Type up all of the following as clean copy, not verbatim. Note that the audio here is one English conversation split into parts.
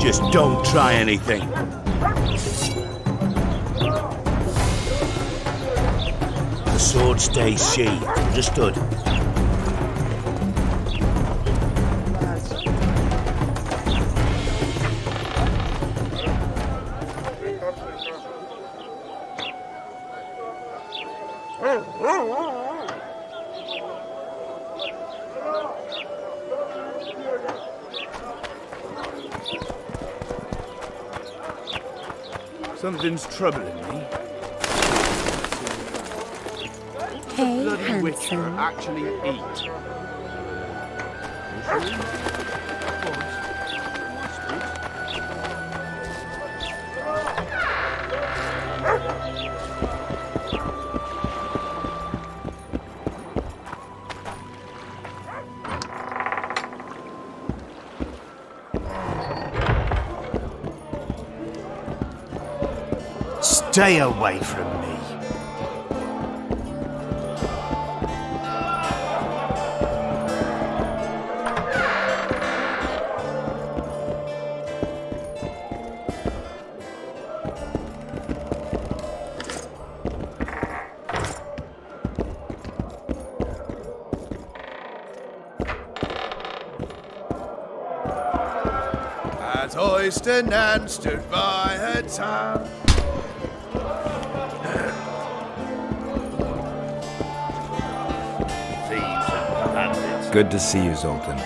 Just don't try anything. The sword stays sheathed. Understood? Something's troubling me. Hey, Bloody Witcher handsome. actually eat. Stay away from me. As Oyster Nan stood by her town. Good to see you, Zoltan.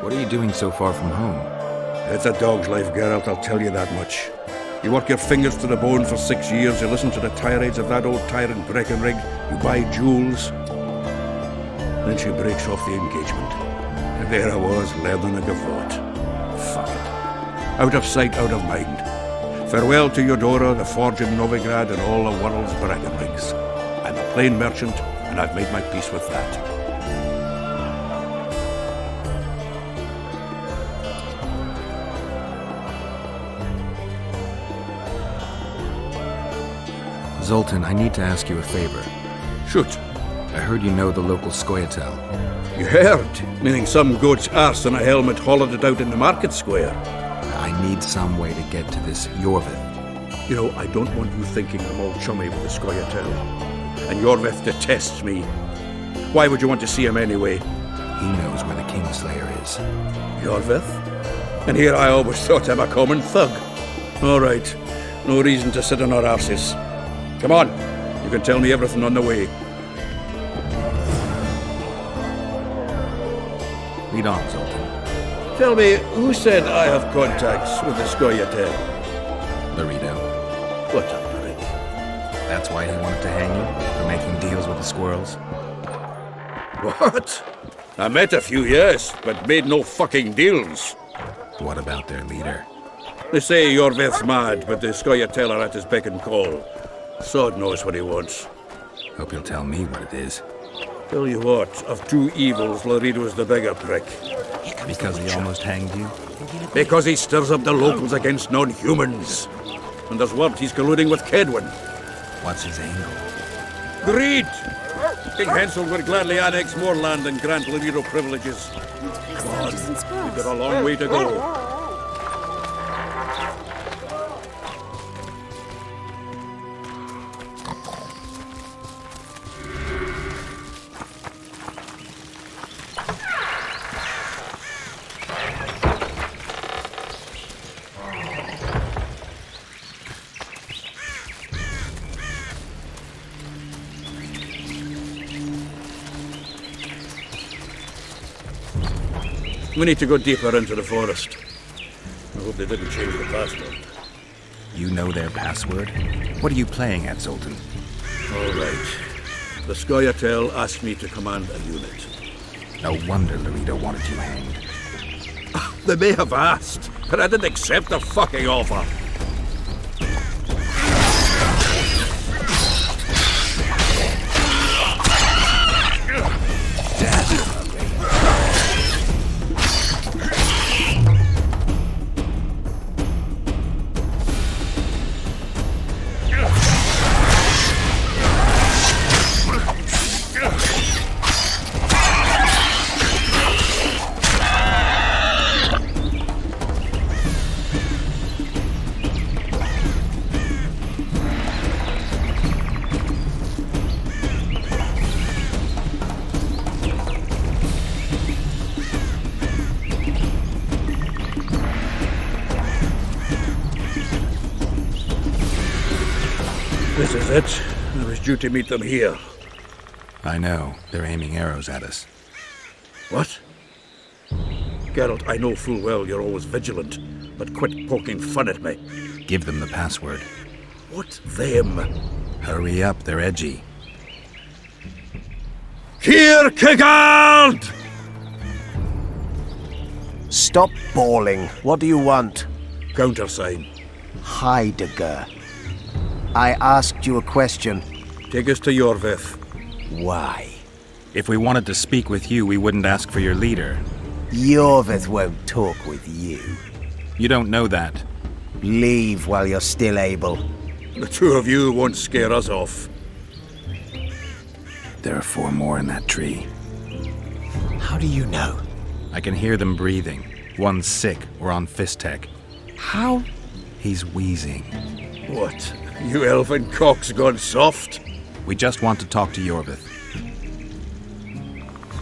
What are you doing so far from home? It's a dog's life, Geralt, I'll tell you that much. You work your fingers to the bone for 6 years, you listen to the tirades of that old tyrant Breckenrig, you buy jewels. Then she breaks off the engagement. And there I was, learning a gavotte. Fuck it. Out of sight, out of mind. Farewell to Eudora, the forge in Novigrad, and all the world's Breckenrigs. I'm a plain merchant, and I've made my peace with that. Zoltan, I need to ask you a favor. Shoot. I heard you know the local Scoia'tael. You heard? Meaning some goat's arse in a helmet hollowed it out in the market square. I need some way to get to this Yorvith. You know, I don't want you thinking I'm all chummy with the Scoia'tael. And Yorvith detests me. Why would you want to see him anyway? He knows where the Kingslayer is. Yorvith? And here I always thought him a common thug. All right. No reason to sit on our arses. Come on. You can tell me everything on the way. Lead on, Zoltan. Tell me, who said I have contacts with the Scoia'tael? Laredo. What a prick. That's why he wanted to hang you? For making deals with the squirrels? What? I met a few, yes, but made no fucking deals. What about their leader? They say Yorvith's mad, but the Scoia'tael are at his beck and call. Sod knows what he wants. Hope you'll tell me what it is. Tell you what, of two evils, Laredo's the bigger prick. Because he almost hanged you? Because he stirs up the locals against non-humans. And there's word he's colluding with Kedwin. What's his angle? Greed! King Hensel would gladly annex more land and grant Laredo privileges. Come on, we've got a long way to go. We need to go deeper into the forest. I hope they didn't change the password. You know their password? What are you playing at, Zoltan? All right. The Scoia'tael asked me to command a unit. No wonder Laredo wanted you hanged. They may have asked, but I didn't accept the fucking offer. This is it. I was due to meet them here. I know. They're aiming arrows at us. What? Geralt, I know full well you're always vigilant, but quit poking fun at me. Give them the password. What them? Hurry up, they're edgy. Kierkegaard! Stop bawling. What do you want? Countersign. Heidegger. I asked you a question. Take us to Yorvith. Why? If we wanted to speak with you, we wouldn't ask for your leader. Yorvith won't talk with you. You don't know that. Leave while you're still able. The two of you won't scare us off. There are 4 more in that tree. How do you know? I can hear them breathing. One's sick or on Fistech. How? He's wheezing. What? You elfin cock's gone soft? We just want to talk to Yorvith.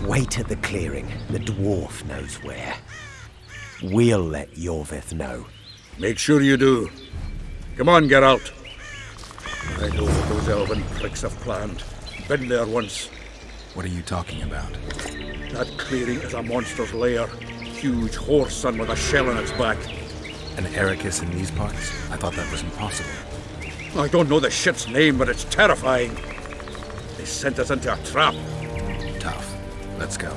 Wait at the clearing. The dwarf knows where. We'll let Yorvith know. Make sure you do. Come on, Geralt. I know what those elven pricks have planned. Been there once. What are you talking about? That clearing is a monster's lair. Huge horse son with a shell in its back. An Ericus in these parts? I thought that was impossible. I don't know the shit's name, but it's terrifying. They sent us into a trap. Tough. Let's go.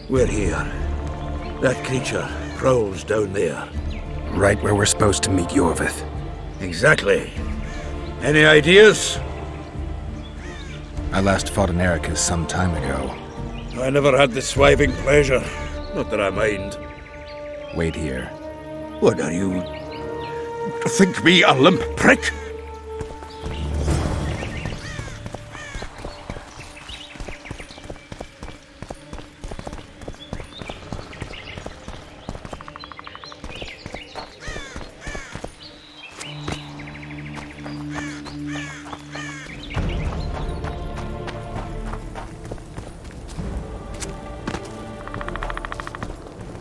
We're here. That creature prowls down there. Right where we're supposed to meet Yorvith. Exactly. Any ideas? I last fought an Ericus some time ago. I never had the swiving pleasure. Not that I mind. Wait here. What are you... Think me a limp prick?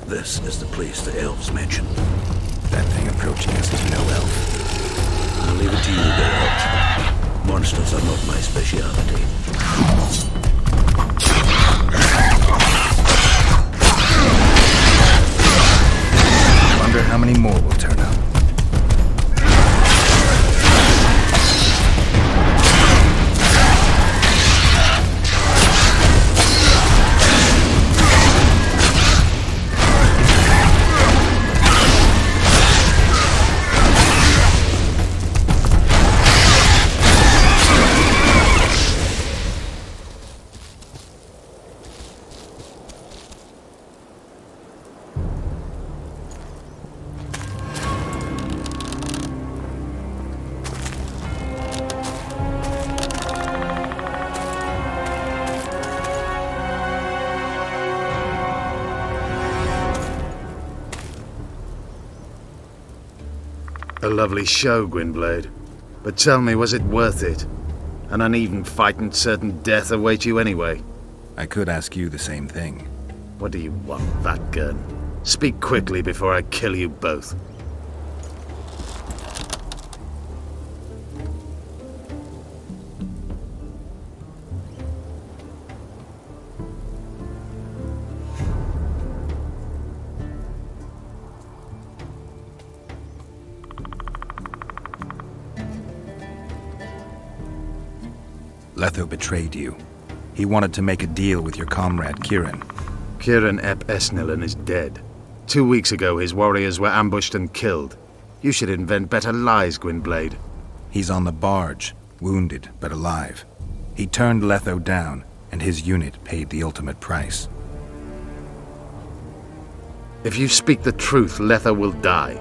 This is the place the elves mentioned. That thing approaching us is no elf. I'll leave it to you, Geralt. Monsters are not my speciality. Wonder how many more will turn up. A lovely show, Gwynblade. But tell me, was it worth it? An uneven fight and certain death await you anyway. I could ask you the same thing. What do you want, fat gun? Speak quickly before I kill you both. Letho betrayed you. He wanted to make a deal with your comrade, Kieran. Kieran Ep Esnillen is dead. 2 weeks ago, his warriors were ambushed and killed. You should invent better lies, Gwynblade. He's on the barge, wounded but alive. He turned Letho down, and his unit paid the ultimate price. If you speak the truth, Letho will die.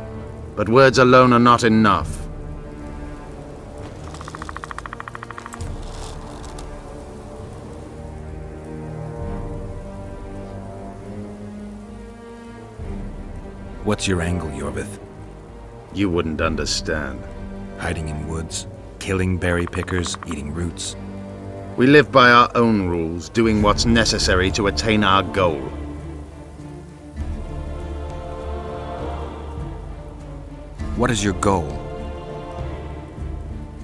But words alone are not enough. What's your angle, Yorvith? You wouldn't understand. Hiding in woods, killing berry pickers, eating roots. We live by our own rules, doing what's necessary to attain our goal. What is your goal?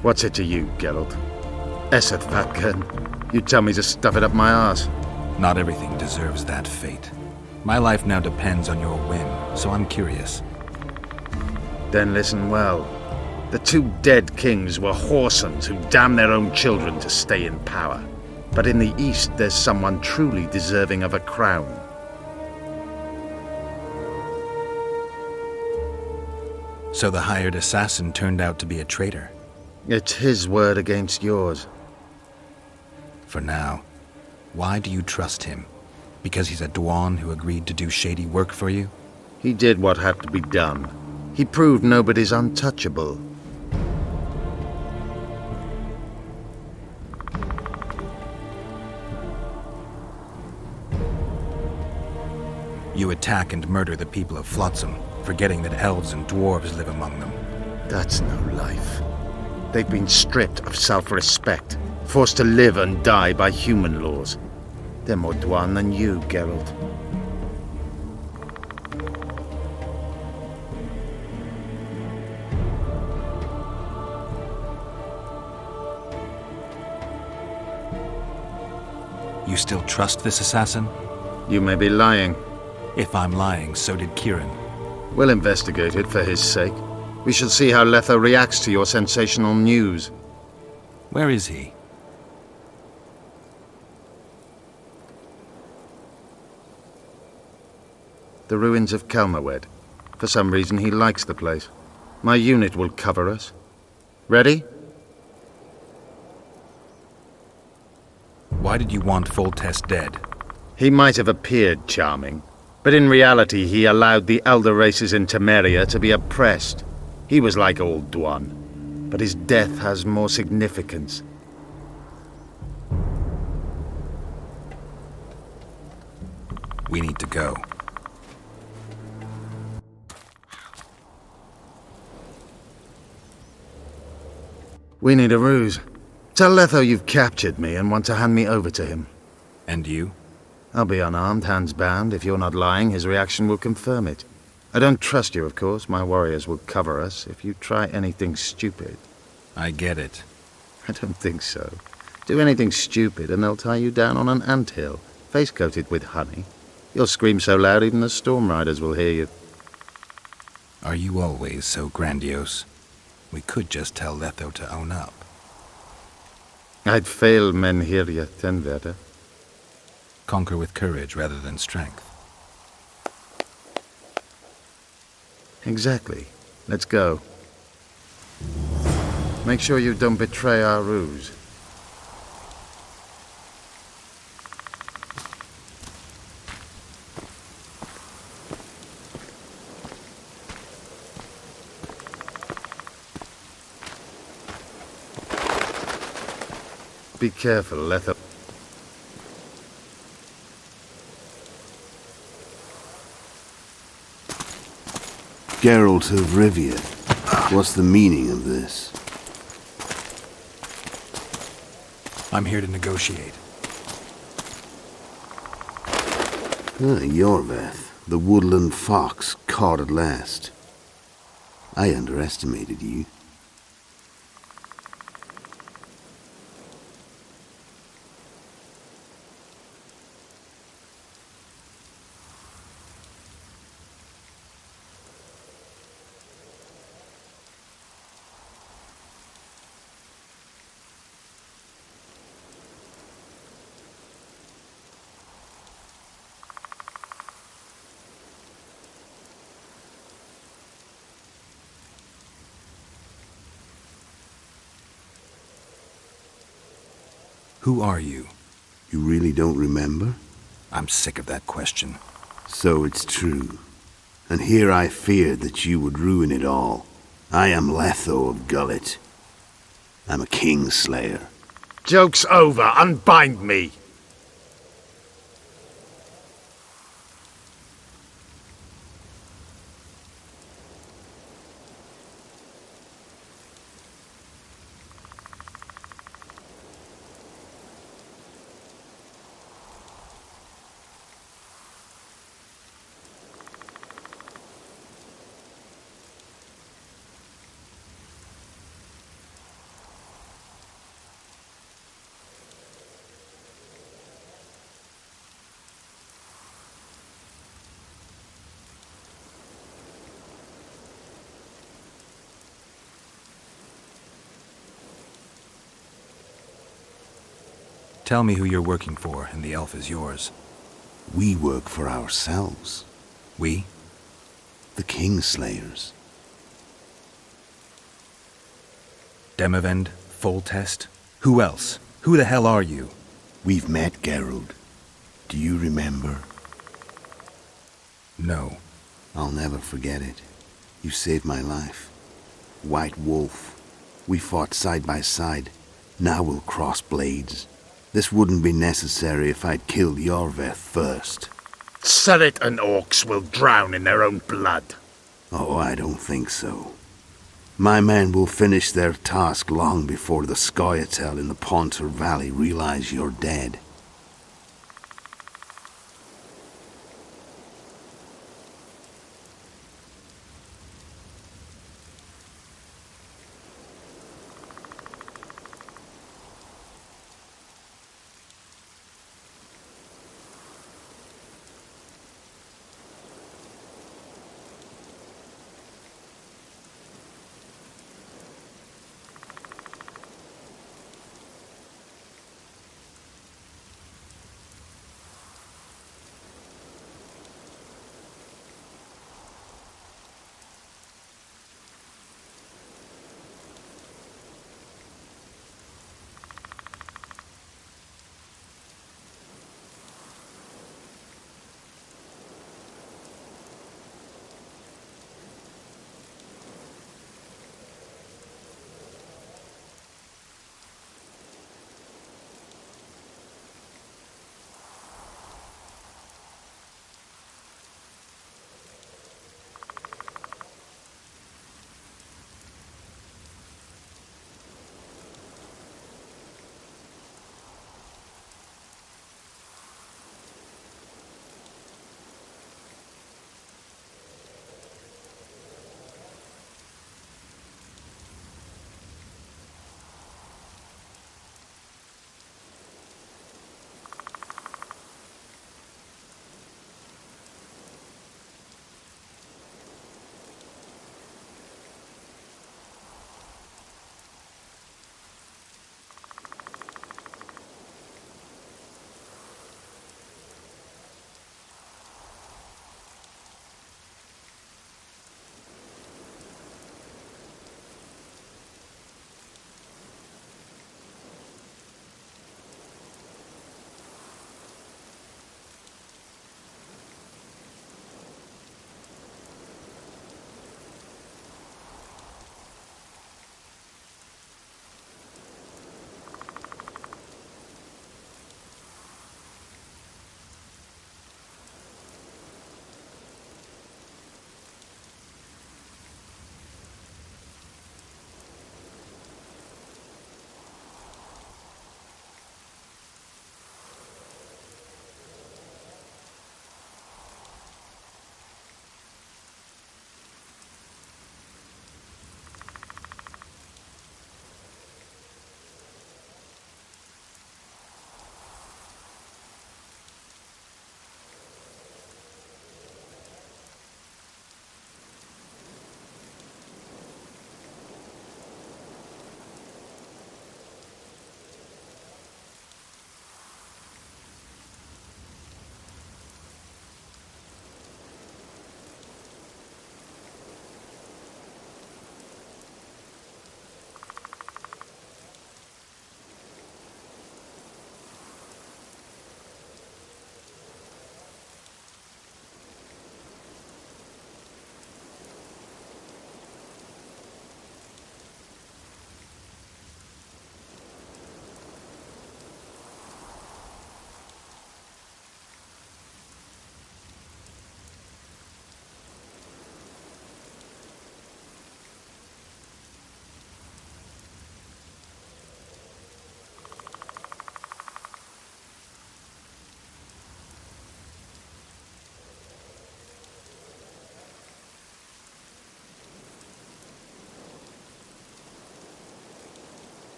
What's it to you, Geralt? Esseth, fat gun. You tell me to stuff it up my arse. Not everything deserves that fate. My life now depends on your whim, so I'm curious. Then listen well. The two dead kings were whoresons who damned their own children to stay in power. But in the East, there's someone truly deserving of a crown. So the hired assassin turned out to be a traitor. It's his word against yours. For now. Why do you trust him? Because he's a Dwan who agreed to do shady work for you? He did what had to be done. He proved nobody's untouchable. You attack and murder the people of Flotsam, forgetting that elves and dwarves live among them. That's no life. They've been stripped of self-respect, forced to live and die by human laws. They're more Dwan than you, Geralt. You still trust this assassin? You may be lying. If I'm lying, so did Kieran. We'll investigate it for his sake. We shall see how Letho reacts to your sensational news. Where is he? The ruins of Kelmerwed. For some reason, he likes the place. My unit will cover us. Ready? Why did you want Foltest dead? He might have appeared charming, but in reality he allowed the elder races in Temeria to be oppressed. He was like old Dwan, but his death has more significance. We need to go. We need a ruse. Tell Letho you've captured me and want to hand me over to him. And you? I'll be unarmed, hands bound. If you're not lying, his reaction will confirm it. I don't trust you, of course. My warriors will cover us if you try anything stupid. I get it. I don't think so. Do anything stupid and they'll tie you down on an anthill, face-coated with honey. You'll scream so loud even the storm riders will hear you. Are you always so grandiose? We could just tell Letho to own up. I'd fail men here yet, Tenverda. Conquer with courage rather than strength. Exactly. Let's go. Make sure you don't betray our ruse. Be careful, Letho. Geralt of Rivia, what's the meaning of this? I'm here to negotiate. Yorveth, the woodland fox caught at last. I underestimated you. Who are you? You really don't remember? I'm sick of that question. So it's true. And here I feared that you would ruin it all. I am Letho of Gullet. I'm a Kingslayer. Joke's over. Unbind me. Tell me who you're working for, and the elf is yours. We work for ourselves. We? The Kingslayers. Demavend? Full test? Who else? Who the hell are you? We've met, Geralt. Do you remember? No. I'll never forget it. You saved my life. White Wolf. We fought side by side. Now we'll cross blades. This wouldn't be necessary if I'd killed Yorveth first. Surrit and orcs will drown in their own blood. Oh, I don't think so. My men will finish their task long before the Scoia'tael in the Pontar Valley realize you're dead.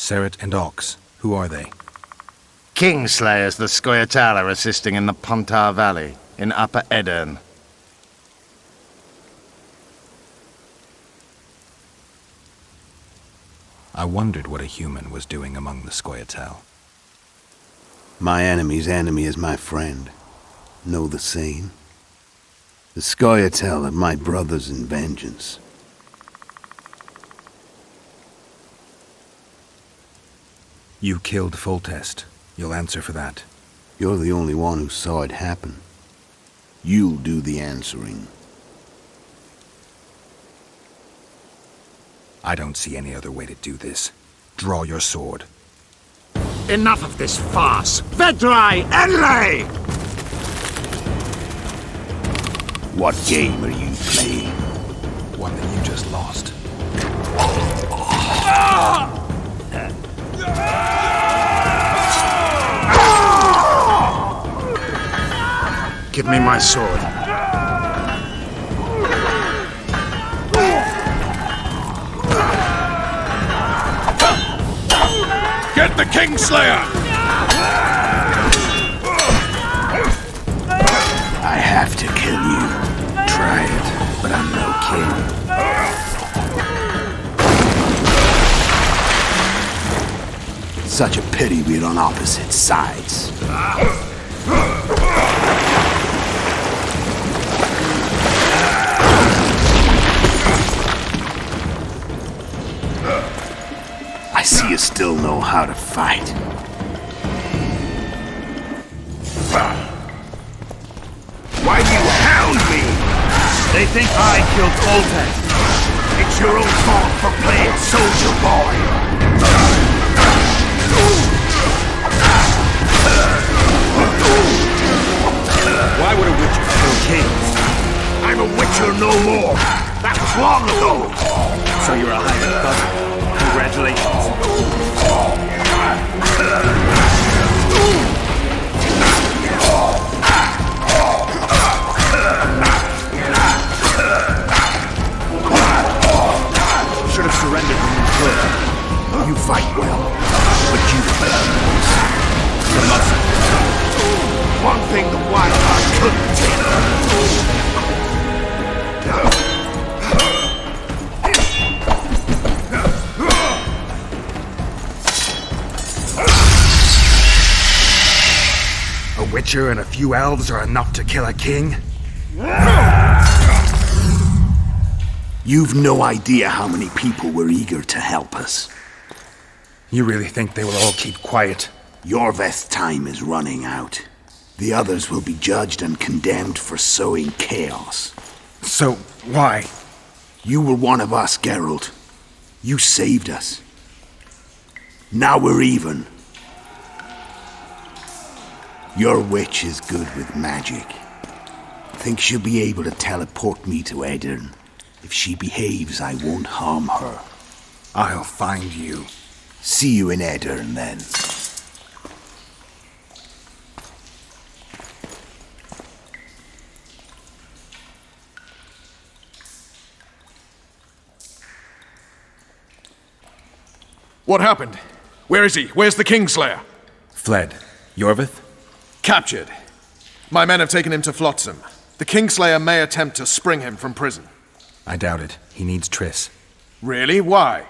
Seret and Ox. Who are they? Kingslayers the Scoia'tael are assisting in the Pontar Valley, in Upper Edirn. I wondered what a human was doing among the Scoia'tael. My enemy's enemy is my friend. Know the saying? The Scoia'tael are my brothers in vengeance. You killed Foltest. You'll answer for that. You're the only one who saw it happen. You'll do the answering. I don't see any other way to do this. Draw your sword. Enough of this farce! Vedrai Enlay! What game are you playing? One that you just lost. Give me my sword. Get the Kingslayer! I have to kill you. Try it, but I'm no king. Such a pity we're on opposite sides. I see you still know how to fight. Why do you hound me? They think I killed Foltest. It's your own fault for playing soldier boy. Why would a witcher kill kings? I'm a witcher no more. That was long ago. So you're a hired thug. Congratulations. Should have surrendered when you could. You fight well, but you fail. The muscle. One thing the wild heart couldn't take. A witcher and a few elves are enough to kill a king? You've no idea how many people were eager to help us. You really think they will all keep quiet? Yorveth's time is running out. The others will be judged and condemned for sowing chaos. So, why? You were one of us, Geralt. You saved us. Now we're even. Your witch is good with magic. Think she'll be able to teleport me to Edirn. If she behaves, I won't harm her. I'll find you. See you in Edirn, then. What happened? Where is he? Where's the Kingslayer? Fled. Yorveth? Captured. My men have taken him to Flotsam. The Kingslayer may attempt to spring him from prison. I doubt it. He needs Triss. Really? Why?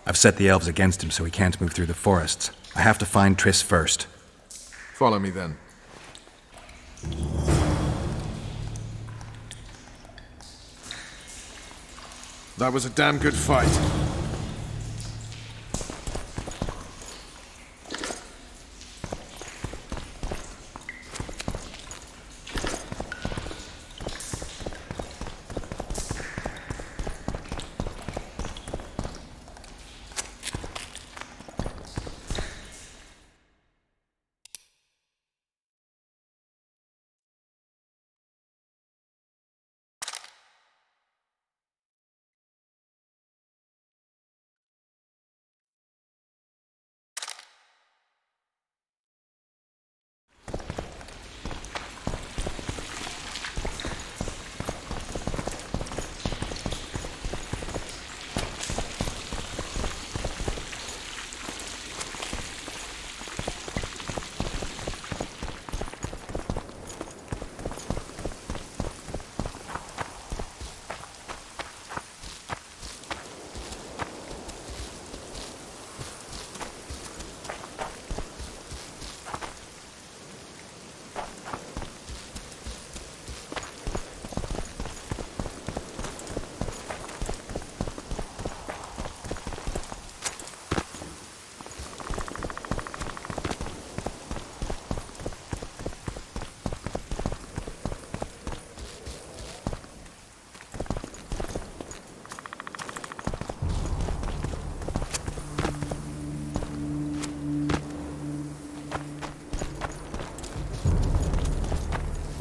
I've set the elves against him so he can't move through the forests. I have to find Triss first. Follow me then. That was a damn good fight.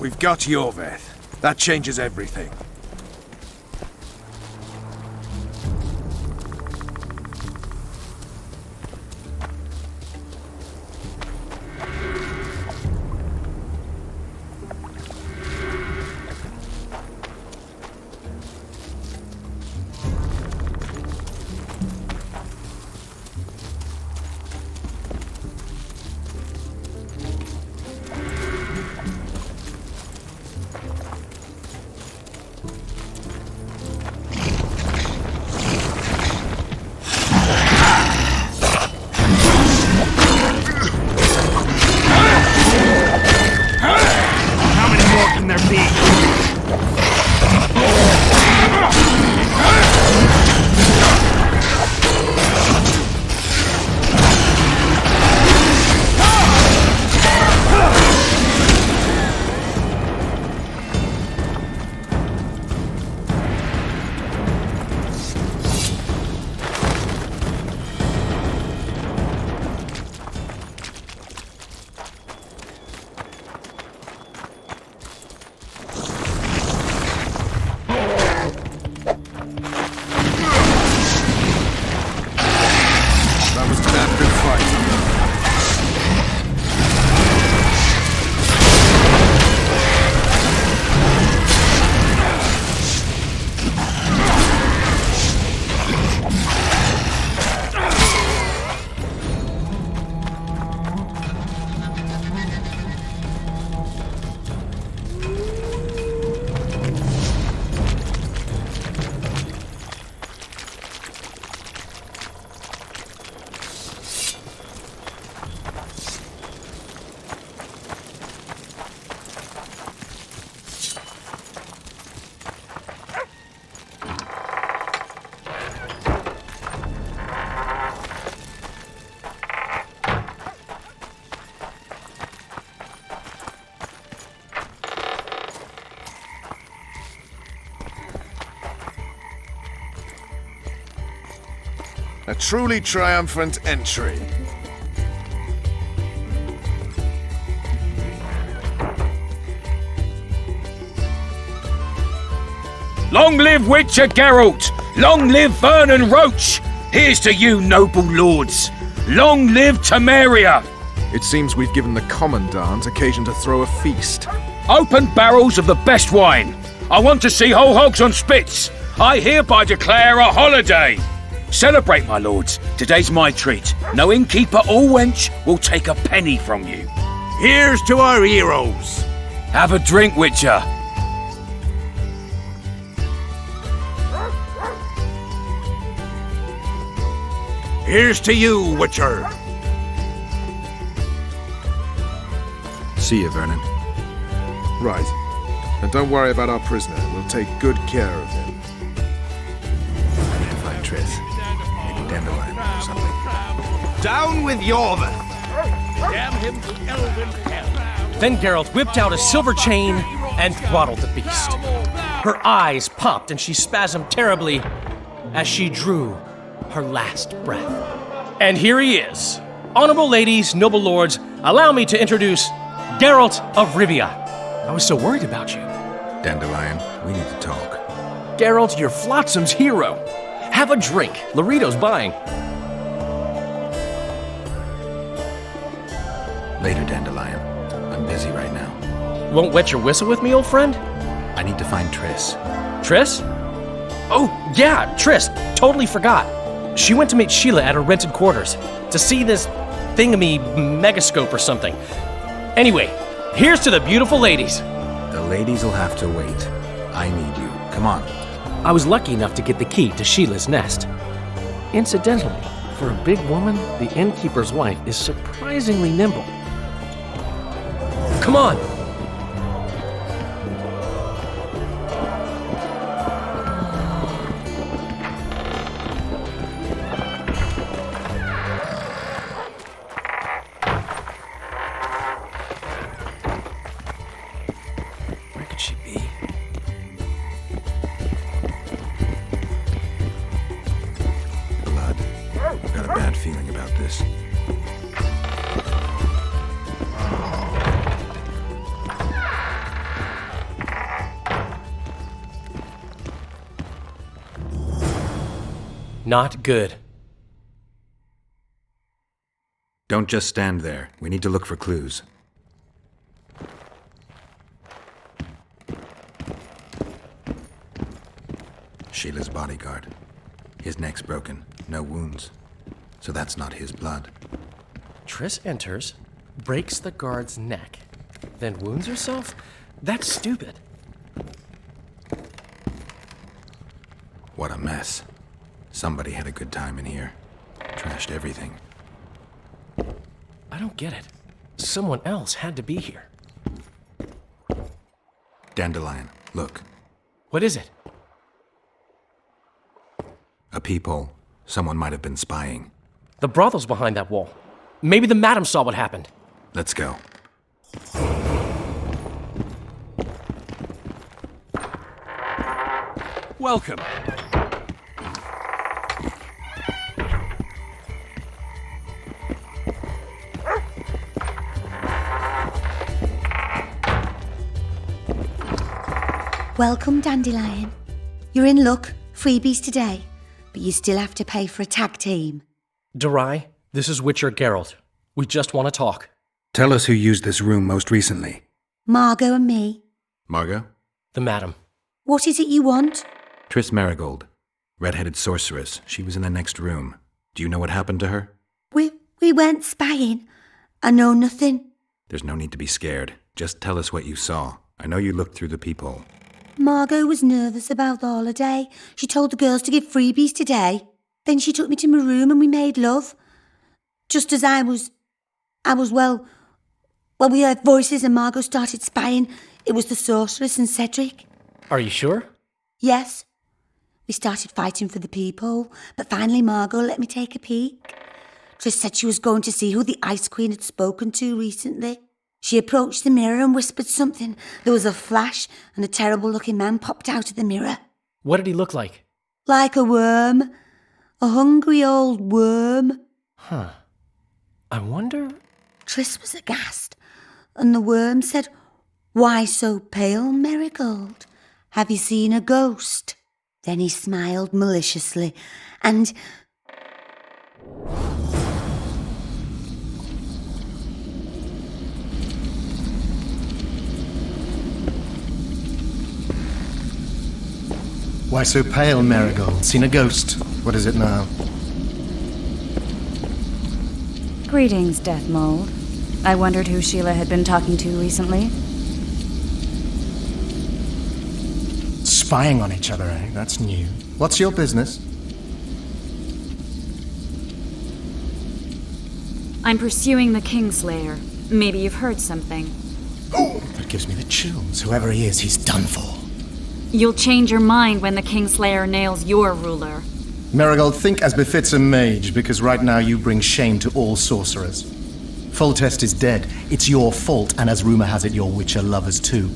We've got Yorveth. That changes everything. A truly triumphant entry. Long live Witcher Geralt! Long live Vernon Roach! Here's to you, noble lords! Long live Temeria! It seems we've given the Commandant occasion to throw a feast. Open barrels of the best wine. I want to see whole hogs on spits. I hereby declare a holiday. Celebrate, my lords. Today's my treat. No innkeeper or wench will take a penny from you. Here's to our heroes. Have a drink, Witcher. Here's to you, Witcher. See you, Vernon. Right. And don't worry about our prisoner. We'll take good care of him. I need to find Triss. Maybe Dandelion or something. Down with Yorveth. Damn him to elven hell. Then Geralt whipped out a silver chain and throttled the beast. Her eyes popped and she spasmed terribly as she drew her last breath. And here he is. Honorable ladies, noble lords, allow me to introduce Geralt of Rivia. I was so worried about you. Dandelion, we need to talk. Geralt, you're Flotsam's hero. Have a drink. Laredo's buying. Later, Dandelion. I'm busy right now. Won't wet your whistle with me, old friend? I need to find Triss. Triss? Oh, yeah, Triss. Totally forgot. She went to meet Sheila at her rented quarters to see this thingamy megascope or something. Anyway, here's to the beautiful ladies. The ladies will have to wait. I need you. Come on. I was lucky enough to get the key to Sheila's nest. Incidentally, for a big woman, the innkeeper's wife is surprisingly nimble. Come on! Where could she be? Blood. I've got a bad feeling about this. Not good. Don't just stand there. We need to look for clues. Sheila's bodyguard. His neck's broken. No wounds. So that's not his blood. Triss enters, breaks the guard's neck, then wounds herself? That's stupid. What a mess. Somebody had a good time in here. Trashed everything. I don't get it. Someone else had to be here. Dandelion, look. What is it? A peephole. Someone might have been spying. The brothel's behind that wall. Maybe the madam saw what happened. Let's go. Welcome. Welcome, Dandelion. You're in luck. Freebies today. But you still have to pay for a tag team. Durai, this is Witcher Geralt. We just want to talk. Tell us who used this room most recently. Margot and me. Margot? The madam. What is it you want? Triss Marigold. Red-headed sorceress. She was in the next room. Do you know what happened to her? We weren't spying. I know nothing. There's no need to be scared. Just tell us what you saw. I know you looked through the peephole. Margot was nervous about the holiday. She told the girls to give freebies today. Then she took me to my room and we made love. Just as I was, well, we heard voices and Margot started spying. It was the sorceress and Cedric. Are you sure? Yes. We started fighting for the peephole, but finally Margot let me take a peek. Triss said she was going to see who the Ice Queen had spoken to recently. She approached the mirror and whispered something. There was a flash and a terrible-looking man popped out of the mirror. What did he look like? Like a worm. A hungry old worm. Huh. I wonder... Triss was aghast, and the worm said, "Why so pale, Marigold? Have you seen a ghost?" Then he smiled maliciously, and... Why so pale, Marigold? Seen a ghost? What is it now? Greetings, Death Mold. I wondered who Sheila had been talking to recently. Spying on each other, eh? That's new. What's your business? I'm pursuing the Kingslayer. Maybe you've heard something. That gives me the chills. Whoever he is, he's done for. You'll change your mind when the Kingslayer nails your ruler. Marigold, think as befits a mage, because right now you bring shame to all sorcerers. Foltest is dead. It's your fault, and as rumor has it, your Witcher lovers too.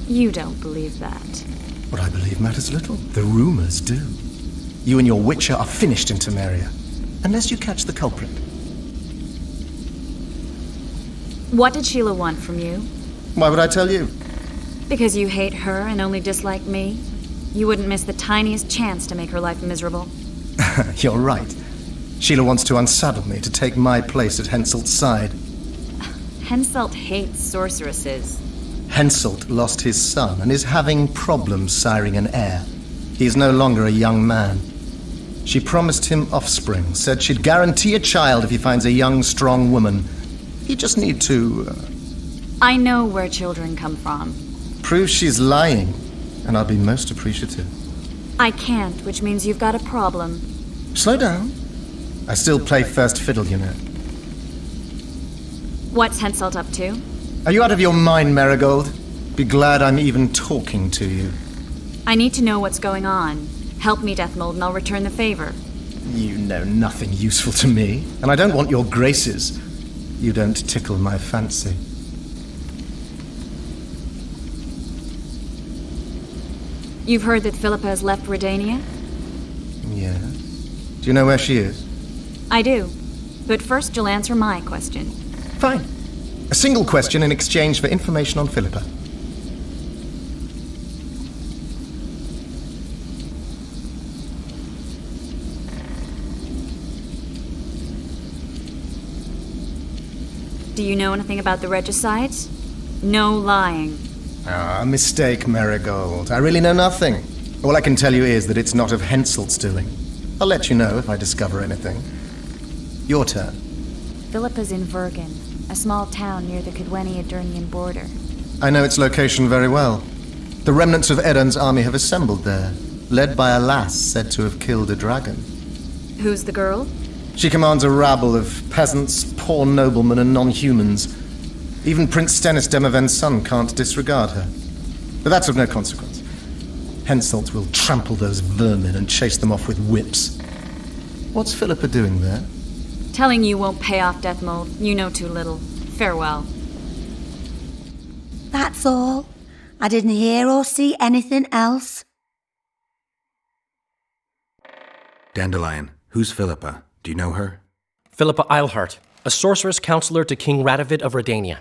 You don't believe that. What I believe matters little. The rumors do. You and your Witcher are finished in Temeria, unless you catch the culprit. What did Sheila want from you? Why would I tell you? Because you hate her and only dislike me? You wouldn't miss the tiniest chance to make her life miserable. You're right. Sheila wants to unsaddle me to take my place at Henselt's side. Henselt hates sorceresses. Henselt lost his son and is having problems siring an heir. He is no longer a young man. She promised him offspring, said she'd guarantee a child if he finds a young, strong woman. He just need to... I know where children come from. Prove she's lying, and I'll be most appreciative. I can't, which means you've got a problem. Slow down. I still play first fiddle, you know. What's Henselt up to? Are you out of your mind, Marigold? Be glad I'm even talking to you. I need to know what's going on. Help me, Deathmold, and I'll return the favor. You know nothing useful to me, and I don't want your graces. You don't tickle my fancy. You've heard that Philippa has left Redania? Yeah. Do you know where she is? I do. But first you'll answer my question. Fine. A single question in exchange for information on Philippa. Do you know anything about the regicides? No lying. Ah, mistake, Marigold. I really know nothing. All I can tell you is that it's not of Henselt's doing. I'll let you know if I discover anything. Your turn. Philippa's in Vergen, a small town near the Cadweni-Adurnian border. I know its location very well. The remnants of Edan's army have assembled there, led by a lass said to have killed a dragon. Who's the girl? She commands a rabble of peasants, poor noblemen, and non-humans. Even Prince Stennis Demaven's son can't disregard her. But that's of no consequence. Henselt will trample those vermin and chase them off with whips. What's Philippa doing there? Telling you won't pay off, Deathmold. You know too little. Farewell. That's all. I didn't hear or see anything else. Dandelion, who's Philippa? Do you know her? Philippa Eilhart, a sorceress counselor to King Radovid of Redania.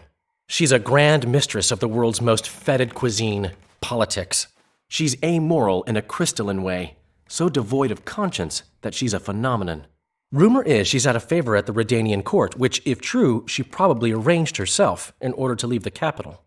She's a grand mistress of the world's most fetid cuisine, politics. She's amoral in a crystalline way, so devoid of conscience that she's a phenomenon. Rumor is she's out of favor at the Redanian court, which, if true, she probably arranged herself in order to leave the capital.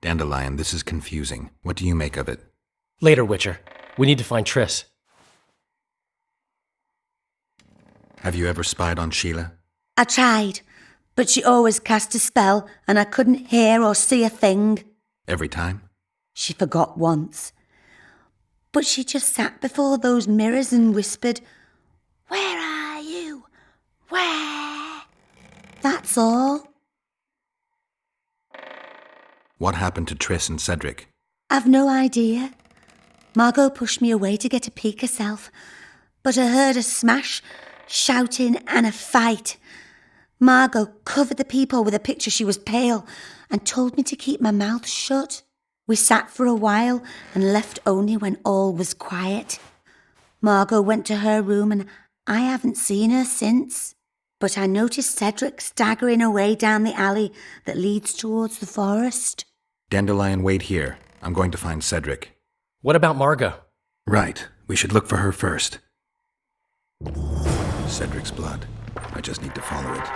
Dandelion, this is confusing. What do you make of it? Later, Witcher. We need to find Triss. Have you ever spied on Sheila? I tried, but she always cast a spell and I couldn't hear or see a thing. Every time? She forgot once. But she just sat before those mirrors and whispered, "Where are you? Where?" That's all. What happened to Triss and Cedric? I've no idea. Margot pushed me away to get a peek herself, but I heard a smash, shouting and a fight. Margot covered the people with a picture she was pale and told me to keep my mouth shut. We sat for a while and left only when all was quiet. Margot went to her room and I haven't seen her since. But I noticed Cedric staggering away down the alley that leads towards the forest. Dandelion, wait here. I'm going to find Cedric. What about Margot? Right. We should look for her first. Cedric's blood. I just need to follow it.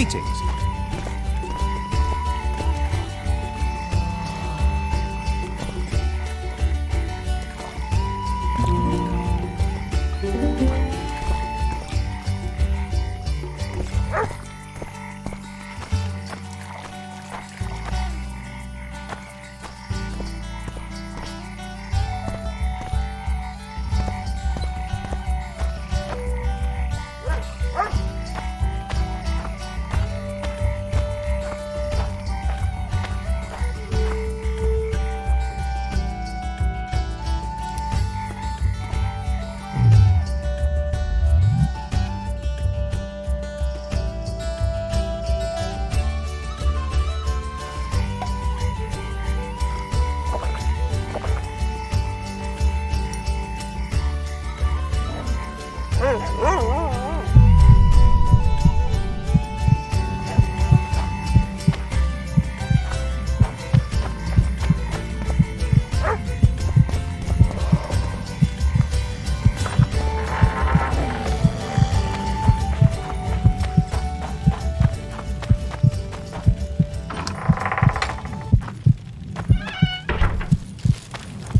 Greetings.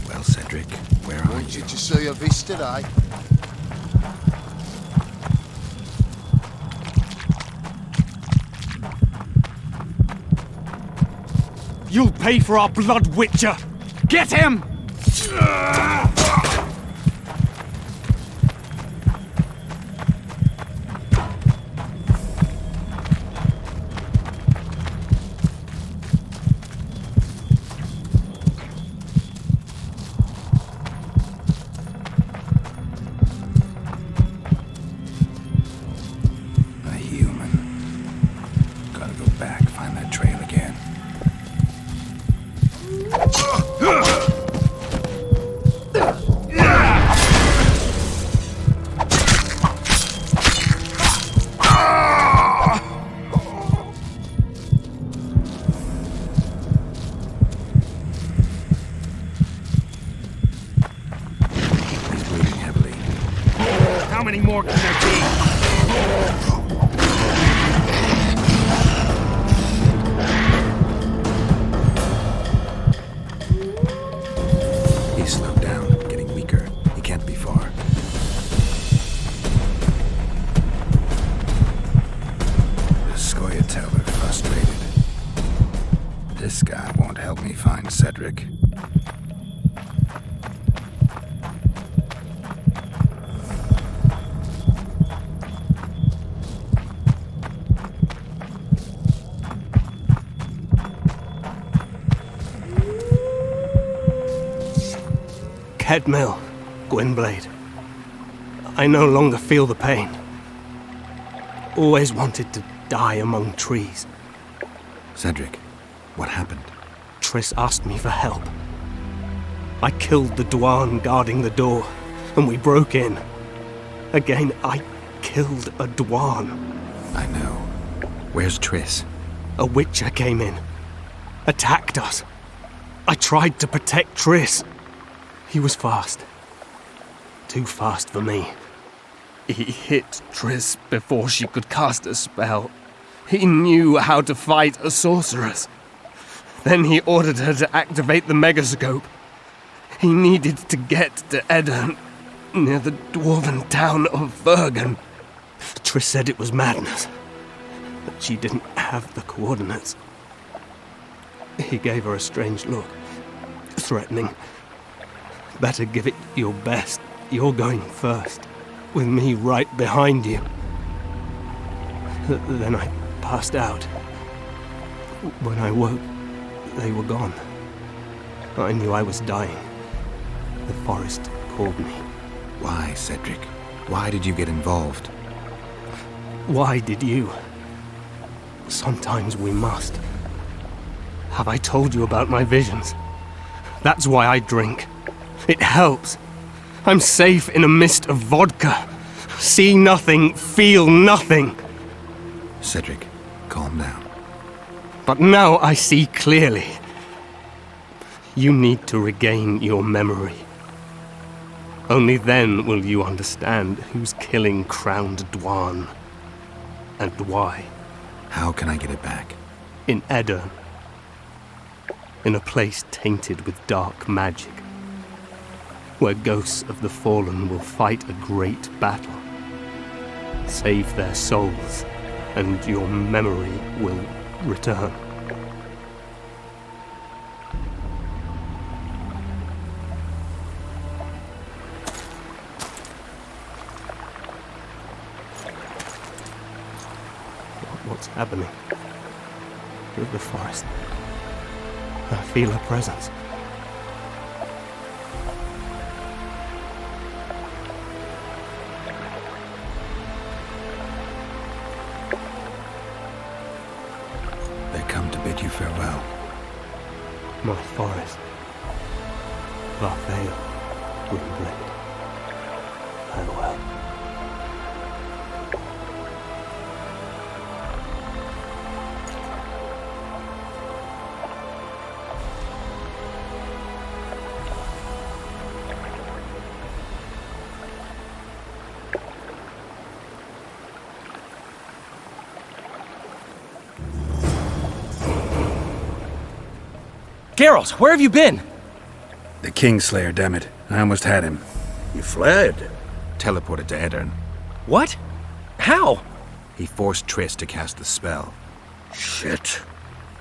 Well, Cedric, where are you? Did you see your vis today? You'll pay for our blood, Witcher! Get him! A human. Gotta go back, find that trail again. He's bleeding heavily. How many more can there be? He's slowed down, getting weaker. He can't be far. The Scoia'tael are frustrated. This guy won't help me find Cedric. Headmill, Gwynblade. I no longer feel the pain. Always wanted to die among trees. Cedric, what happened? Triss asked me for help. I killed the Dwan guarding the door, and we broke in. Again, I killed a Dwan. I know. Where's Triss? A Witcher came in, attacked us. I tried to protect Triss. He was fast. Too fast for me. He hit Triss before she could cast a spell. He knew how to fight a sorceress. Then he ordered her to activate the megascope. He needed to get to Edda, near the dwarven town of Vergen. Triss said it was madness, but she didn't have the coordinates. He gave her a strange look, threatening. Better give it your best. You're going first, with me right behind you. Then I passed out. When I woke, they were gone. I knew I was dying. The forest called me. Why, Cedric? Why did you get involved? Why did you? Sometimes we must. Have I told you about my visions? That's why I drink. It helps. I'm safe in a mist of vodka. See nothing, feel nothing. Cedric, calm down. But now I see clearly. You need to regain your memory. Only then will you understand who's killing Crowned Dwan and why. How can I get it back? In Edirne. In a place tainted with dark magic. Where ghosts of the fallen will fight a great battle. Save their souls, and your memory will return. What's happening? With the forest. I feel her presence. They come to bid you farewell. My forest. Varfeo, Gwynblade. Farewell. Geralt, where have you been? The Kingslayer, damn it. I almost had him. You fled? Teleported to Edirne. What? How? He forced Triss to cast the spell. Shit.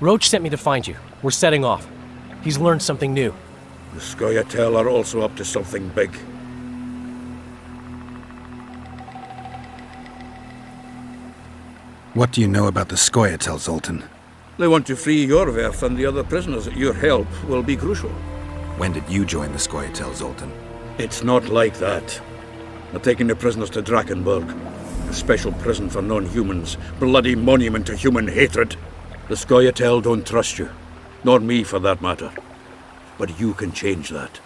Roach sent me to find you. We're setting off. He's learned something new. The Scoia'tael are also up to something big. What do you know about the Scoia'tael, Zoltan? They want to free Yorveth and the other prisoners. Your help will be crucial. When did you join the Scoia'tael, Zoltan? It's not like that. They're taking the prisoners to Drakenburg. A special prison for non-humans. Bloody monument to human hatred. The Scoia'tael don't trust you. Nor me, for that matter. But you can change that.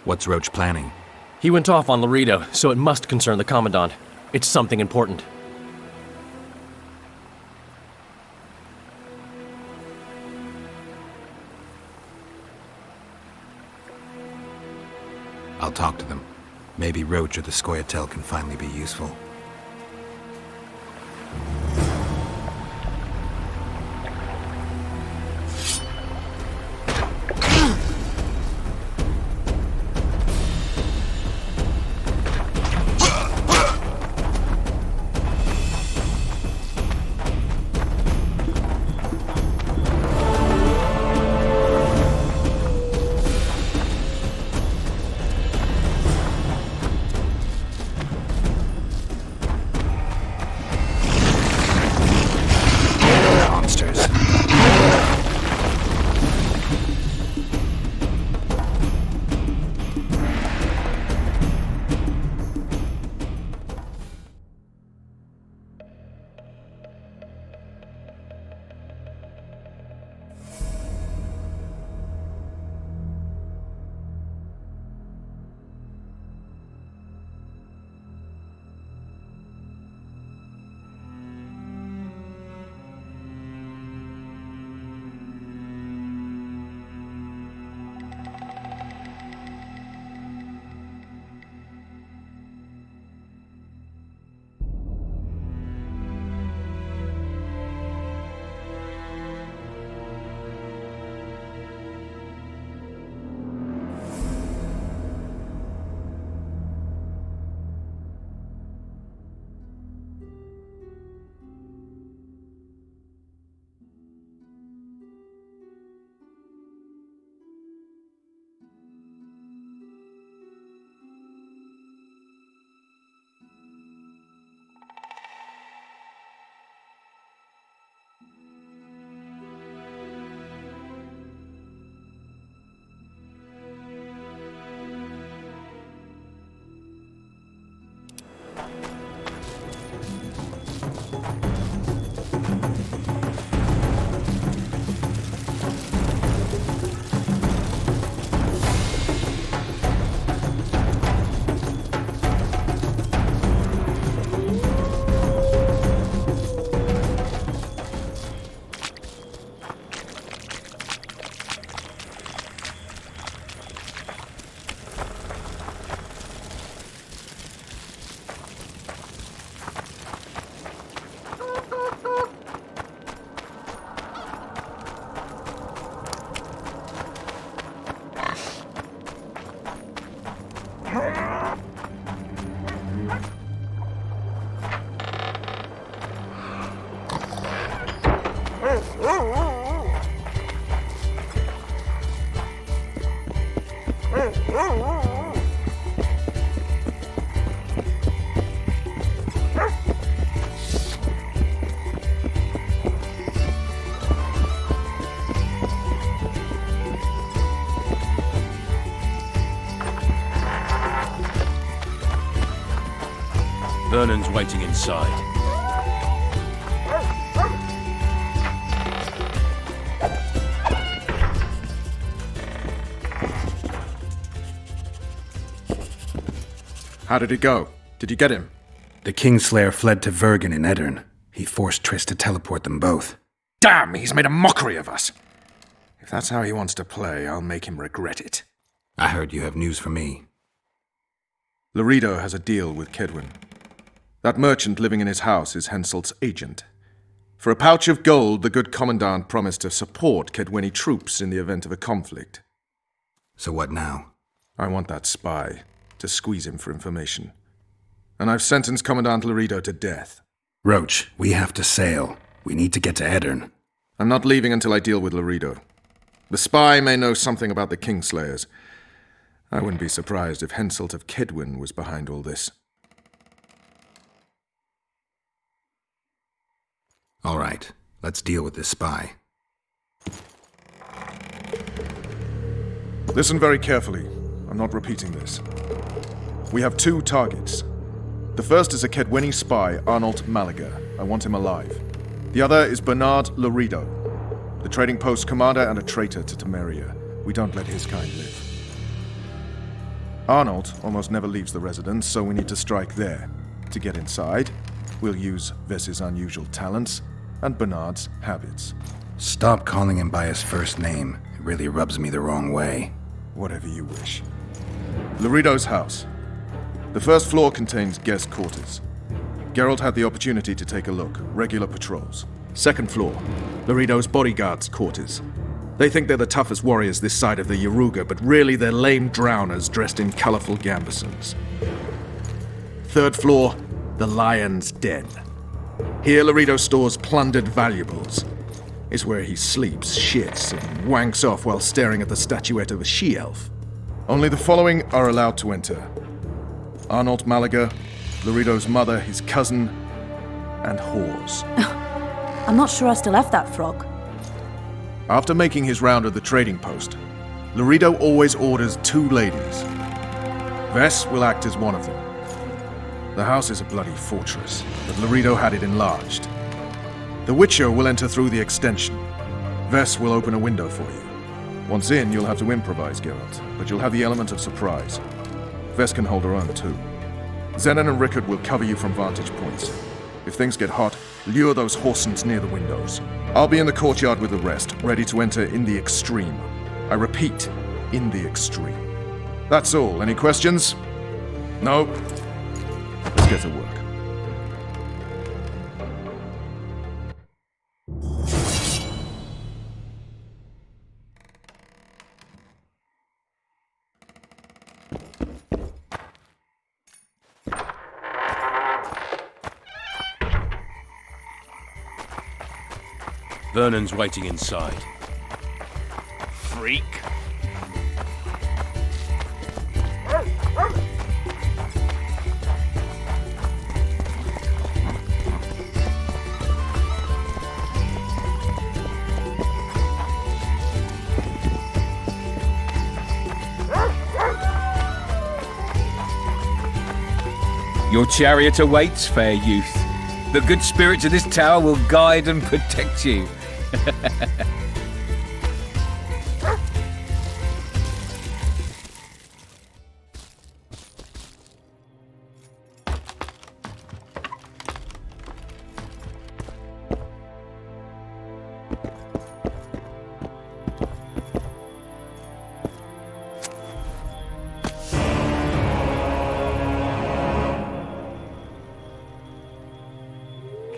What's Roach planning? He went off on Laredo, so it must concern the Commandant. It's something important. I'll talk to them. Maybe Roach or the Scoia'tael can finally be useful. Vernon's waiting inside. How did it go? Did you get him? The Kingslayer fled to Vergen in Eddern. He forced Triss to teleport them both. Damn, he's made a mockery of us. If that's how he wants to play, I'll make him regret it. I heard you have news for me. Laredo has a deal with Kedwin. That merchant living in his house is Henselt's agent. For a pouch of gold, the good commandant promised to support Kedweni troops in the event of a conflict. So what now? I want that spy to squeeze him for information. And I've sentenced Commandant Laredo to death. Roach, we have to sail. We need to get to Eddern. I'm not leaving until I deal with Laredo. The spy may know something about the Kingslayers. I wouldn't be surprised if Henselt of Kedwin was behind all this. All right, let's deal with this spy. Listen very carefully. I'm not repeating this. We have 2 targets. The first is a Kedweni spy, Arnold Malaga. I want him alive. The other is Bernard Laredo, the trading post commander and a traitor to Temeria. We don't let his kind live. Arnold almost never leaves the residence, so we need to strike there. To get inside, we'll use Vess's unusual talents and Bernard's habits. Stop calling him by his first name. It really rubs me the wrong way. Whatever you wish. Laredo's house. The first floor contains guest quarters. Geralt had the opportunity to take a look. Regular patrols. Second floor. Laredo's bodyguards' quarters. They think they're the toughest warriors this side of the EVGA, but really they're lame drowners dressed in colorful gambesons. Third floor. The Lion's Den. Here Laredo stores plundered valuables. It's where he sleeps, shits, and wanks off while staring at the statuette of a she-elf. Only the following are allowed to enter. Arnold Malaga, Laredo's mother, his cousin, and whores. I'm not sure I still have that frog. After making his round of the trading post, Laredo always orders 2 ladies. Vess will act as one of them. The house is a bloody fortress, but Laredo had it enlarged. The Witcher will enter through the extension. Vess will open a window for you. Once in, you'll have to improvise, Geralt, but you'll have the element of surprise. Vess can hold her own, too. Zenon and Rickard will cover you from vantage points. If things get hot, lure those horsens near the windows. I'll be in the courtyard with the rest, ready to enter in the extreme. I repeat, in the extreme. That's all. Any questions? No? Let's get to work. Vernon's waiting inside. Freak. Your chariot awaits, fair youth. The good spirits of this tower will guide and protect you.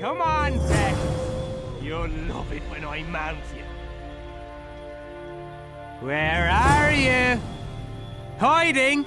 Come on, Beth. You'll love it when I mount you. Where are you? Hiding?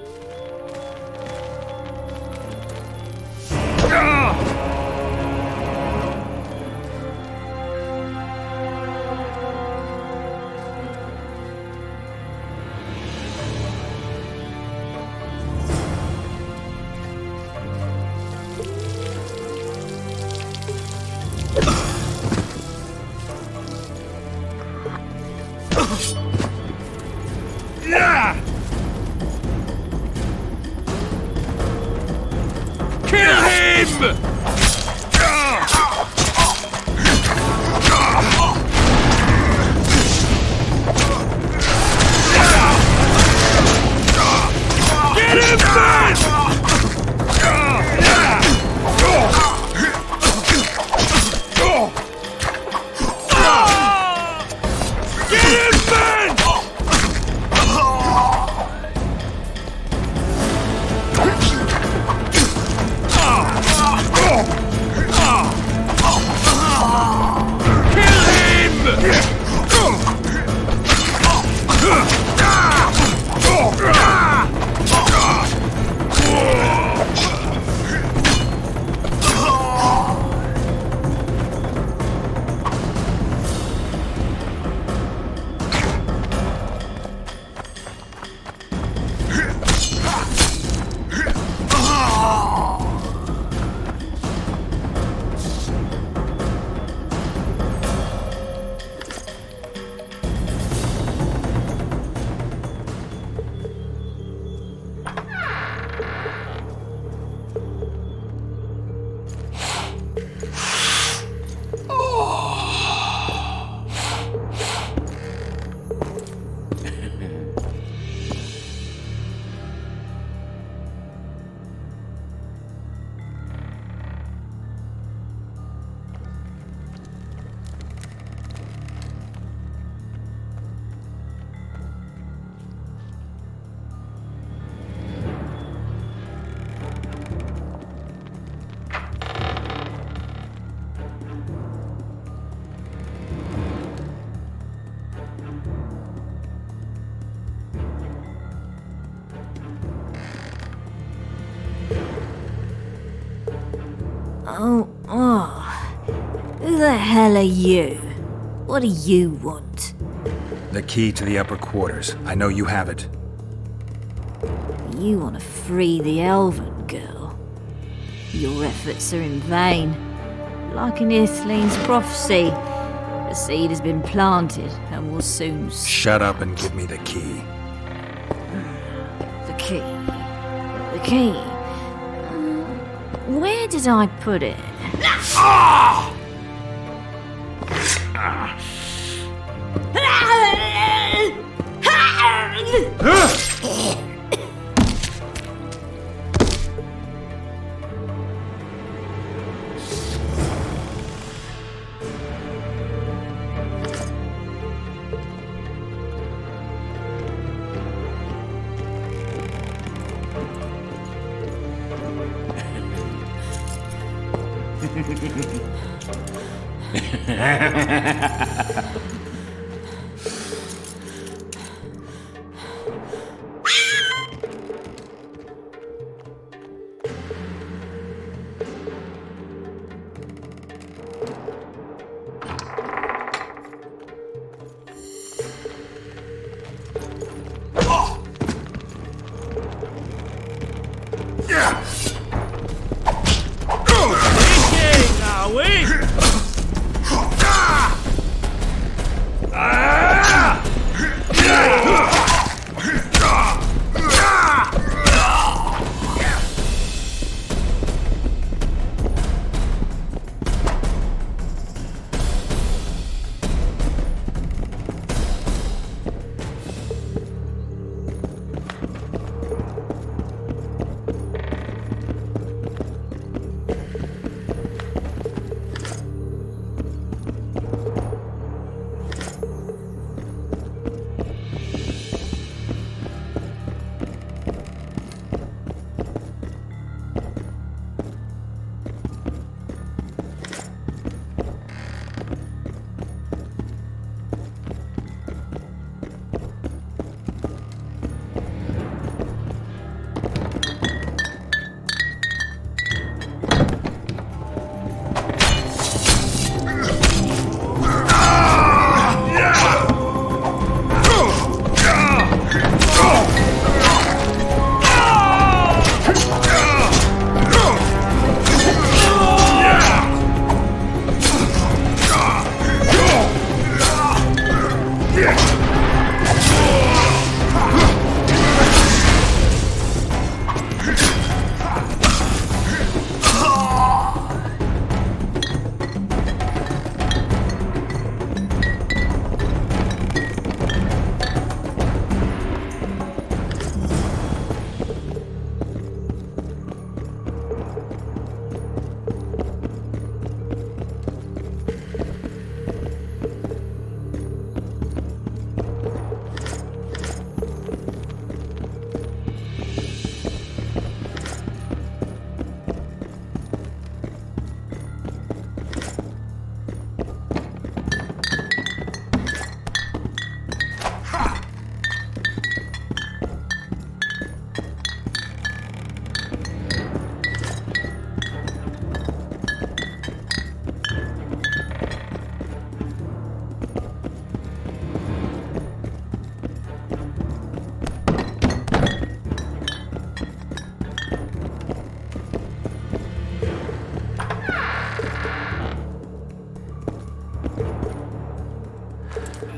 Who the hell are you? What do you want? The key to the upper quarters. I know you have it. You want to free the elven girl. Your efforts are in vain. Like in Ithleen's prophecy, the seed has been planted and will soon... Shut up and give me the key. The key. The key. Where did I put it?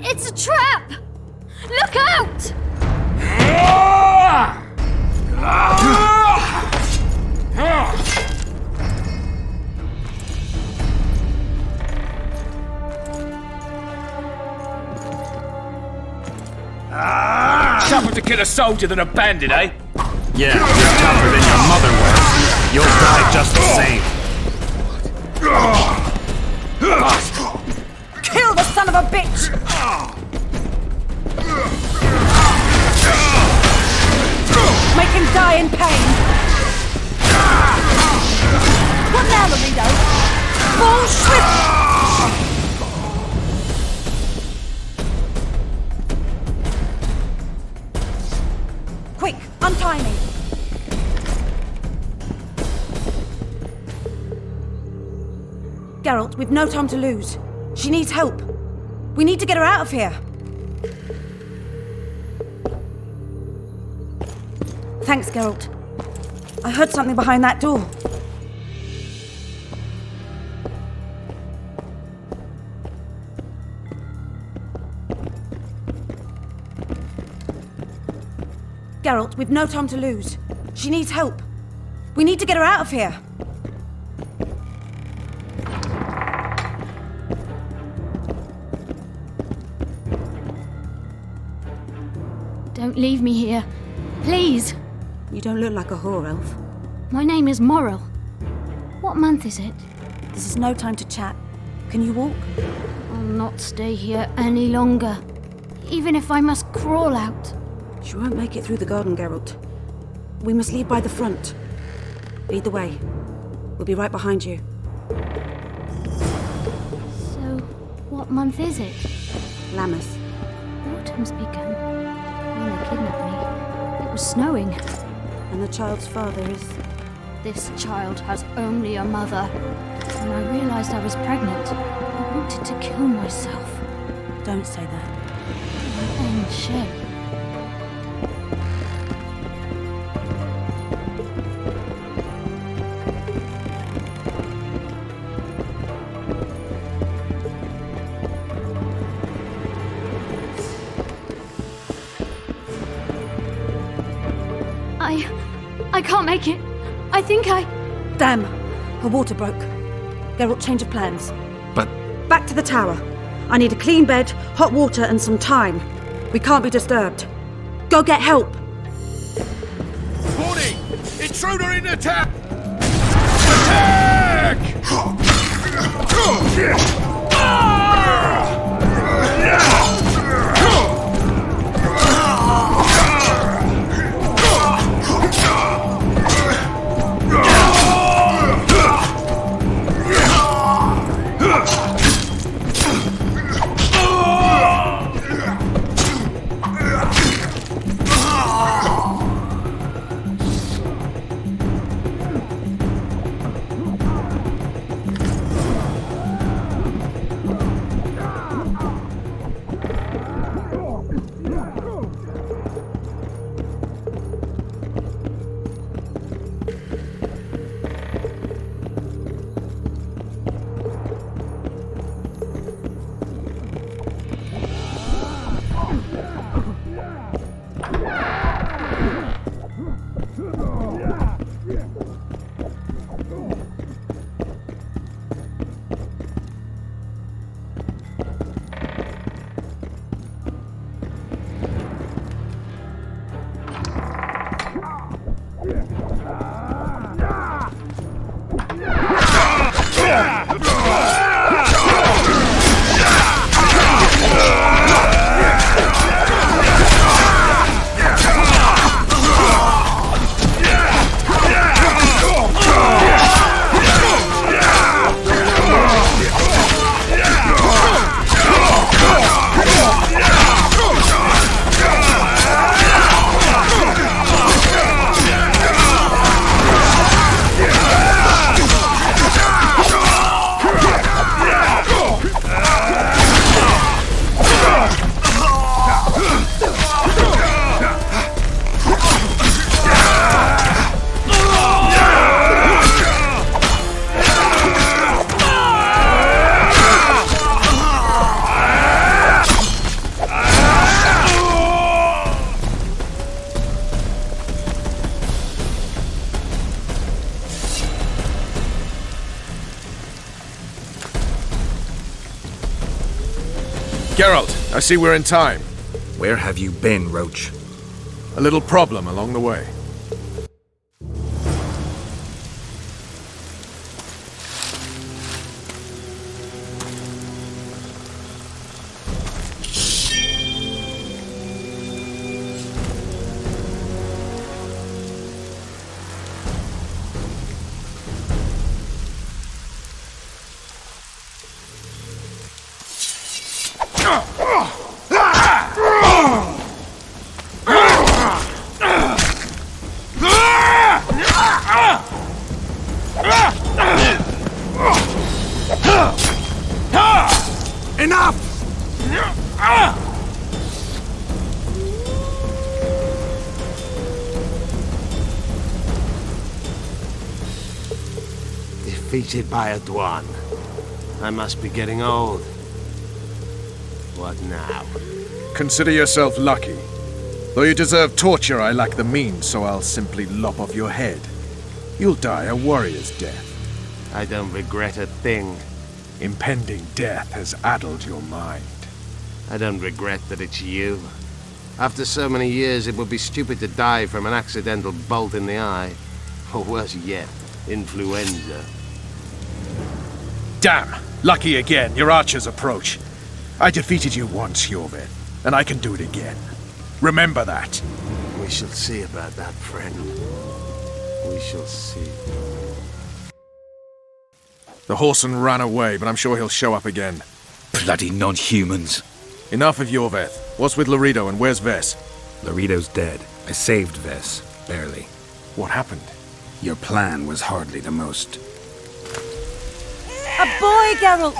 It's a trap! Look out! Tougher to kill a soldier than a bandit, eh? Yeah, you're tougher than your mother was. You'll die just the same. Kill the son of a bitch! Make him die in pain! What now, Laredo? Fall swift! Quick, untie me! Geralt, we've no time to lose. She needs help. We need to get her out of here. Thanks, Geralt. I heard something behind that door. Geralt, we've no time to lose. She needs help. We need to get her out of here. Don't leave me here. Please. You don't look like a whore elf. My name is Morrill. What month is it? This is no time to chat. Can you walk? I'll not stay here any longer. Even if I must crawl out. She won't make it through the garden, Geralt. We must leave by the front. Lead the way. We'll be right behind you. So, what month is it? Lammas. Autumn's begun. When they kidnapped me, it was snowing. And the child's father is... This child has only a mother. When I realized I was pregnant, I wanted to kill myself. Don't say that. My own shame. I can't make it. I think I... Damn! Her water broke. Geralt, change of plans. But... Back to the tower. I need a clean bed, hot water, and some time. We can't be disturbed. Go get help! Warning! Intruder in the town! Attack! Geralt, I see we're in time. Where have you been, Roach? A little problem along the way. Defeated by a Dwan. I must be getting old. What now? Consider yourself lucky. Though you deserve torture, I lack the means, so I'll simply lop off your head. You'll die a warrior's death. I don't regret a thing. Impending death has addled your mind. I don't regret that it's you. After so many years, it would be stupid to die from an accidental bolt in the eye. Or worse yet, influenza. Damn! Lucky again, your archers approach. I defeated you once, Jorveth, and I can do it again. Remember that. We shall see about that, friend. We shall see. The Whoreson ran away, but I'm sure he'll show up again. Bloody non-humans. Enough of Jorveth. What's with Laredo and where's Vess? Laredo's dead. I saved Vess, barely. What happened? Your plan was hardly the most. A boy, Geralt!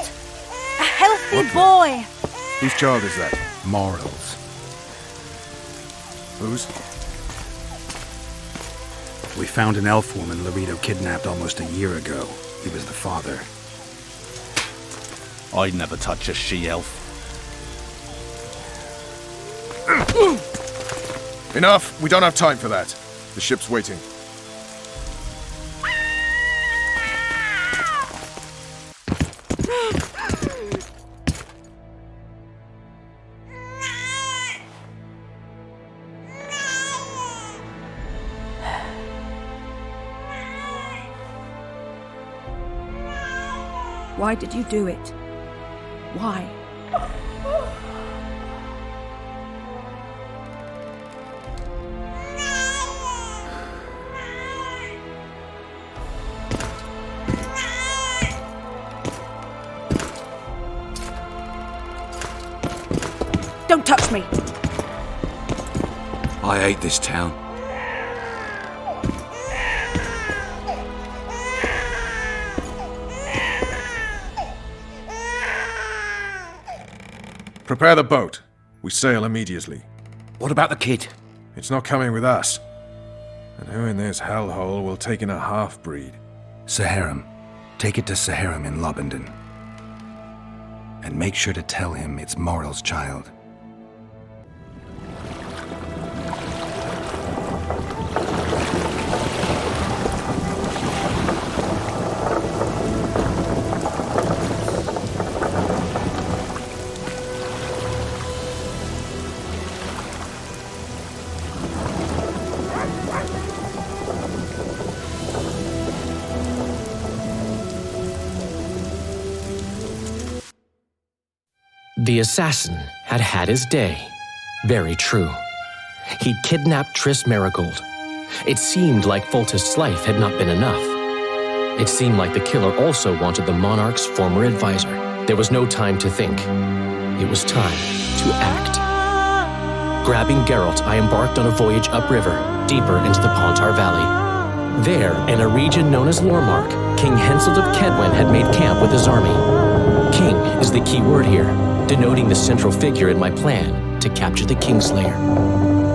A healthy boy! Whose child is that? Morals. Whose? We found an elf woman Laredo kidnapped almost a year ago. He was the father. I'd never touch a she-elf. Enough! We don't have time for that. The ship's waiting. Why did you do it? Why? Don't touch me! I hate this town. Prepare the boat. We sail immediately. What about the kid? It's not coming with us. And who in this hellhole will take in a half-breed? Saharim. Take it to Saharim in Lobendon. And make sure to tell him it's Moral's child. The assassin had had his day. Very true. He'd kidnapped Triss Marigold. It seemed like Foltest's life had not been enough. It seemed like the killer also wanted the monarch's former advisor. There was no time to think. It was time to act. Grabbing Geralt, I embarked on a voyage upriver, deeper into the Pontar Valley. There, in a region known as Lormark, King Henselt of Kedwen had made camp with his army. King is the key word here, denoting the central figure in my plan to capture the Kingslayer.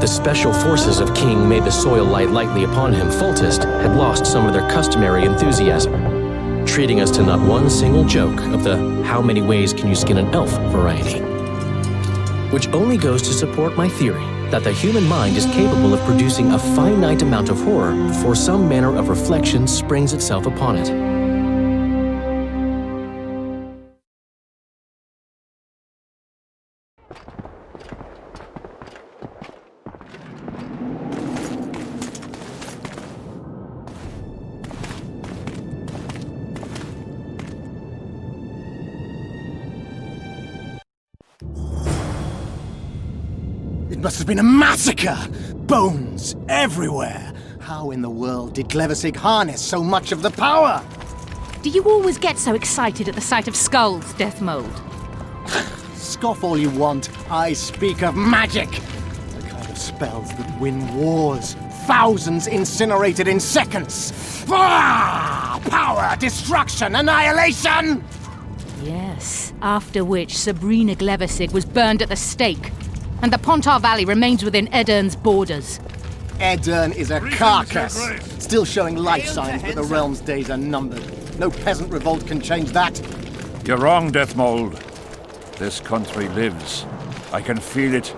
The special forces of King made the soil lie lightly upon him. Foltest had lost some of their customary enthusiasm, treating us to not one single joke of the how many ways can you skin an elf variety. Which only goes to support my theory that the human mind is capable of producing a finite amount of horror before some manner of reflection springs itself upon it. It must have been a massacre! Bones everywhere! How in the world did Glevesig harness so much of the power? Do you always get so excited at the sight of skulls, Death Mold? Scoff all you want. I speak of magic. The kind of spells that win wars. Thousands incinerated in seconds. Power, destruction, annihilation! Yes, after which Sabrina Glevesig was burned at the stake, and the Pontar Valley remains within Edern's borders. Edern is a carcass, still showing life signs, but the realm's days are numbered. No peasant revolt can change that. You're wrong, Death Mold. This country lives. I can feel it.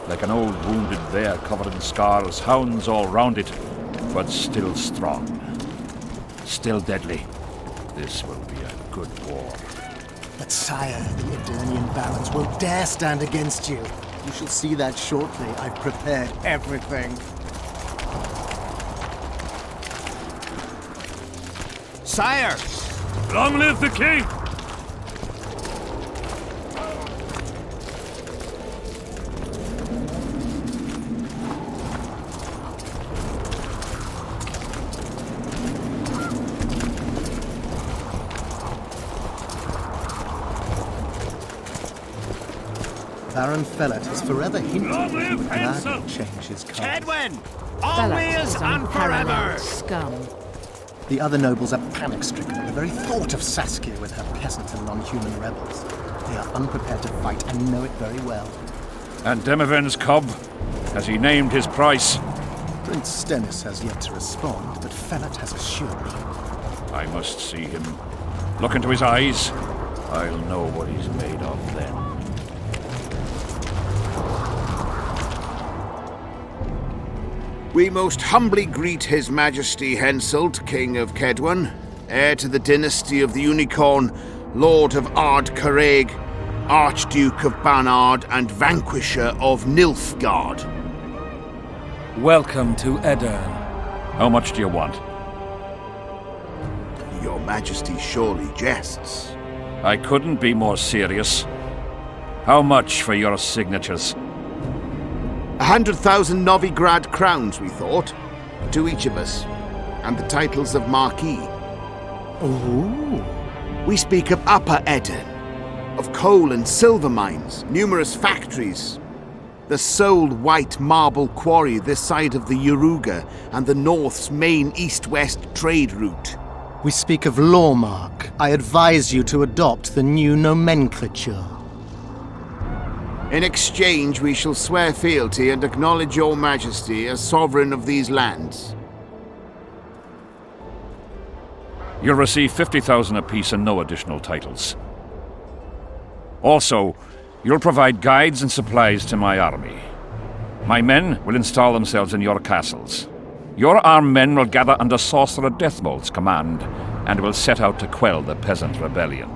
Like an old wounded bear covered in scars, hounds all round it, but still strong. Still deadly. This will be a good war. But sire, the Eternian barons won't dare stand against you. You shall see that shortly. I've prepared everything. Sire! Long live the king! Baron Fellet has forever hinted that he would gladly change his colours. Edwin! Always and forever! Scum. The other nobles are panic-stricken at the very thought of Saskia with her peasant and non-human rebels. They are unprepared to fight and know it very well. And Demiven's cub? Has he named his price? Prince Stennis has yet to respond, but Fellet has assured me. I must see him. Look into his eyes. I'll know what he's made of then. We most humbly greet His Majesty Henselt, King of Kedwen, heir to the dynasty of the Unicorn, Lord of Ard Carreg, Archduke of Banard, and Vanquisher of Nilfgaard. Welcome to Edern. How much do you want? Your Majesty surely jests. I couldn't be more serious. How much for your signatures? 100,000 Novigrad crowns, we thought, to each of us, and the titles of Marquis. Ooh. We speak of Upper Edern, of coal and silver mines, numerous factories, the sole white marble quarry this side of the EVGA and the North's main east-west trade route. We speak of Lawmark. I advise you to adopt the new nomenclature. In exchange, we shall swear fealty and acknowledge your majesty as sovereign of these lands. You'll receive 50,000 apiece and no additional titles. Also, you'll provide guides and supplies to my army. My men will install themselves in your castles. Your armed men will gather under Sorcerer Deathmold's command and will set out to quell the peasant rebellion.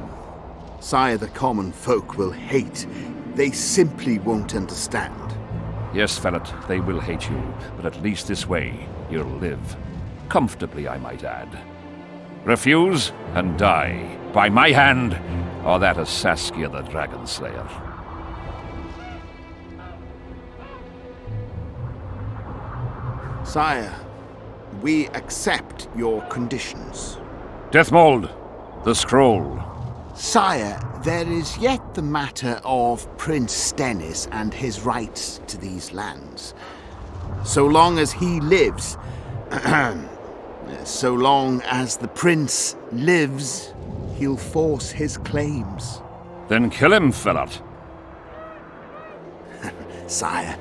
Sire, the common folk will hate. They simply won't understand. Yes, Fellet, they will hate you, but at least this way you'll live. Comfortably, I might add. Refuse and die, by my hand, or that of Saskia the Dragon Slayer. Sire, we accept your conditions. Deathmold, the scroll. Sire, there is yet the matter of Prince Stennis and his rights to these lands. So long as he lives, so long as the prince lives, he'll force his claims. Then kill him, Fellet. Sire,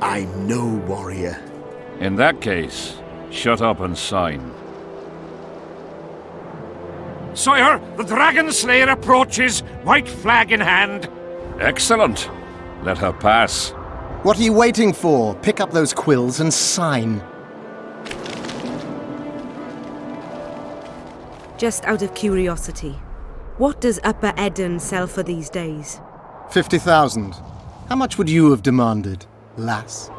I'm no warrior. In that case, shut up and sign. Sire, the Dragon Slayer approaches, white flag in hand. Excellent. Let her pass. What are you waiting for? Pick up those quills and sign. Just out of curiosity, what does Upper Edern sell for these days? 50,000. How much would you have demanded, lass?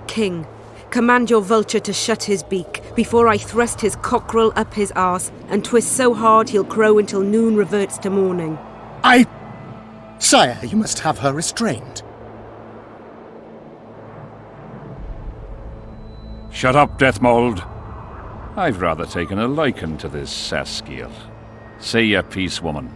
King, command your vulture to shut his beak before I thrust his cockerel up his arse and twist so hard he'll crow until noon reverts to morning. Sire, you must have her restrained. Shut up, Deathmold. I've rather taken a liking to this Saskia. Say your piece, woman.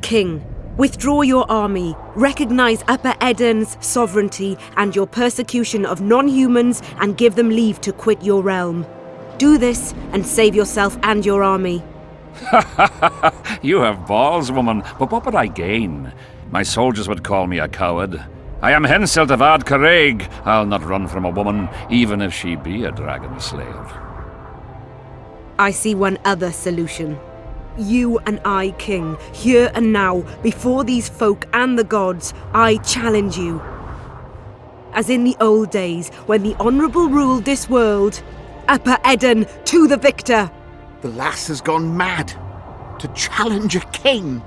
King, withdraw your army, recognize Upper Edirne's sovereignty and your persecution of non-humans, and give them leave to quit your realm. Do this and save yourself and your army. You have balls, woman, but what would I gain? My soldiers would call me a coward. I am Hensel de Vad Carraig. I'll not run from a woman, even if she be a dragon slayer. I see one other solution. You and I, King, here and now, before these folk and the gods, I challenge you. As in the old days, when the Honourable ruled this world, Upper Edirne to the victor! The lass has gone mad. To challenge a king.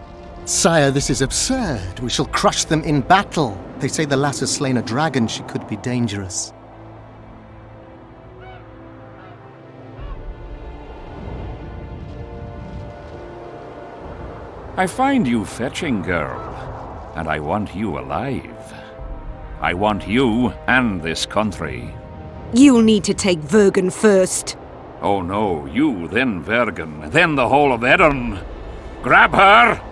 Sire, this is absurd. We shall crush them in battle. They say the lass has slain a dragon. She could be dangerous. I find you fetching, girl, and I want you alive. I want you and this country. You'll need to take Vergen first. Oh no, you, then Vergen, then the whole of Edirne. Grab her!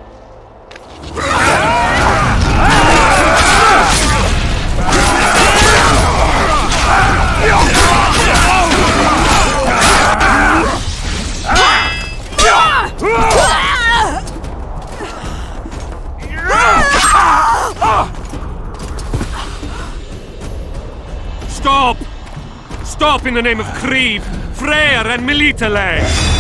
Stop! Stop in the name of Creed, Freyr and Militale!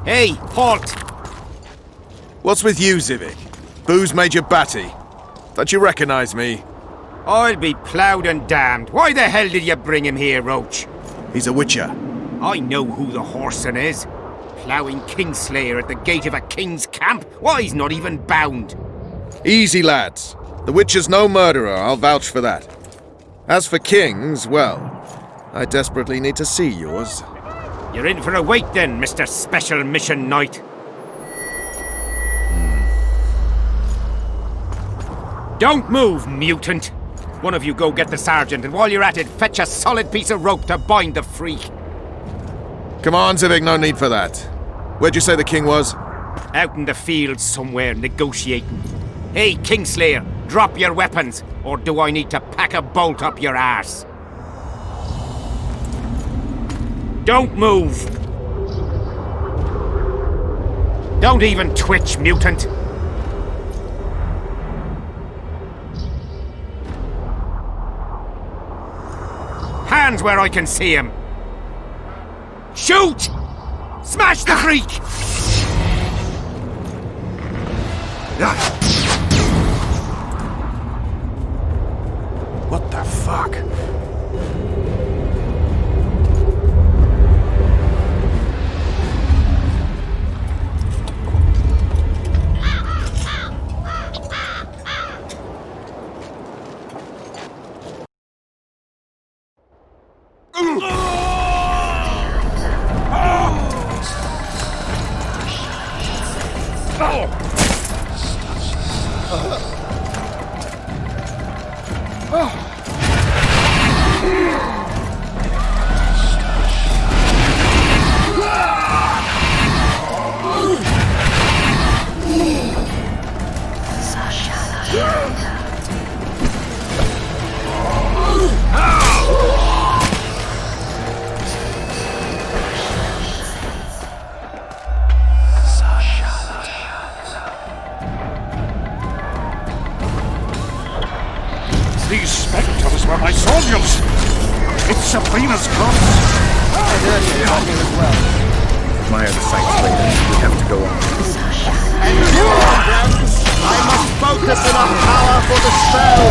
Hey, halt! What's with you, Zivik? Booze Major Batty? Don't you recognize me? I'll be ploughed and damned. Why the hell did you bring him here, Roach? He's a witcher. I know who the whoreson is. Ploughing Kingslayer at the gate of a king's camp? Why, he's not even bound. Easy, lads. The witcher's no murderer, I'll vouch for that. As for kings, well, I desperately need to see yours. You're in for a wait then, Mr. Special Mission Knight. Don't move, mutant! One of you go get the sergeant, and while you're at it, fetch a solid piece of rope to bind the freak. Come on, Zivik, no need for that. Where'd you say the king was? Out in the field somewhere, negotiating. Hey, Kingslayer, drop your weapons, or do I need to pack a bolt up your arse? Don't move! Don't even twitch, mutant! Hands where I can see him! Shoot! Smash the freak! What the fuck? Sabrina's corpse! I heard you got here as well. Admire the sights later. We have to go on. I must focus enough power for the spell!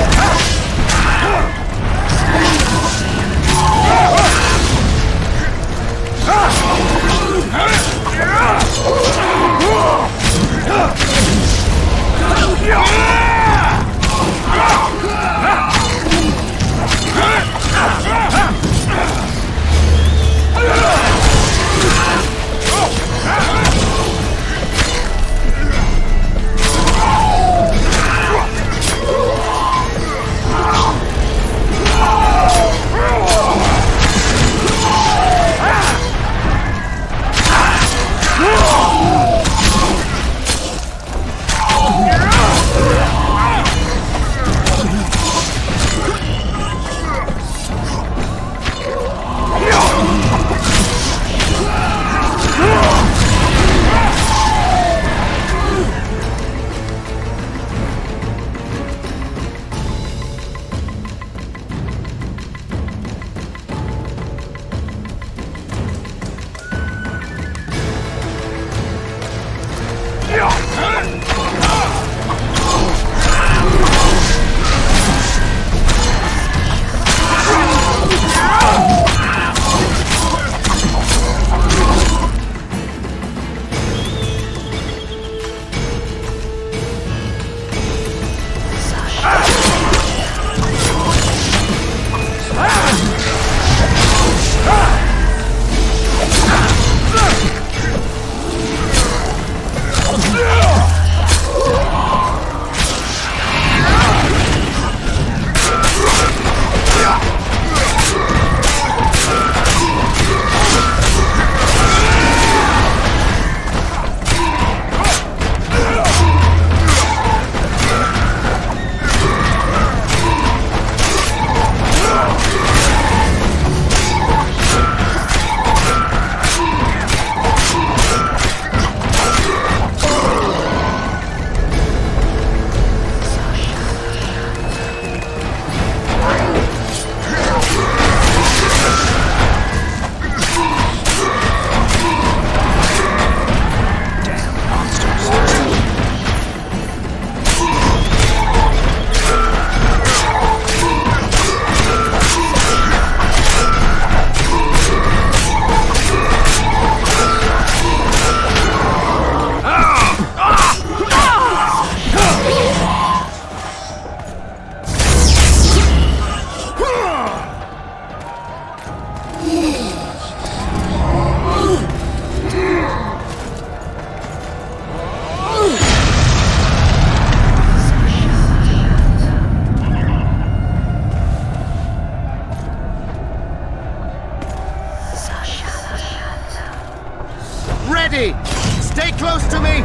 Ready! Stay close to me!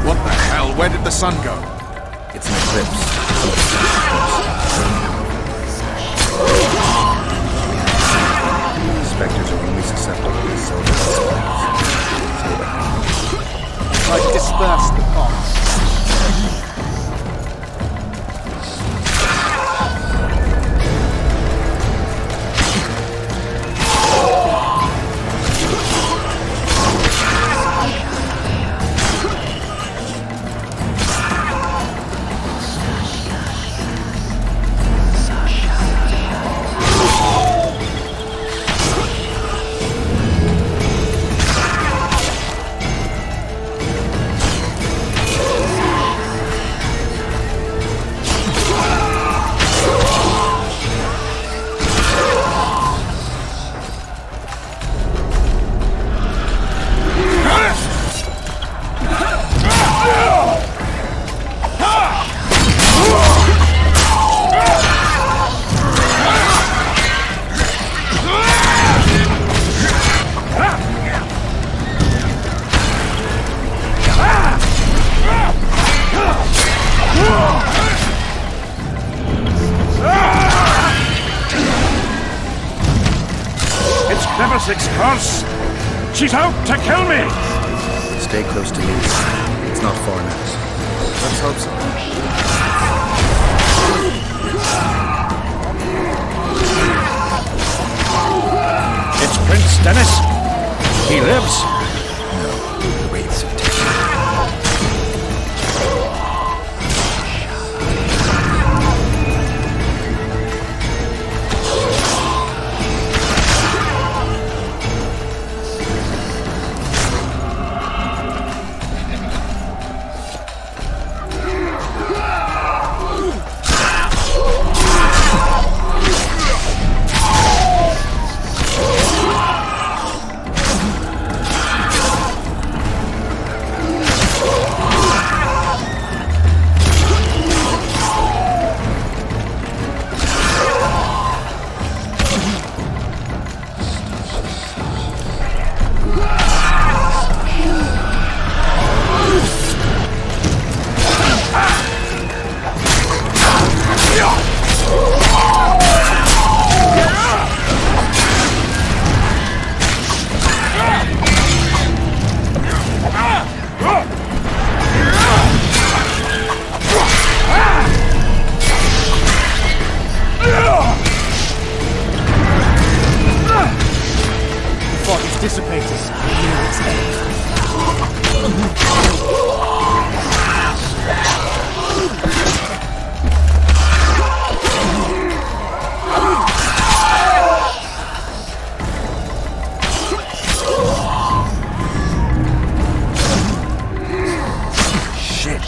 What the hell? Where did the sun go? It's an eclipse. Spectres are only susceptible to silver spells. I've dispersed the bombs. She's out to kill me! Stay close to me. It's not far now. Let's hope so. Dennis? He lives? No, the wraiths have taken him.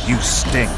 You stink.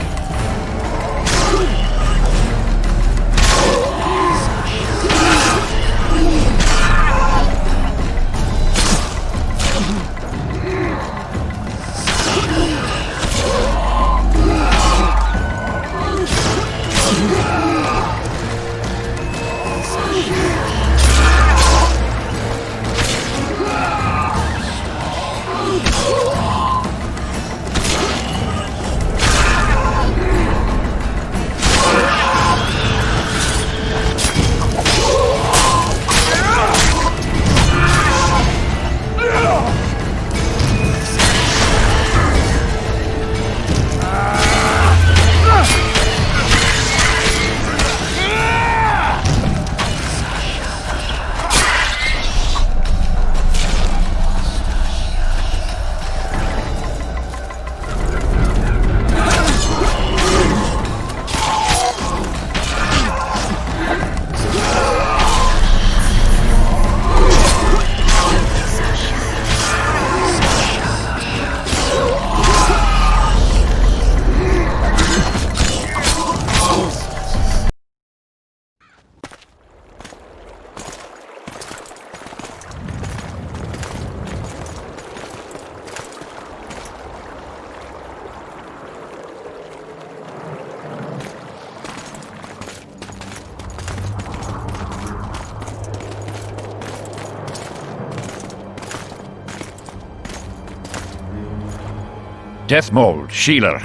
Deathmold, Sheeler,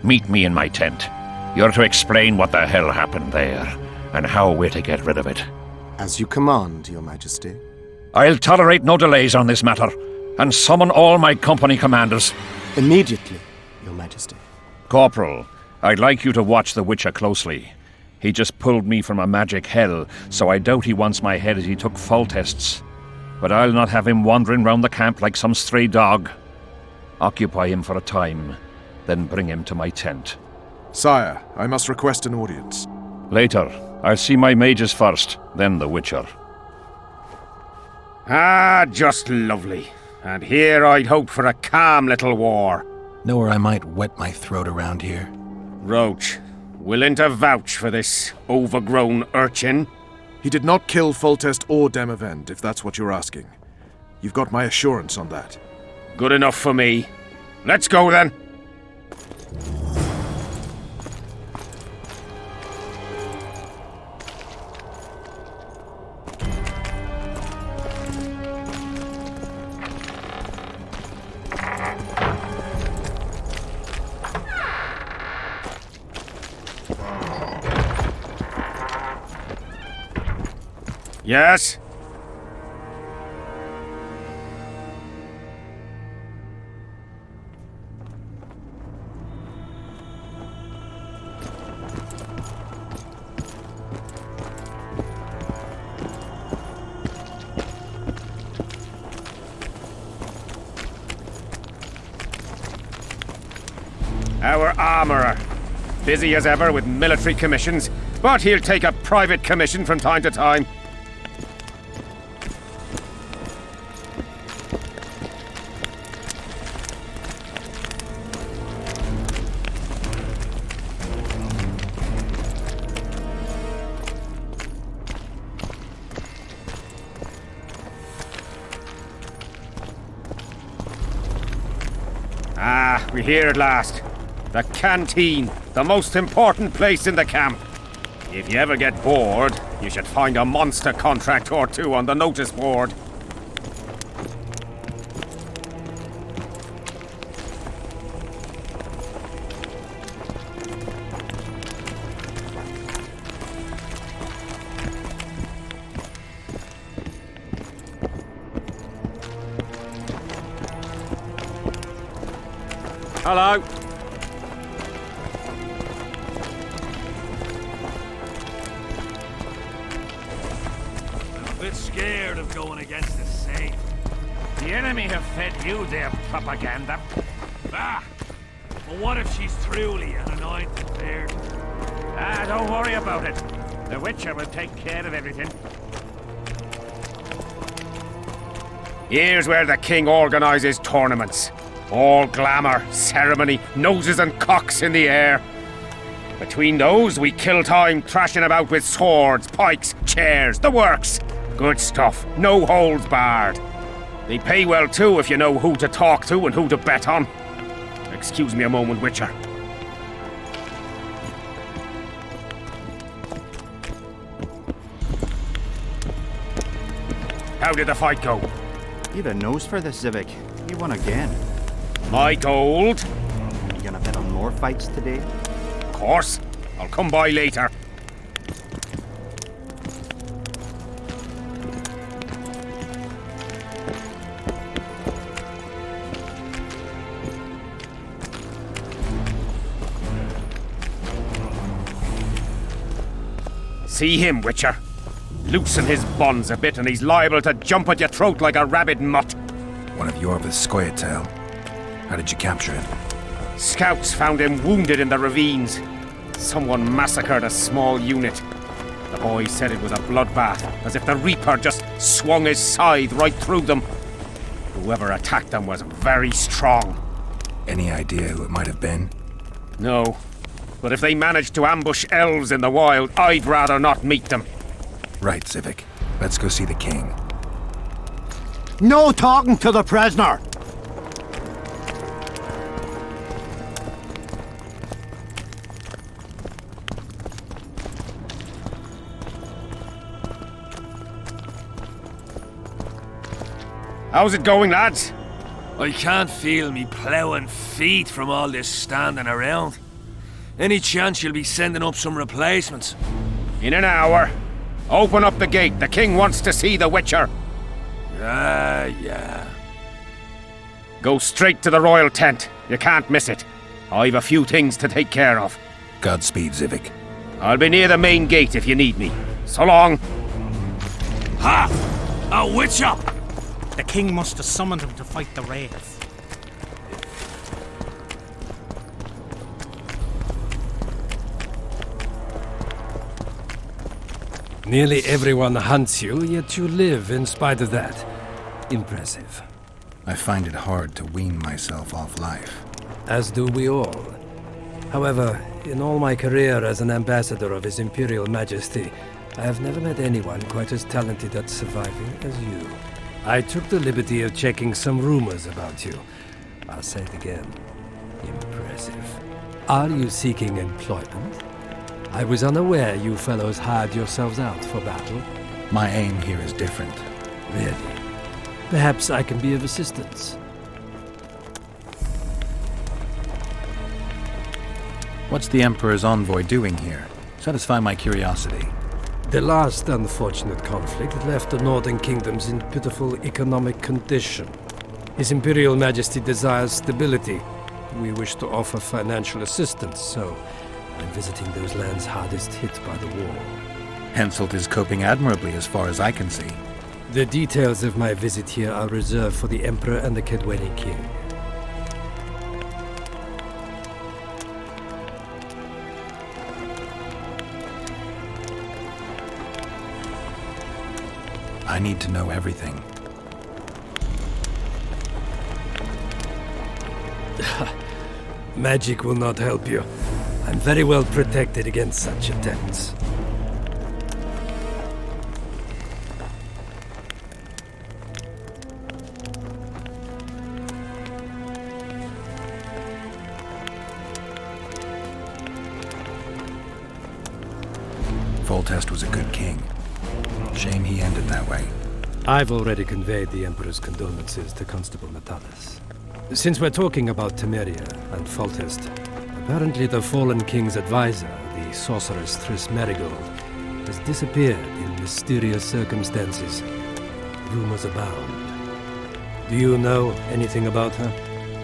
meet me in my tent. You're to explain what the hell happened there, and how we're to get rid of it. As you command, Your Majesty. I'll tolerate no delays on this matter, and summon all my company commanders. Immediately, Your Majesty. Corporal, I'd like you to watch the Witcher closely. He just pulled me from a magic hell, so I doubt he wants my head as he took full tests. But I'll not have him wandering round the camp like some stray dog. Occupy him for a time, then bring him to my tent. Sire, I must request an audience. Later. I'll see my mages first, then the Witcher. Ah, just lovely. And here I'd hoped for a calm little war. Know where I might wet my throat around here? Roach, willing to vouch for this overgrown urchin? He did not kill Foltest or Demavend, if that's what you're asking. You've got my assurance on that. Good enough for me. Let's go then. Yes? Our armourer. Busy as ever with military commissions, but he'll take a private commission from time to time. Ah, we're here at last. The canteen, the most important place in the camp. If you ever get bored, you should find a monster contract or two on the notice board. Hello. A bit scared of going against the safe. The enemy have fed you their propaganda. Ah! But what if she's truly an anointed beard? Ah, don't worry about it. The Witcher will take care of everything. Here's where the king organises tournaments. All glamour, ceremony, noses and cocks in the air. Between those, we kill time thrashing about with swords, pikes, chairs, the works. Good stuff, no holds barred. They pay well too if you know who to talk to and who to bet on. Excuse me a moment, Witcher. How did the fight go? You had a nose for this, Civic. You won again. My gold? You gonna bet on more fights today? Of course. I'll come by later. See him, Witcher. Loosen his bonds a bit and he's liable to jump at your throat like a rabid mutt. One of Yorva's Scoia'tael. How did you capture him? Scouts found him wounded in the ravines. Someone massacred a small unit. The boys said it was a bloodbath, as if the Reaper just swung his scythe right through them. Whoever attacked them was very strong. Any idea who it might have been? No. But if they managed to ambush elves in the wild, I'd rather not meet them. Right, Civic. Let's go see the king. No talking to the prisoner! How's it going, lads? I can't feel me ploughing feet from all this standing around. Any chance you'll be sending up some replacements? In an hour. Open up the gate. The king wants to see the Witcher. Yeah. Go straight to the royal tent. You can't miss it. I've a few things to take care of. Godspeed, Civic. I'll be near the main gate if you need me. So long. Ha! A Witcher! The king must have summoned him to fight the wraiths. Nearly everyone hunts you, yet you live in spite of that. Impressive. I find it hard to wean myself off life. As do we all. However, in all my career as an ambassador of His Imperial Majesty, I have never met anyone quite as talented at surviving as you. I took the liberty of checking some rumors about you. I'll say it again. Impressive. Are you seeking employment? I was unaware you fellows hired yourselves out for battle. My aim here is different. Really? Perhaps I can be of assistance. What's the Emperor's envoy doing here? Satisfy my curiosity. The last unfortunate conflict left the Northern Kingdoms in pitiful economic condition. His Imperial Majesty desires stability. We wish to offer financial assistance, so I'm visiting those lands hardest hit by the war. Henselt is coping admirably as far as I can see. The details of my visit here are reserved for the Emperor and the Kedweni King. I need to know everything. Magic will not help you. I'm very well protected against such attempts. Foltest was a good king. Shame he ended that way. I've already conveyed the Emperor's condolences to Constable Natalis. Since we're talking about Temeria and Foltest, apparently the fallen king's advisor, the sorceress Triss Merigold, has disappeared in mysterious circumstances. Rumors abound. Do you know anything about her?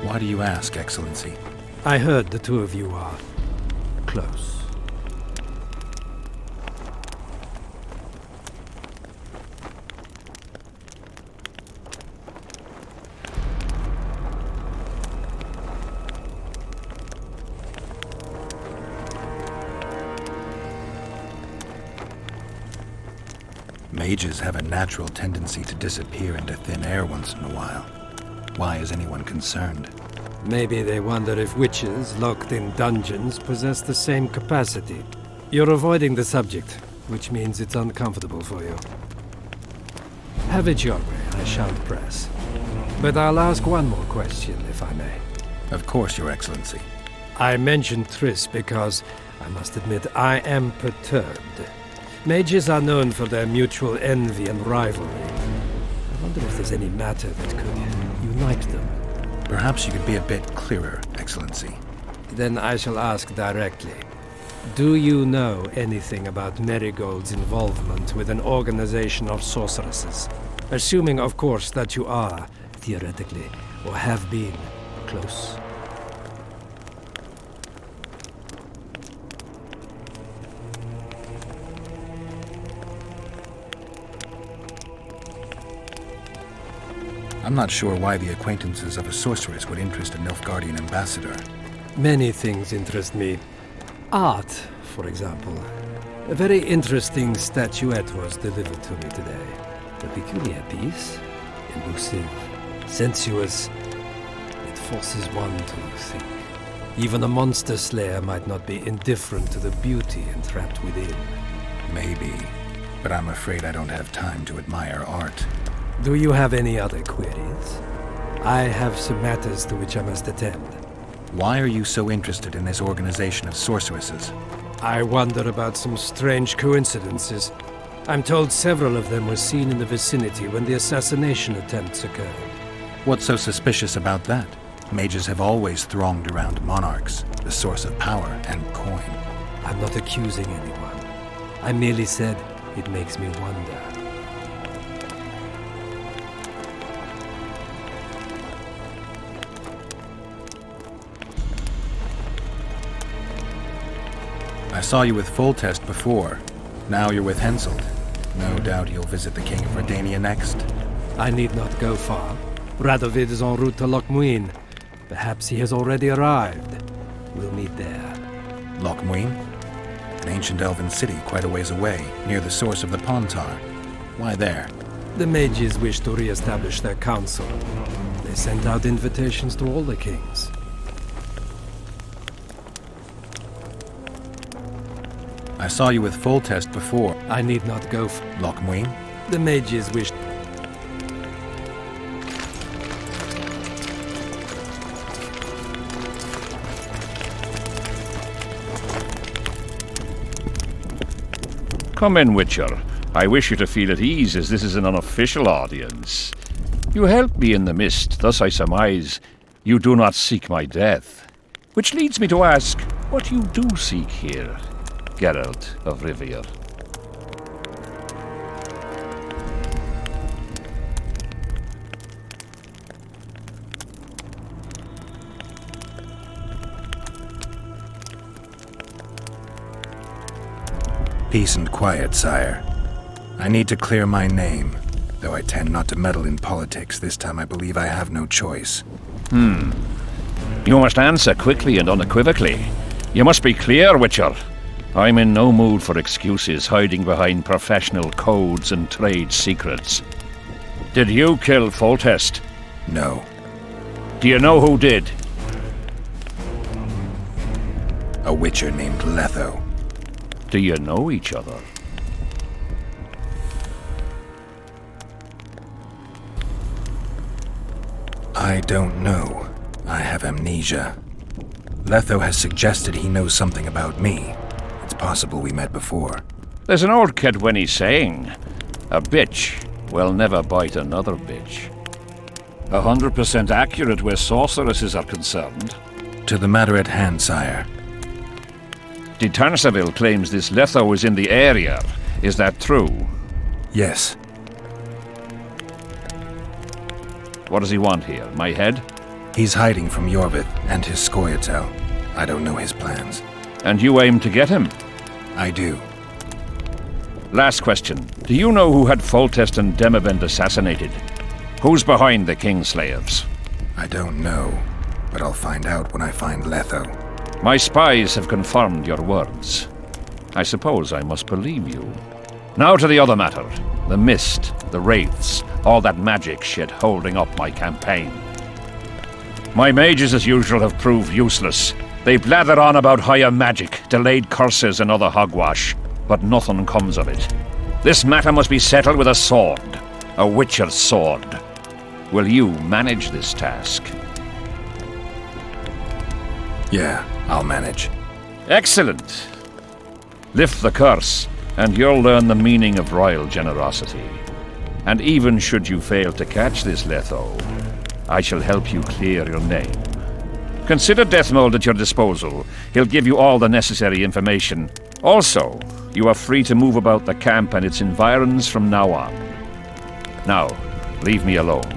Why do you ask, Excellency? I heard the two of you are close. Mages have a natural tendency to disappear into thin air once in a while. Why is anyone concerned? Maybe they wonder if witches locked in dungeons possess the same capacity. You're avoiding the subject, which means it's uncomfortable for you. Have it your way, I shan't press. But I'll ask one more question, if I may. Of course, Your Excellency. I mentioned Triss because, I must admit, I am perturbed. Mages are known for their mutual envy and rivalry. I wonder if there's any matter that could unite them. Perhaps you could be a bit clearer, Excellency. Then I shall ask directly. Do you know anything about Merigold's involvement with an organization of sorceresses? Assuming, of course, that you are, theoretically, or have been, close. I'm not sure why the acquaintances of a sorceress would interest a Nilfgaardian ambassador. Many things interest me. Art, for example. A very interesting statuette was delivered to me today. A peculiar piece. Elusive, sensuous. It forces one to think. Even a monster slayer might not be indifferent to the beauty entrapped within. Maybe, but I'm afraid I don't have time to admire art. Do you have any other queries? I have some matters to which I must attend. Why are you so interested in this organization of sorceresses? I wonder about some strange coincidences. I'm told several of them were seen in the vicinity when the assassination attempts occurred. What's so suspicious about that? Mages have always thronged around monarchs, the source of power and coin. I'm not accusing anyone. I merely said it makes me wonder. I saw you with Foltest before. Now you're with Henselt. No doubt you'll visit the King of Redania next. I need not go far. Radovid is en route to Lochmuin. Perhaps he has already arrived. We'll meet there. Lochmuin? An ancient elven city quite a ways away, near the source of the Pontar. Why there? The mages wish to re-establish their council. They sent out invitations to all the kings. I saw you with Foltest before. I need not go Lochmuin? The mages wish... Come in, Witcher. I wish you to feel at ease, as this is an unofficial audience. You helped me in the mist, thus I surmise you do not seek my death. Which leads me to ask what you do seek here, Geralt of Rivia. Peace and quiet, sire. I need to clear my name. Though I tend not to meddle in politics, this time I believe I have no choice. You must answer quickly and unequivocally. You must be clear, Witcher. I'm in no mood for excuses hiding behind professional codes and trade secrets. Did you kill Foltest? No. Do you know who did? A witcher named Letho. Do you know each other? I don't know. I have amnesia. Letho has suggested he knows something about me. It's possible we met before. There's an old Kedwenny saying, a bitch will never bite another bitch. 100% accurate where sorceresses are concerned. To the matter at hand, sire. De Tarnseville claims this Letho is in the area. Is that true? Yes. What does he want here? My head? He's hiding from Yorvith and his Scoia'tael. I don't know his plans. And you aim to get him? I do. Last question. Do you know who had Foltest and Demavend assassinated? Who's behind the Kingslayers? I don't know, but I'll find out when I find Letho. My spies have confirmed your words. I suppose I must believe you. Now to the other matter. The mist, the wraiths, all that magic shit holding up my campaign. My mages, as usual, have proved useless. They blather on about higher magic, delayed curses and other hogwash, but nothing comes of it. This matter must be settled with a sword. A witcher's sword. Will you manage this task? Yeah, I'll manage. Excellent. Lift the curse, and you'll learn the meaning of royal generosity. And even should you fail to catch this Letho, I shall help you clear your name. Consider Deathmold at your disposal. He'll give you all the necessary information. Also, you are free to move about the camp and its environs from now on. Now, leave me alone.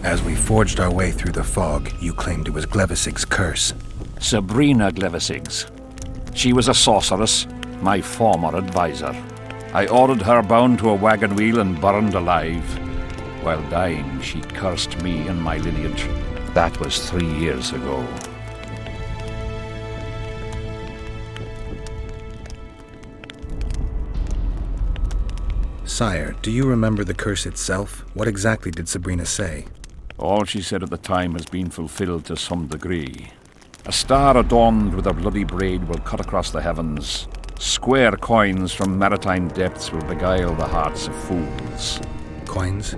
As we forged our way through the fog, you claimed it was Glevisig's curse. Sabrina Glevisig's. She was a sorceress, my former advisor. I ordered her bound to a wagon wheel and burned alive. While dying, she cursed me and my lineage. That was 3 years ago. Sire, do you remember the curse itself? What exactly did Sabrina say? All she said at the time has been fulfilled to some degree. A star adorned with a bloody braid will cut across the heavens. Square coins from maritime depths will beguile the hearts of fools. Coins?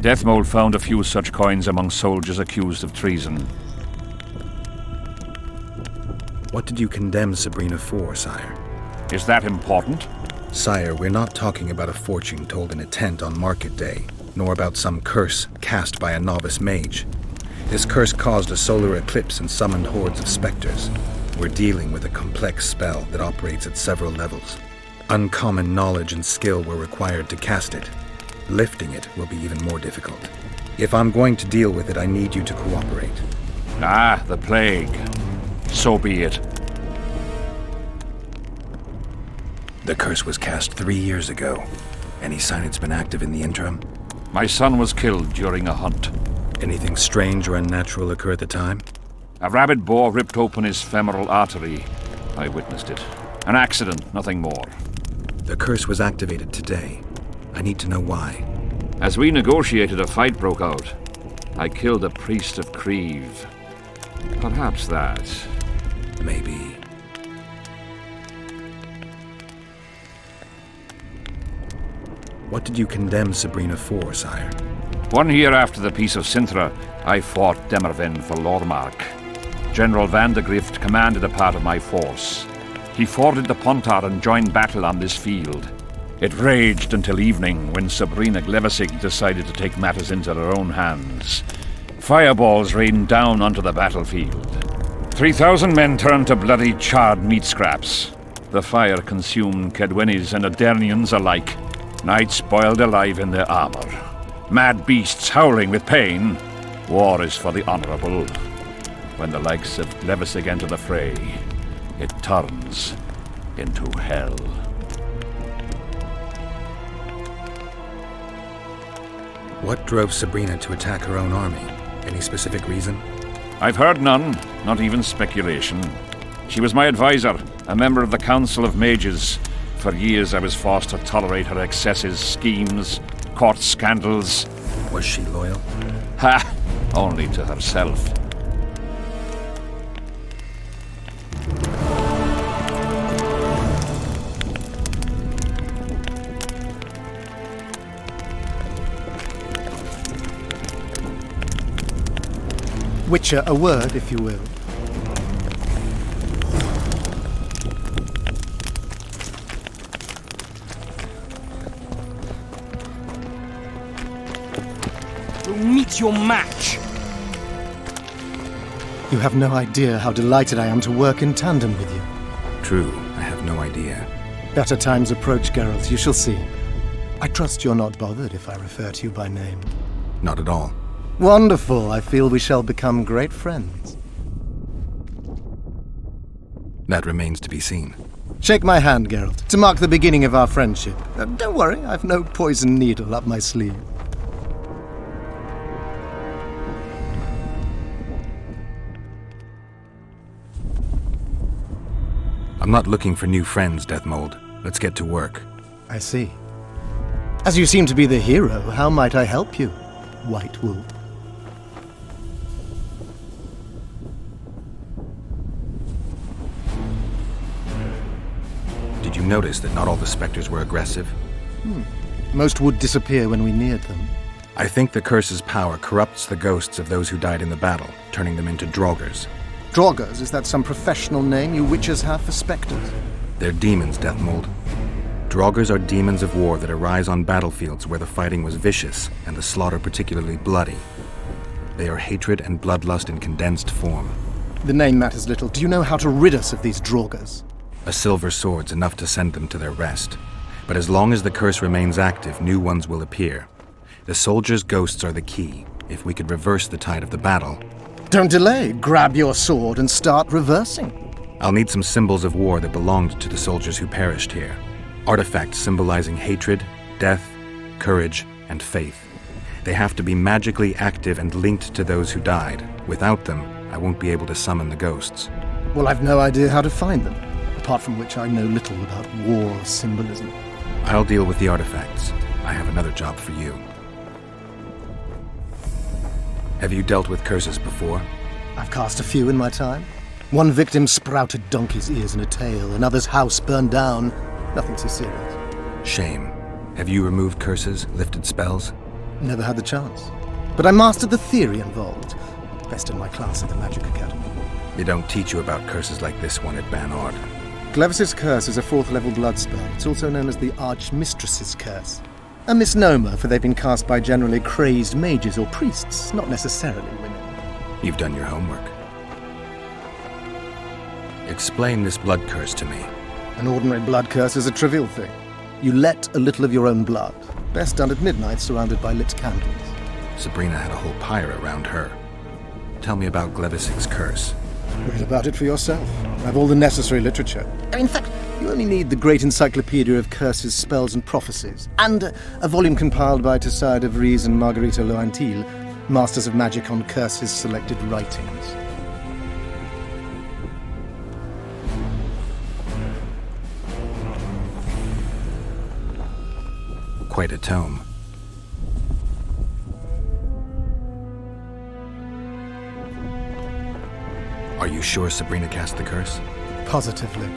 Deathmold found a few such coins among soldiers accused of treason. What did you condemn Sabrina for, sire? Is that important? Sire, we're not talking about a fortune told in a tent on market day, nor about some curse cast by a novice mage. This curse caused a solar eclipse and summoned hordes of specters. We're dealing with a complex spell that operates at several levels. Uncommon knowledge and skill were required to cast it. Lifting it will be even more difficult. If I'm going to deal with it, I need you to cooperate. Ah, the plague. So be it. The curse was cast 3 years ago. Any sign it's been active in the interim? My son was killed during a hunt. Anything strange or unnatural occur at the time? A rabid boar ripped open his femoral artery. I witnessed it. An accident, nothing more. The curse was activated today. I need to know why. As we negotiated, a fight broke out. I killed a priest of Creve. Perhaps that. Maybe. What did you condemn Sabrina for, sire? 1 year after the Peace of Sintra, I fought Demerven for Lormark. General Vandegrift commanded a part of my force. He forded the Pontar and joined battle on this field. It raged until evening, when Sabrina Glevisig decided to take matters into her own hands. Fireballs rained down onto the battlefield. 3,000 men turned to bloody charred meat scraps. The fire consumed Kedwennies and Adernians alike. Knights boiled alive in their armor. Mad beasts howling with pain. War is for the honorable. When the likes of Glevisig enter the fray, it turns into hell. What drove Sabrina to attack her own army? Any specific reason? I've heard none, not even speculation. She was my advisor, a member of the Council of Mages. For years I was forced to tolerate her excesses, schemes, court scandals. Was she loyal? Ha! Only to herself. Witcher, a word, if you will. We'll meet your match. You have no idea how delighted I am to work in tandem with you. True, I have no idea. Better times approach, Geralt, you shall see. I trust you're not bothered if I refer to you by name. Not at all. Wonderful, I feel we shall become great friends. That remains to be seen. Shake my hand, Geralt, to mark the beginning of our friendship. Don't worry, I've no poison needle up my sleeve. I'm not looking for new friends, Deathmold. Let's get to work. I see. As you seem to be the hero, how might I help you, White Wolf? Did you notice that not all the specters were aggressive? Most would disappear when we neared them. I think the curse's power corrupts the ghosts of those who died in the battle, turning them into Draugrs. Draugrs, is that some professional name you witchers have for specters? They're demons, Deathmold. Draugrs are demons of war that arise on battlefields where the fighting was vicious and the slaughter particularly bloody. They are hatred and bloodlust in condensed form. The name matters little. Do you know how to rid us of these Draugrs? A silver sword's enough to send them to their rest. But as long as the curse remains active, new ones will appear. The soldiers' ghosts are the key. If we could reverse the tide of the battle... Don't delay. Grab your sword and start reversing. I'll need some symbols of war that belonged to the soldiers who perished here. Artifacts symbolizing hatred, death, courage, and faith. They have to be magically active and linked to those who died. Without them, I won't be able to summon the ghosts. Well, I've no idea how to find them. Apart from which I know little about war symbolism. I'll deal with the artifacts. I have another job for you. Have you dealt with curses before? I've cast a few in my time. One victim sprouted donkey's ears in a tail, another's house burned down. Nothing too serious. Shame. Have you removed curses, lifted spells? Never had the chance. But I mastered the theory involved. Best in my class at the Magic Academy. They don't teach you about curses like this one at Banord. Glevis's Curse is a 4th level blood spell. It's also known as the Archmistress's Curse. A misnomer, for they've been cast by generally crazed mages or priests, not necessarily women. You've done your homework. Explain this blood curse to me. An ordinary blood curse is a trivial thing. You let a little of your own blood, best done at midnight surrounded by lit candles. Sabrina had a whole pyre around her. Tell me about Glevis's Curse. Read about it for yourself. I have all the necessary literature. In fact, you only need the Great Encyclopedia of Curses, Spells and Prophecies, and a volume compiled by Tessard de Vries and Margarita Loantil, Masters of Magic on Curses Selected Writings. Quite a tome. Are you sure Sabrina cast the curse? Positively.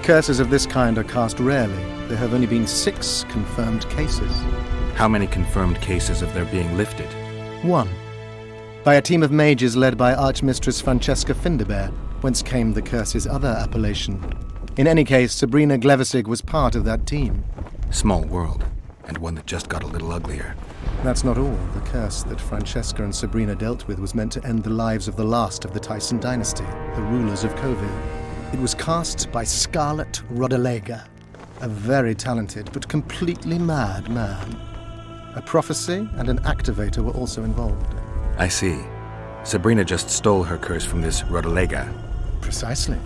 Curses of this kind are cast rarely. There have only been 6 confirmed cases. How many confirmed cases of their being lifted? 1. By a team of mages led by Archmistress Francesca Findebear, whence came the curse's other appellation. In any case, Sabrina Glevisig was part of that team. Small world, and one that just got a little uglier. That's not all. The curse that Francesca and Sabrina dealt with was meant to end the lives of the last of the Tyson dynasty, the rulers of Coville. It was cast by Scarlet Rodalega, a very talented but completely mad man. A prophecy and an activator were also involved. I see. Sabrina just stole her curse from this Rodalega. Precisely.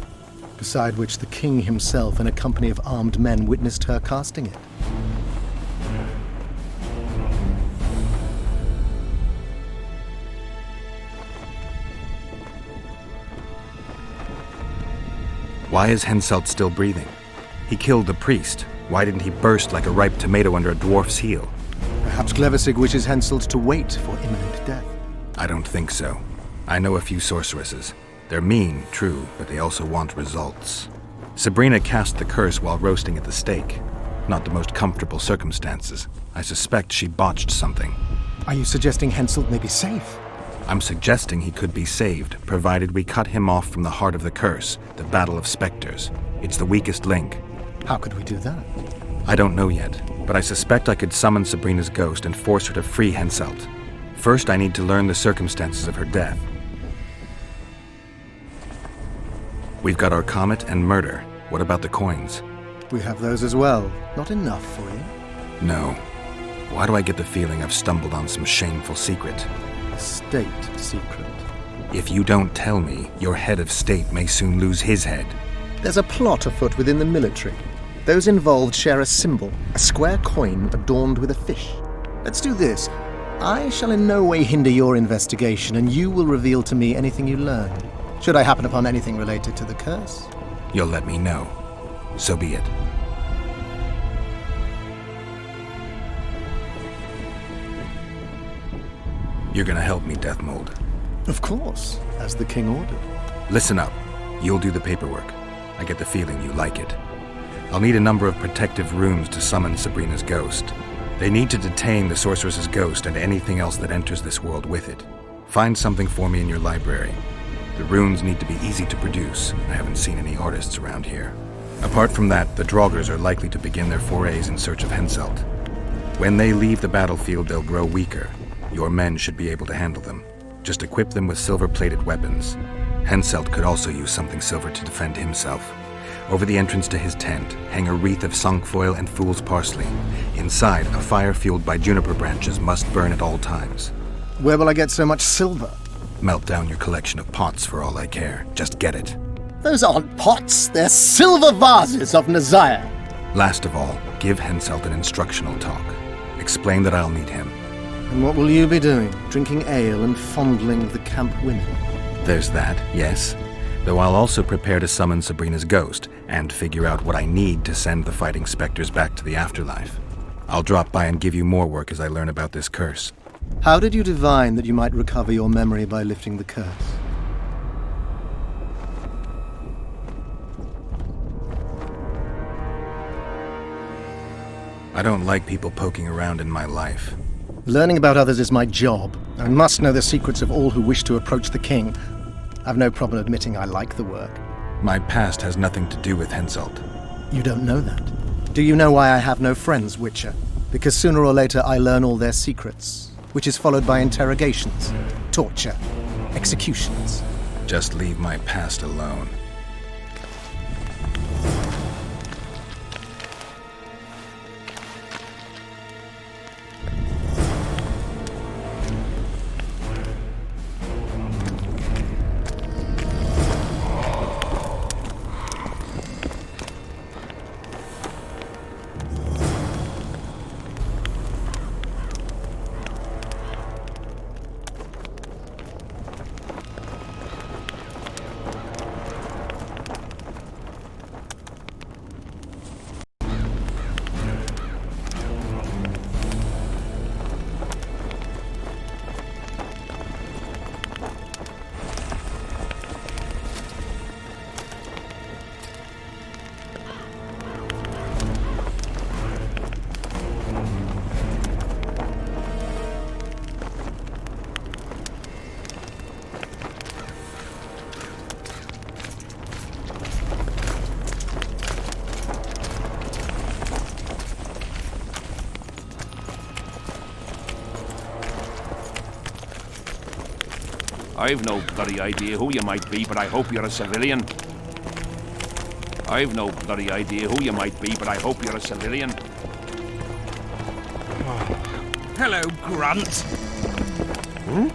Beside which the king himself and a company of armed men witnessed her casting it. Why is Henselt still breathing? He killed the priest. Why didn't he burst like a ripe tomato under a dwarf's heel? Perhaps Glevissig wishes Henselt to wait for imminent death. I don't think so. I know a few sorceresses. They're mean, true, but they also want results. Sabrina cast the curse while roasting at the stake. Not the most comfortable circumstances. I suspect she botched something. Are you suggesting Henselt may be safe? I'm suggesting he could be saved, provided we cut him off from the heart of the curse, the Battle of Spectres. It's the weakest link. How could we do that? I don't know yet, but I suspect I could summon Sabrina's ghost and force her to free Henselt. First, I need to learn the circumstances of her death. We've got our comet and murder. What about the coins? We have those as well. Not enough for you? No. Why do I get the feeling I've stumbled on some shameful secret? A state secret. If you don't tell me, your head of state may soon lose his head. There's a plot afoot within the military. Those involved share a symbol, a square coin adorned with a fish. Let's do this. I shall in no way hinder your investigation, and you will reveal to me anything you learn. Should I happen upon anything related to the curse? You'll let me know. So be it. You're gonna help me, Death Mold. Of course, as the king ordered. Listen up. You'll do the paperwork. I get the feeling you like it. I'll need a number of protective runes to summon Sabrina's ghost. They need to detain the sorceress's ghost and anything else that enters this world with it. Find something for me in your library. The runes need to be easy to produce. I haven't seen any artists around here. Apart from that, the Draugrs are likely to begin their forays in search of Henselt. When they leave the battlefield, they'll grow weaker. Your men should be able to handle them. Just equip them with silver-plated weapons. Henselt could also use something silver to defend himself. Over the entrance to his tent, hang a wreath of cinquefoil and fool's parsley. Inside, a fire fueled by juniper branches must burn at all times. Where will I get so much silver? Melt down your collection of pots for all I care. Just get it. Those aren't pots, they're silver vases of Nazaya. Last of all, give Henselt an instructional talk. Explain that I'll need him. And what will you be doing? Drinking ale and fondling the camp women? There's that, yes. Though I'll also prepare to summon Sabrina's ghost and figure out what I need to send the fighting specters back to the afterlife. I'll drop by and give you more work as I learn about this curse. How did you divine that you might recover your memory by lifting the curse? I don't like people poking around in my life. Learning about others is my job. I must know the secrets of all who wish to approach the king. I've no problem admitting I like the work. My past has nothing to do with Henselt. You don't know that. Do you know why I have no friends, Witcher? Because sooner or later I learn all their secrets, which is followed by interrogations, torture, executions. Just leave my past alone. I've no bloody idea who you might be, but I hope you're a civilian. I've no bloody idea who you might be, but I hope you're a civilian. Hello, Grunt. Hmm?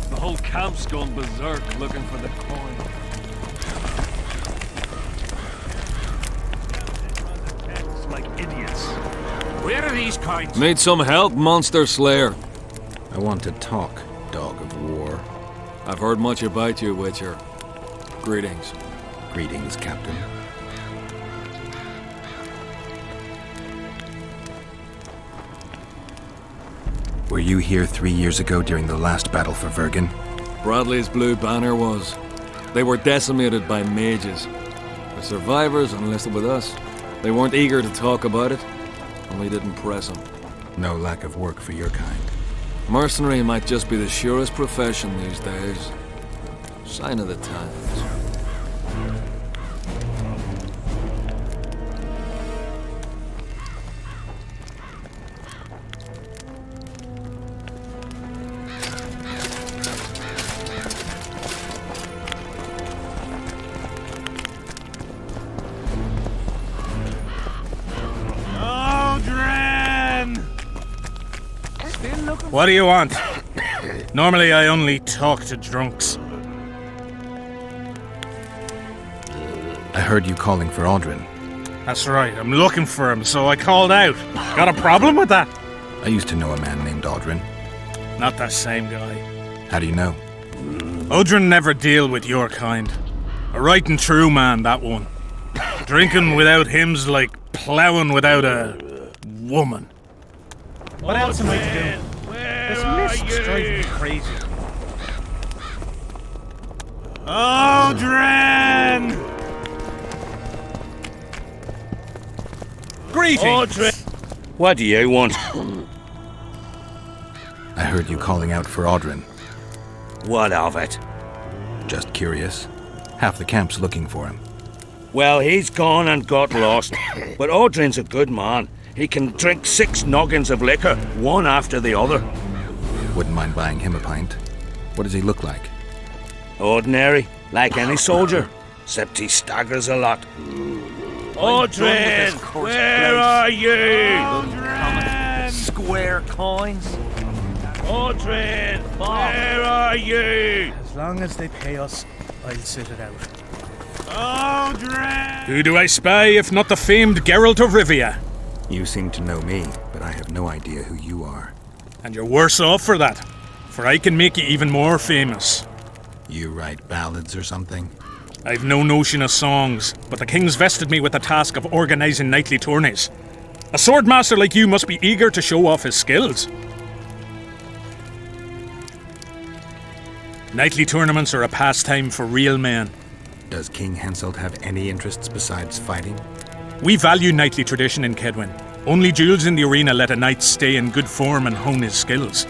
The whole camp's gone berserk looking for the coin. Yes. Where are these kinds? Need some help, Monster Slayer? I want to talk, Dog of War. I've heard much about you, Witcher. Greetings. Greetings, Captain. Were you here 3 years ago during the last battle for Vergen? Bradley's Blue Banner was. They were decimated by mages. The survivors enlisted with us. They weren't eager to talk about it, and we didn't press them. No lack of work for your kind. Mercenary might just be the surest profession these days. Sign of the times. What do you want? Normally I only talk to drunks. I heard you calling for Audrin. That's right, I'm looking for him, so I called out. Got a problem with that? I used to know a man named Audrin. Not that same guy. How do you know? Audrin never deal with your kind. A right and true man, that one. Drinking without him's like ploughing without a woman. What else am I to do? This mist's driving me crazy. Audrin! Greetings! Audrin! What do you want? I heard you calling out for Audrin. What of it? Just curious. Half the camp's looking for him. Well, he's gone and got lost. But Audrin's a good man. He can drink 6 noggins of liquor, one after the other. Wouldn't mind buying him a pint. What does he look like? Ordinary, like any soldier, except he staggers a lot. Audrin, where are you? Audrin! Square coins. Audrin, where are you? As long as they pay us, I'll sit it out. Audrin! Who do I spy if not the famed Geralt of Rivia? You seem to know me, but I have no idea who you are. And you're worse off for that, for I can make you even more famous. You write ballads or something? I've no notion of songs, but the king's vested me with the task of organising knightly tourneys. A swordmaster like you must be eager to show off his skills. Knightly tournaments are a pastime for real men. Does King Henselt have any interests besides fighting? We value knightly tradition in Kedwin. Only duels in the arena let a knight stay in good form and hone his skills.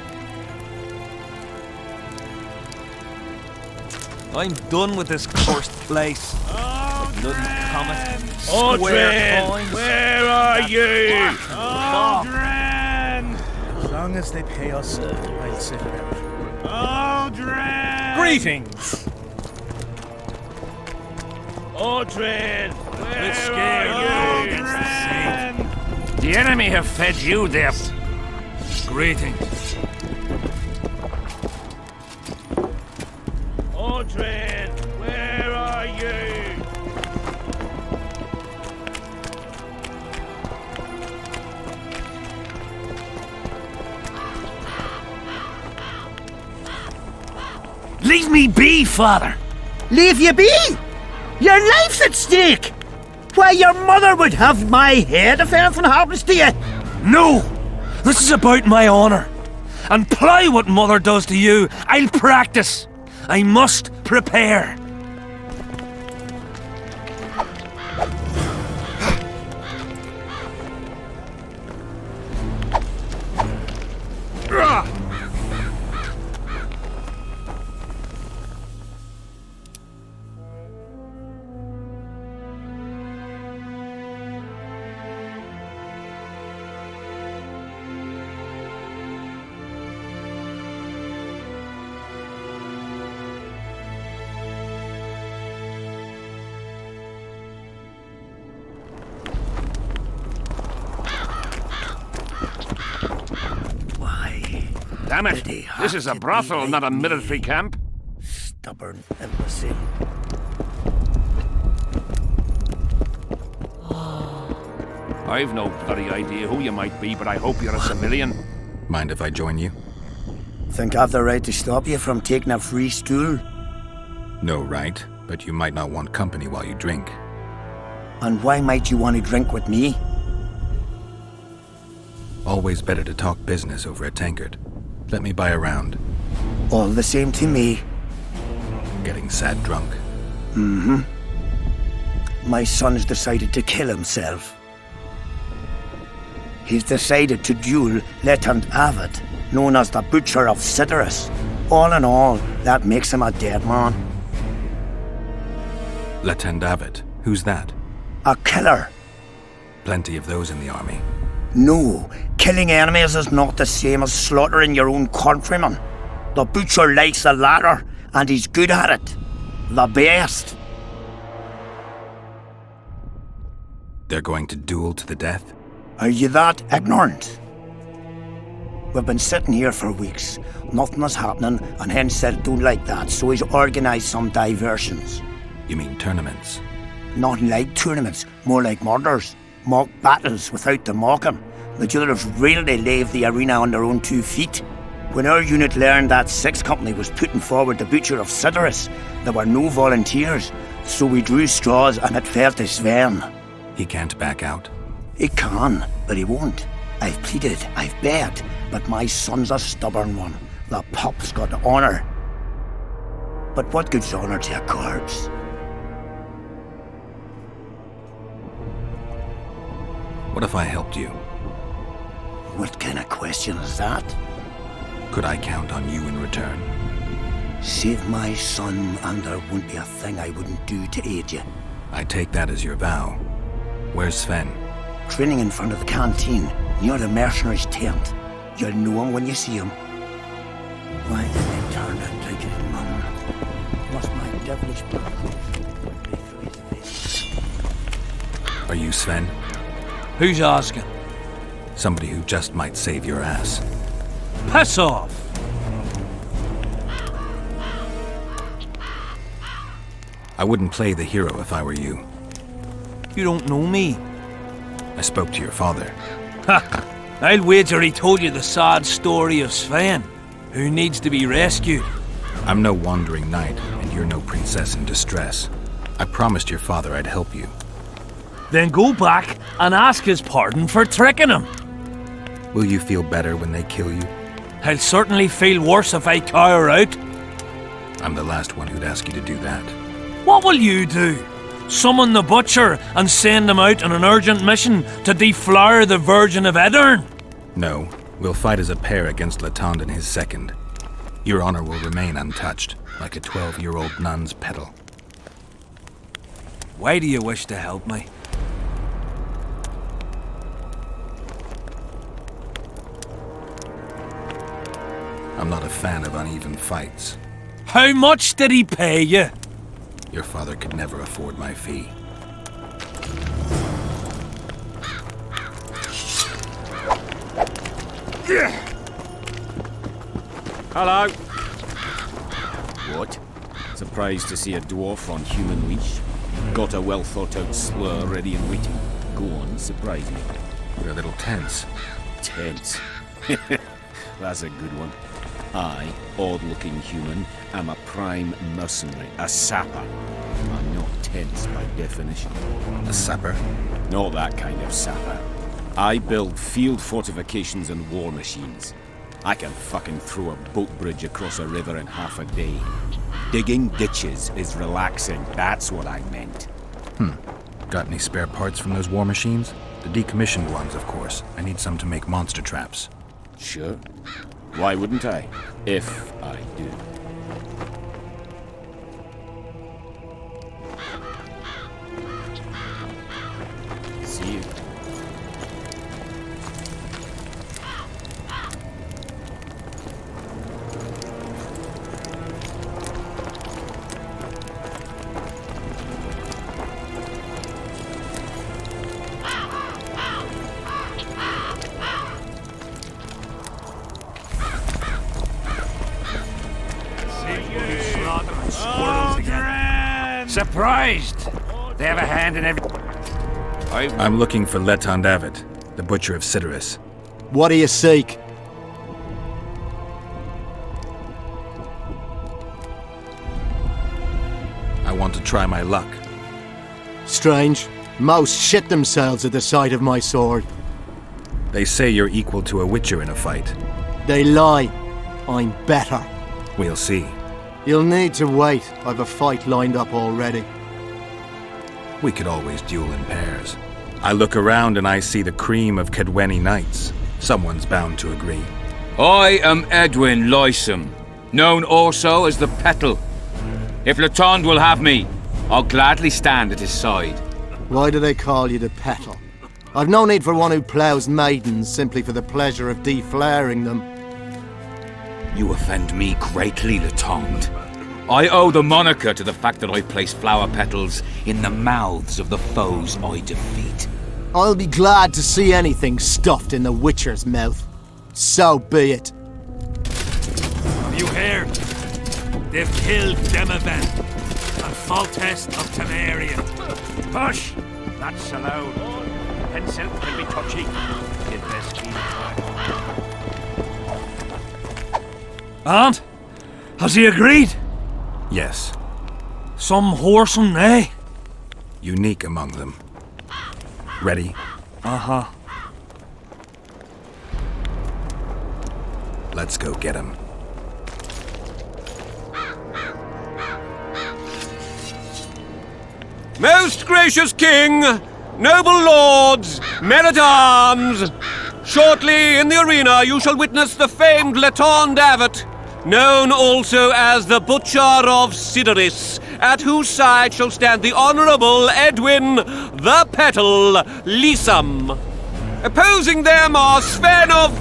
I'm done with this cursed place. Bloody comet. Audrin, where are you? Audrin! As long as they pay us, I'll sit it out. Audrin! Greetings! Audrin, where scared are you? The enemy have fed you their Greetings. Audrin, where are you? Leave me be, father! Leave you be? Your life's at stake! Why, your mother would have my head if anything happens to you! No! This is about my honor. And ply what mother does to you, I'll practice. I must prepare. Damn it! This is a brothel, not a military camp. Stubborn imbecile. I've no bloody idea who you might be, but I hope you're a civilian. Mind if I join you? Think I've the right to stop you from taking a free stool? No right, but you might not want company while you drink. And why might you want to drink with me? Always better to talk business over a tankard. Let me buy a round. All the same to me. Getting sad drunk. Mm-hmm. My son's decided to kill himself. He's decided to duel Lieutenant Avid, known as the Butcher of Citrus. All in all, that makes him a dead man. Lieutenant Avid? Who's that? A killer. Plenty of those in the army. No, killing enemies is not the same as slaughtering your own countrymen. The Butcher likes the latter, and he's good at it. The best. They're going to duel to the death? Are you that ignorant? We've been sitting here for weeks. Nothing is happening, and Hen said don't like that, so he's organised some diversions. You mean tournaments? Not like tournaments, more like murders. Mock battles without the mocking. The jailers really leave the arena on their own 2 feet. When our unit learned that 6th Company was putting forward the Butcher of Citrus, there were no volunteers, so we drew straws and it fell to Sven. He can't back out? He can, but he won't. I've pleaded, I've begged, but my son's a stubborn one. The pup's got honour. But what good's honour to a corpse? What if I helped you? What kind of question is that? Could I count on you in return? Save my son, and there wouldn't be a thing I wouldn't do to aid you. I take that as your vow. Where's Sven? Training in front of the canteen, near the mercenaries' tent. You'll know him when you see him. Why did they turn out like his mum? Must my devilish blood be through his veins? Are you Sven? Who's asking? Somebody who just might save your ass. Piss off! I wouldn't play the hero if I were you. You don't know me. I spoke to your father. Ha! I'll wager he told you the sad story of Sven, who needs to be rescued. I'm no wandering knight, and you're no princess in distress. I promised your father I'd help you. Then go back and ask his pardon for tricking him. Will you feel better when they kill you? I'll certainly feel worse if I cower out. I'm the last one who'd ask you to do that. What will you do? Summon the Butcher and send him out on an urgent mission to deflower the Virgin of Edern? No, we'll fight as a pair against Latond and his second. Your honor will remain untouched, like a 12-year-old nun's petal. Why do you wish to help me? I'm not a fan of uneven fights. How much did he pay you? Your father could never afford my fee. Hello. What? Surprised to see a dwarf on human leash? Got a well-thought-out slur ready and waiting. Go on, surprise me. We're a little tense. Tense? That's a good one. I, odd-looking human, am a prime mercenary, a sapper. I'm not tense by definition. A sapper? Not that kind of sapper. I build field fortifications and war machines. I can fucking throw a boat bridge across a river in half a day. Digging ditches is relaxing, that's what I meant. Got any spare parts from those war machines? The decommissioned ones, of course. I need some to make monster traps. Sure. Why wouldn't I? If I do. See you. Surprised! They have a hand in every... I'm looking for Letond Avid, the Butcher of Cidaris. What do you seek? I want to try my luck. Strange. Most shit themselves at the sight of my sword. They say you're equal to a Witcher in a fight. They lie. I'm better. We'll see. You'll need to wait. I've a fight lined up already. We could always duel in pairs. I look around and I see the cream of Cadweni knights. Someone's bound to agree. I am Edwin Lysam, known also as the Petal. If Letond will have me, I'll gladly stand at his side. Why do they call you the Petal? I've no need for one who ploughs maidens simply for the pleasure of deflaring them. You offend me greatly, Letond. I owe the moniker to the fact that I place flower petals in the mouths of the foes I defeat. I'll be glad to see anything stuffed in the Witcher's mouth. So be it. Have you heard? They've killed Demaven and Foltest of Temerian. Hush! That's allowed. Himself can be touchy. It best be. And? Has he agreed? Yes. Some whoreson, eh? Unique among them. Ready? Uh-huh. Let's go get him. Most gracious King, noble lords, men-at-arms, shortly in the arena you shall witness the famed Letond Avid, known also as the Butcher of Cidaris, at whose side shall stand the Honourable Edwin the Petal Lysam. Opposing them are Sven of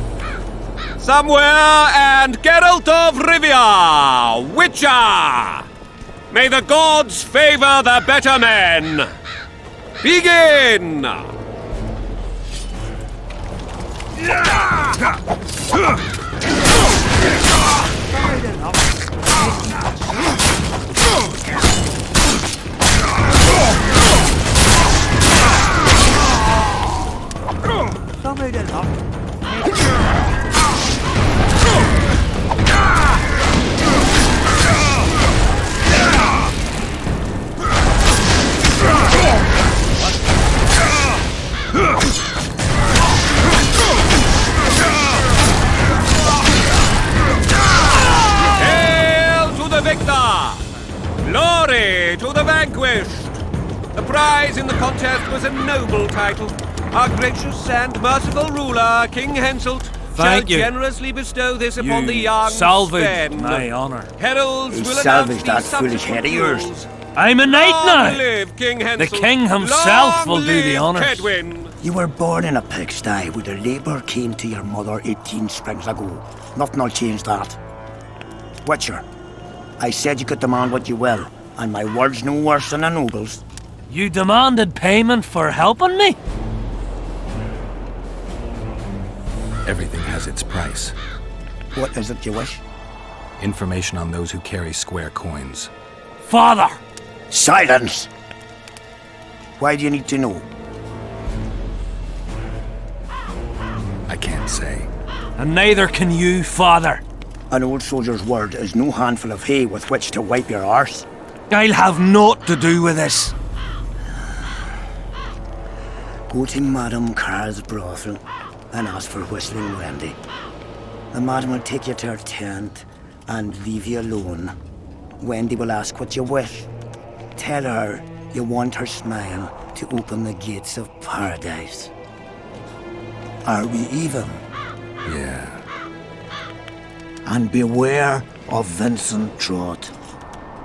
Somewhere and Geralt of Rivia, Witcher. May the gods favor the better men. Begin! Glory to the vanquished! The prize in the contest was a noble title. Our gracious and merciful ruler, King Henselt, shall generously bestow this upon the young salvaged Sven. my honor. Heralds will salvaged announce that the foolish head of yours. I'm a knight Long now! live King Henselt. The king himself Long will do the live honours. Kedwin. You were born in a pigsty where the labour came to your mother 18 springs ago. Nothing'll change that. Witcher, I said you could demand what you will, and my word's no worse than a noble's. You demanded payment for helping me? Everything has its price. What is it you wish? Information on those who carry square coins. Father! Silence! Why do you need to know? I can't say. And neither can you, father. An old soldier's word is no handful of hay with which to wipe your arse. I'll have naught to do with this. Go to Madame Carr's brothel and ask for Whistling Wendy. The madam will take you to her tent and leave you alone. Wendy will ask what you wish. Tell her you want her smile to open the gates of paradise. Are we even? Yeah. And beware of Vincent Trott.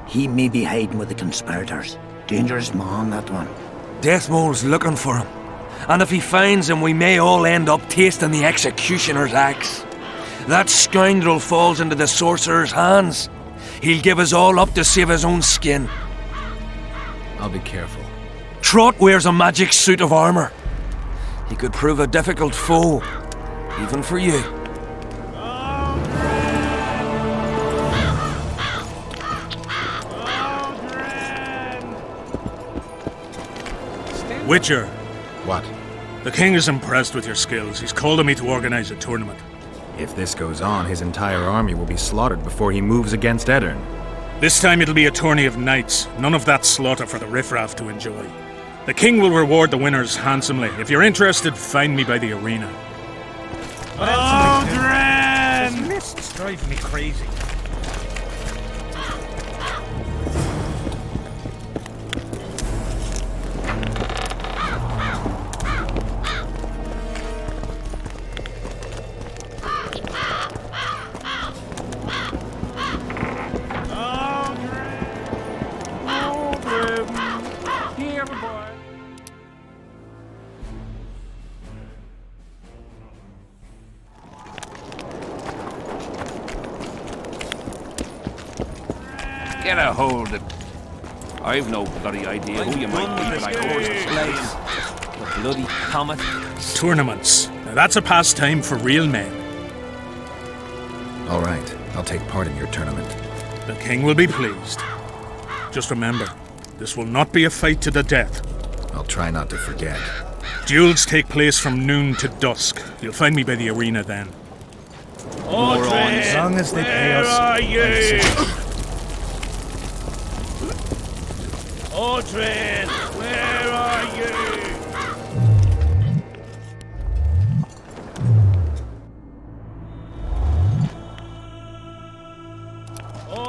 He may be hiding with the conspirators. Dangerous man, that one. Deathmole's looking for him. And if he finds him, we may all end up tasting the executioner's axe. That scoundrel falls into the sorcerer's hands. He'll give us all up to save his own skin. I'll be careful. Trott wears a magic suit of armor. He could prove a difficult foe, even for you. Witcher, What? The king is impressed with your skills. He's called on me to organize a tournament. If this goes on, his entire army will be slaughtered before he moves against Edirn. This time it'll be a tourney of knights. None of that slaughter for the riffraff to enjoy. The king will reward the winners handsomely. If you're interested, find me by the arena. Aldrin! This mist's driving me crazy. Get a hold of... I've no bloody idea who you might be, but I always The bloody comet. Tournaments. Now that's a pastime for real men. All right, I'll take part in your tournament. The king will be pleased. Just remember, this will not be a fight to the death. I'll try not to forget. Duels take place from noon to dusk. You'll find me by the arena then. As long as they pay us. Where are you? Audrey, where are you?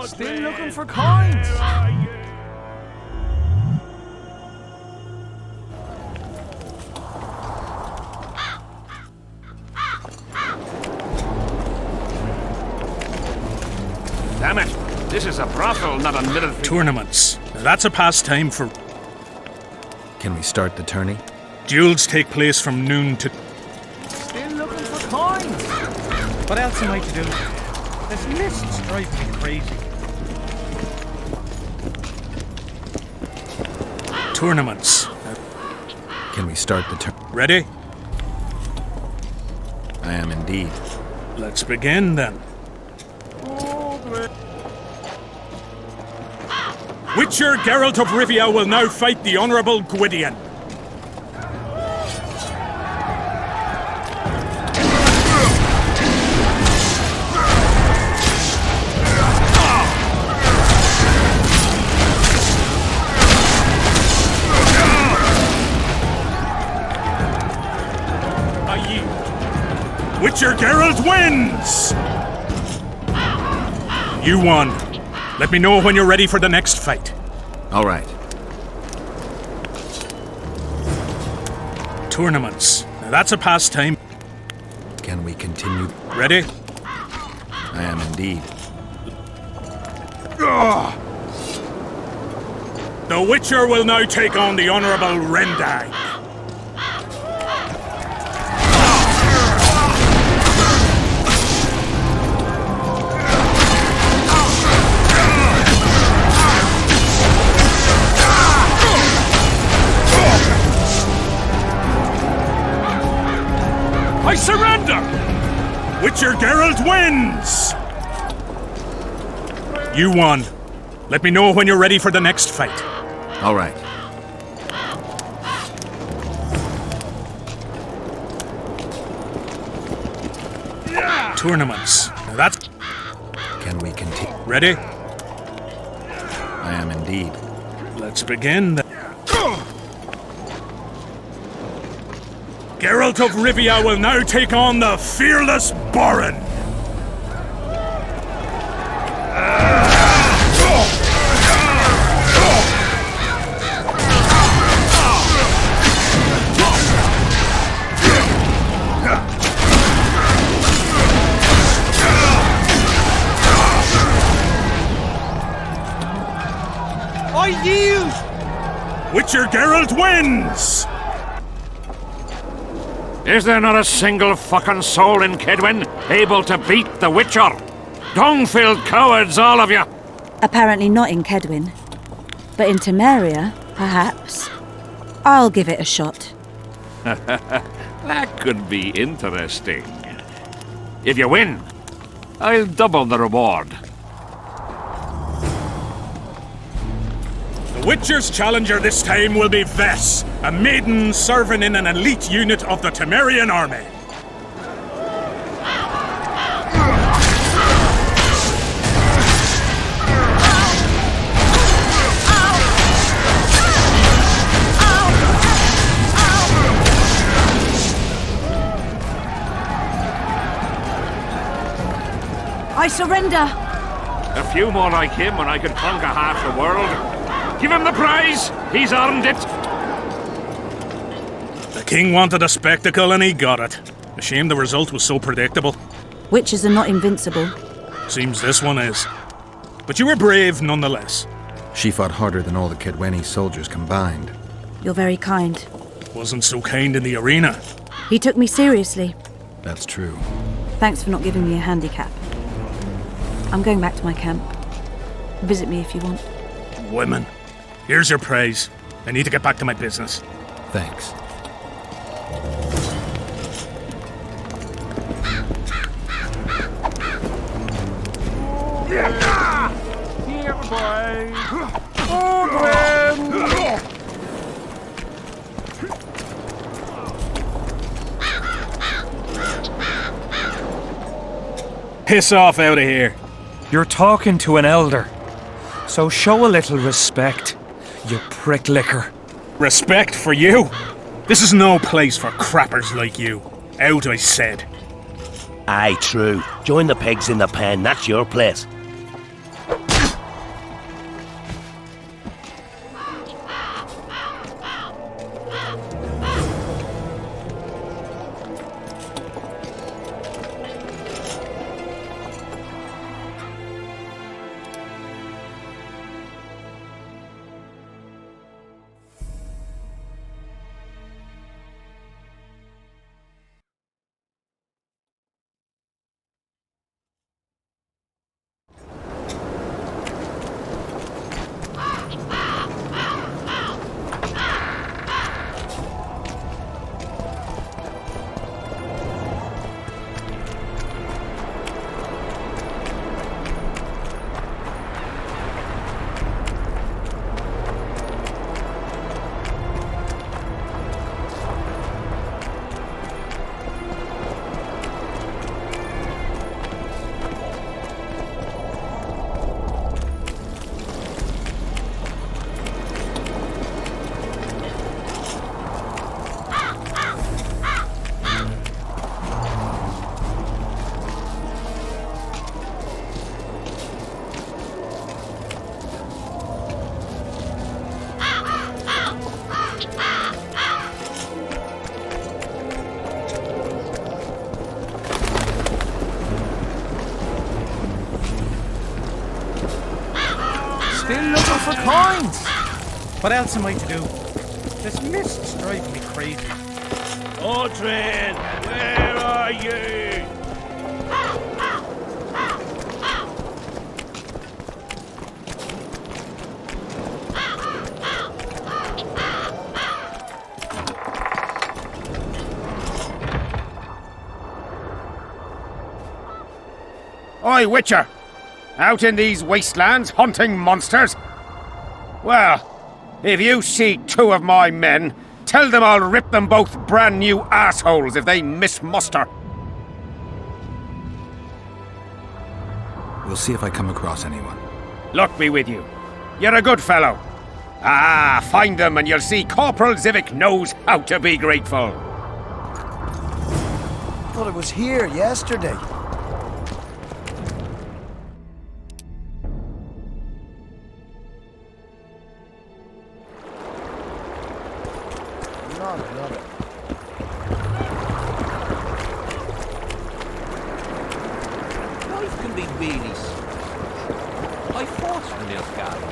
Still looking for coins. Where are you? Damn it! This is a brothel, not a military... Tournaments. Now that's a pastime for... Can we start the tourney? Duels take place from noon to... Still looking for coins. What else am I to do? This mist's driving me crazy. Tournaments. Can we start the Ready? I am indeed. Let's begin then. Witcher Geralt of Rivia will now fight the Honourable Gwydion. Witcher Geralt wins! You won. Let me know when you're ready for the next fight. All right. Tournaments. Now that's a pastime. Can we continue? Ready? I am indeed. The Witcher will now take on the Honourable Rendag. I surrender! Witcher Geralt wins! You won. Let me know when you're ready for the next fight. All right. Tournaments. Now that's... Can we continue? Ready? I am indeed. Let's begin then. Geralt of Rivia will now take on the fearless Baron. I yield! Witcher Geralt wins! Is there not a single fucking soul in Kedwin able to beat the Witcher? Dung-filled cowards, all of you! Apparently not in Kedwin. But in Temeria, perhaps. I'll give it a shot. That could be interesting. If you win, I'll double the reward. The Witcher's challenger this time will be Vess, a maiden serving in an elite unit of the Temerian army. I surrender! A few more like him and I could conquer half the world. Give him the prize! He's earned it! The king wanted a spectacle and he got it. A shame the result was so predictable. Witches are not invincible. Seems this one is. But you were brave nonetheless. She fought harder than all the Kedweni soldiers combined. You're very kind. Wasn't so kind in the arena. He took me seriously. That's true. Thanks for not giving me a handicap. I'm going back to my camp. Visit me if you want. Women. Here's your praise. I need to get back to my business. Thanks. Here, boy! Piss off out of here. You're talking to an elder, so show a little respect, you prick licker. Respect for you? This is no place for crappers like you. Out, I said. Aye, true. Join the pigs in the pen, that's your place. Still looking for coins! What else am I to do? This mist's driving me crazy. Audrin, where are you? Oi, Witcher! Out in these wastelands hunting monsters? Well, if you see two of my men, tell them I'll rip them both brand new assholes if they miss muster. We'll see if I come across anyone. Luck be with you. You're a good fellow. Ah, find them and you'll see Corporal Zivik knows how to be grateful. Thought it was here yesterday. Life can be really sweet. I fought in this garden.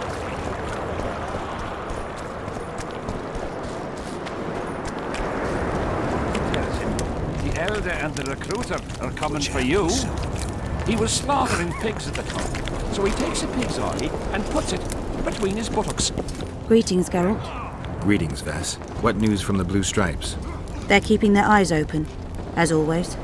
The elder and the recruiter are coming for you. He was slaughtering pigs at the time, so he takes a pig's eye and puts it between his buttocks. Greetings, Geralt. Greetings, Vess. What news from the Blue Stripes? They're keeping their eyes open, as always.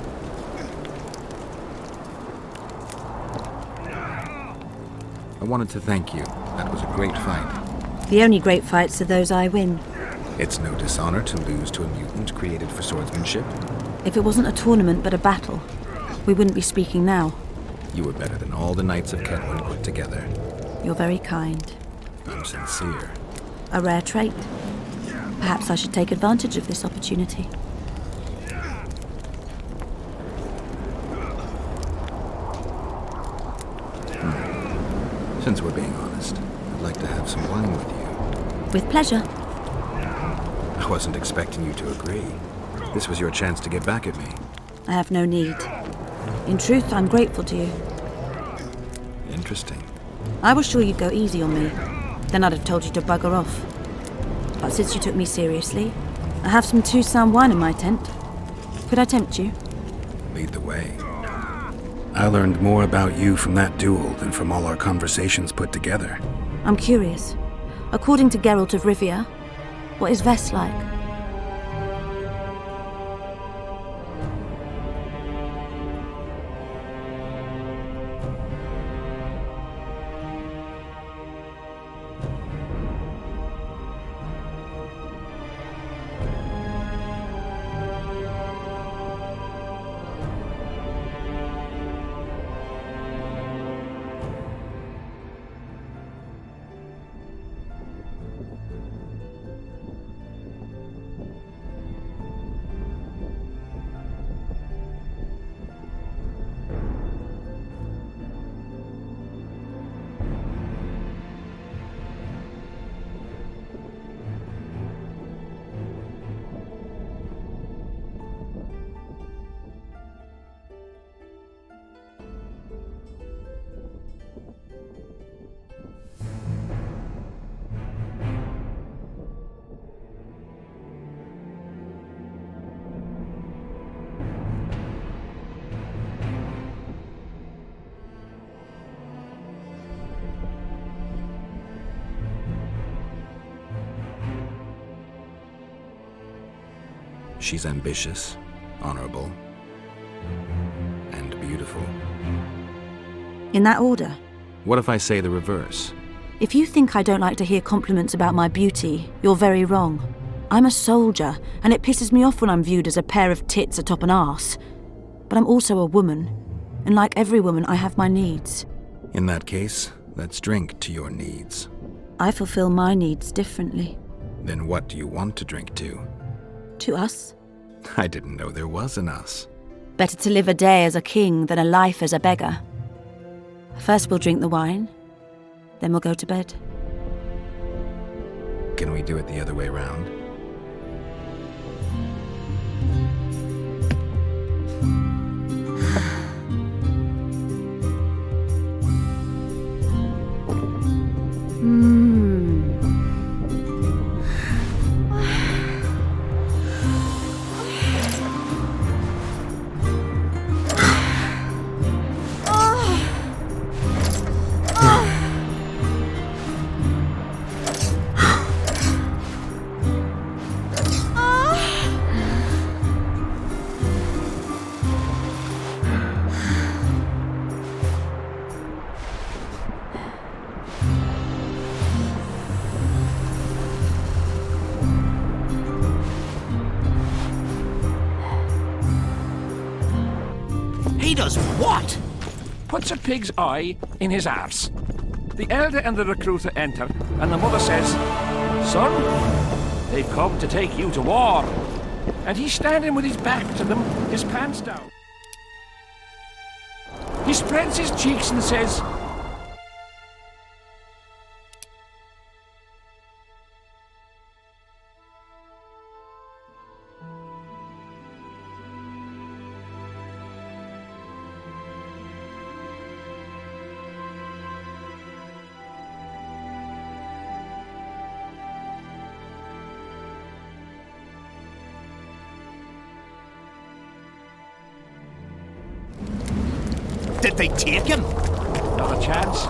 I wanted to thank you. That was a great fight. The only great fights are those I win. It's no dishonor to lose to a mutant created for swordsmanship. If it wasn't a tournament but a battle, we wouldn't be speaking now. You were better than all the knights of Kedwin put together. You're very kind. I'm sincere. A rare trait. Perhaps I should take advantage of this opportunity. Since we're being honest, I'd like to have some wine with you. With pleasure. I wasn't expecting you to agree. This was your chance to get back at me. I have no need. In truth, I'm grateful to you. Interesting. I was sure you'd go easy on me. Then I'd have told you to bugger off. But since you took me seriously, I have some two-sound wine in my tent. Could I tempt you? Lead the way. I learned more about you from that duel than from all our conversations put together. I'm curious. According to Geralt of Rivia, what is Vess like? She's ambitious, honorable, and beautiful. In that order? What if I say the reverse? If you think I don't like to hear compliments about my beauty, you're very wrong. I'm a soldier, and it pisses me off when I'm viewed as a pair of tits atop an arse. But I'm also a woman, and like every woman, I have my needs. In that case, let's drink to your needs. I fulfill my needs differently. Then what do you want to drink to? To us? I didn't know there was an us. Better to live a day as a king than a life as a beggar. First we'll drink the wine, then we'll go to bed. Can we do it the other way round? He does what? Puts a pig's eye in his arse. The elder and the recruiter enter, and the mother says, "Son, they've come to take you to war." And he's standing with his back to them, his pants down. He spreads his cheeks and says, Did they take him? "Not a chance."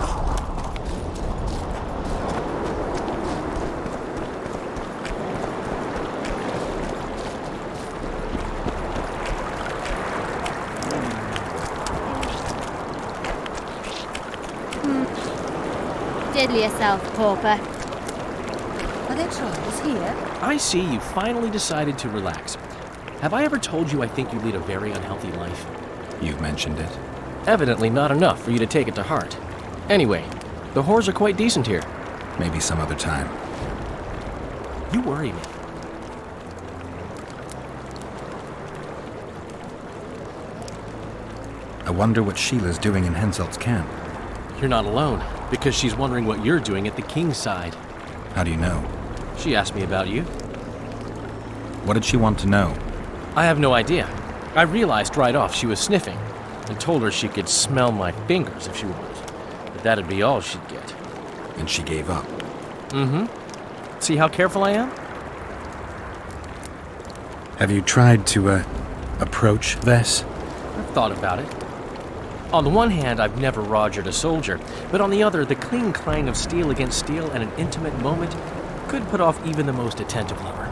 Diddle yourself, pauper. there, Charles? Here? I see you finally decided to relax. Have I ever told you I think you lead a very unhealthy life? You've mentioned it. Evidently not enough for you to take it to heart. Anyway, the whores are quite decent here. Maybe some other time. You worry me. I wonder what Sheila's doing in Henselt's camp. You're not alone, because she's wondering what you're doing at the king's side. How do you know? She asked me about you. What did she want to know? I have no idea. I realized right off she was sniffing, and told her she could smell my fingers if she wanted. But that'd be all she'd get. And she gave up. Mm-hmm. See how careful I am? Have you tried to, approach Vess? I've thought about it. On the one hand, I've never rogered a soldier, but on the other, the cling clang of steel against steel at an intimate moment could put off even the most attentive lover.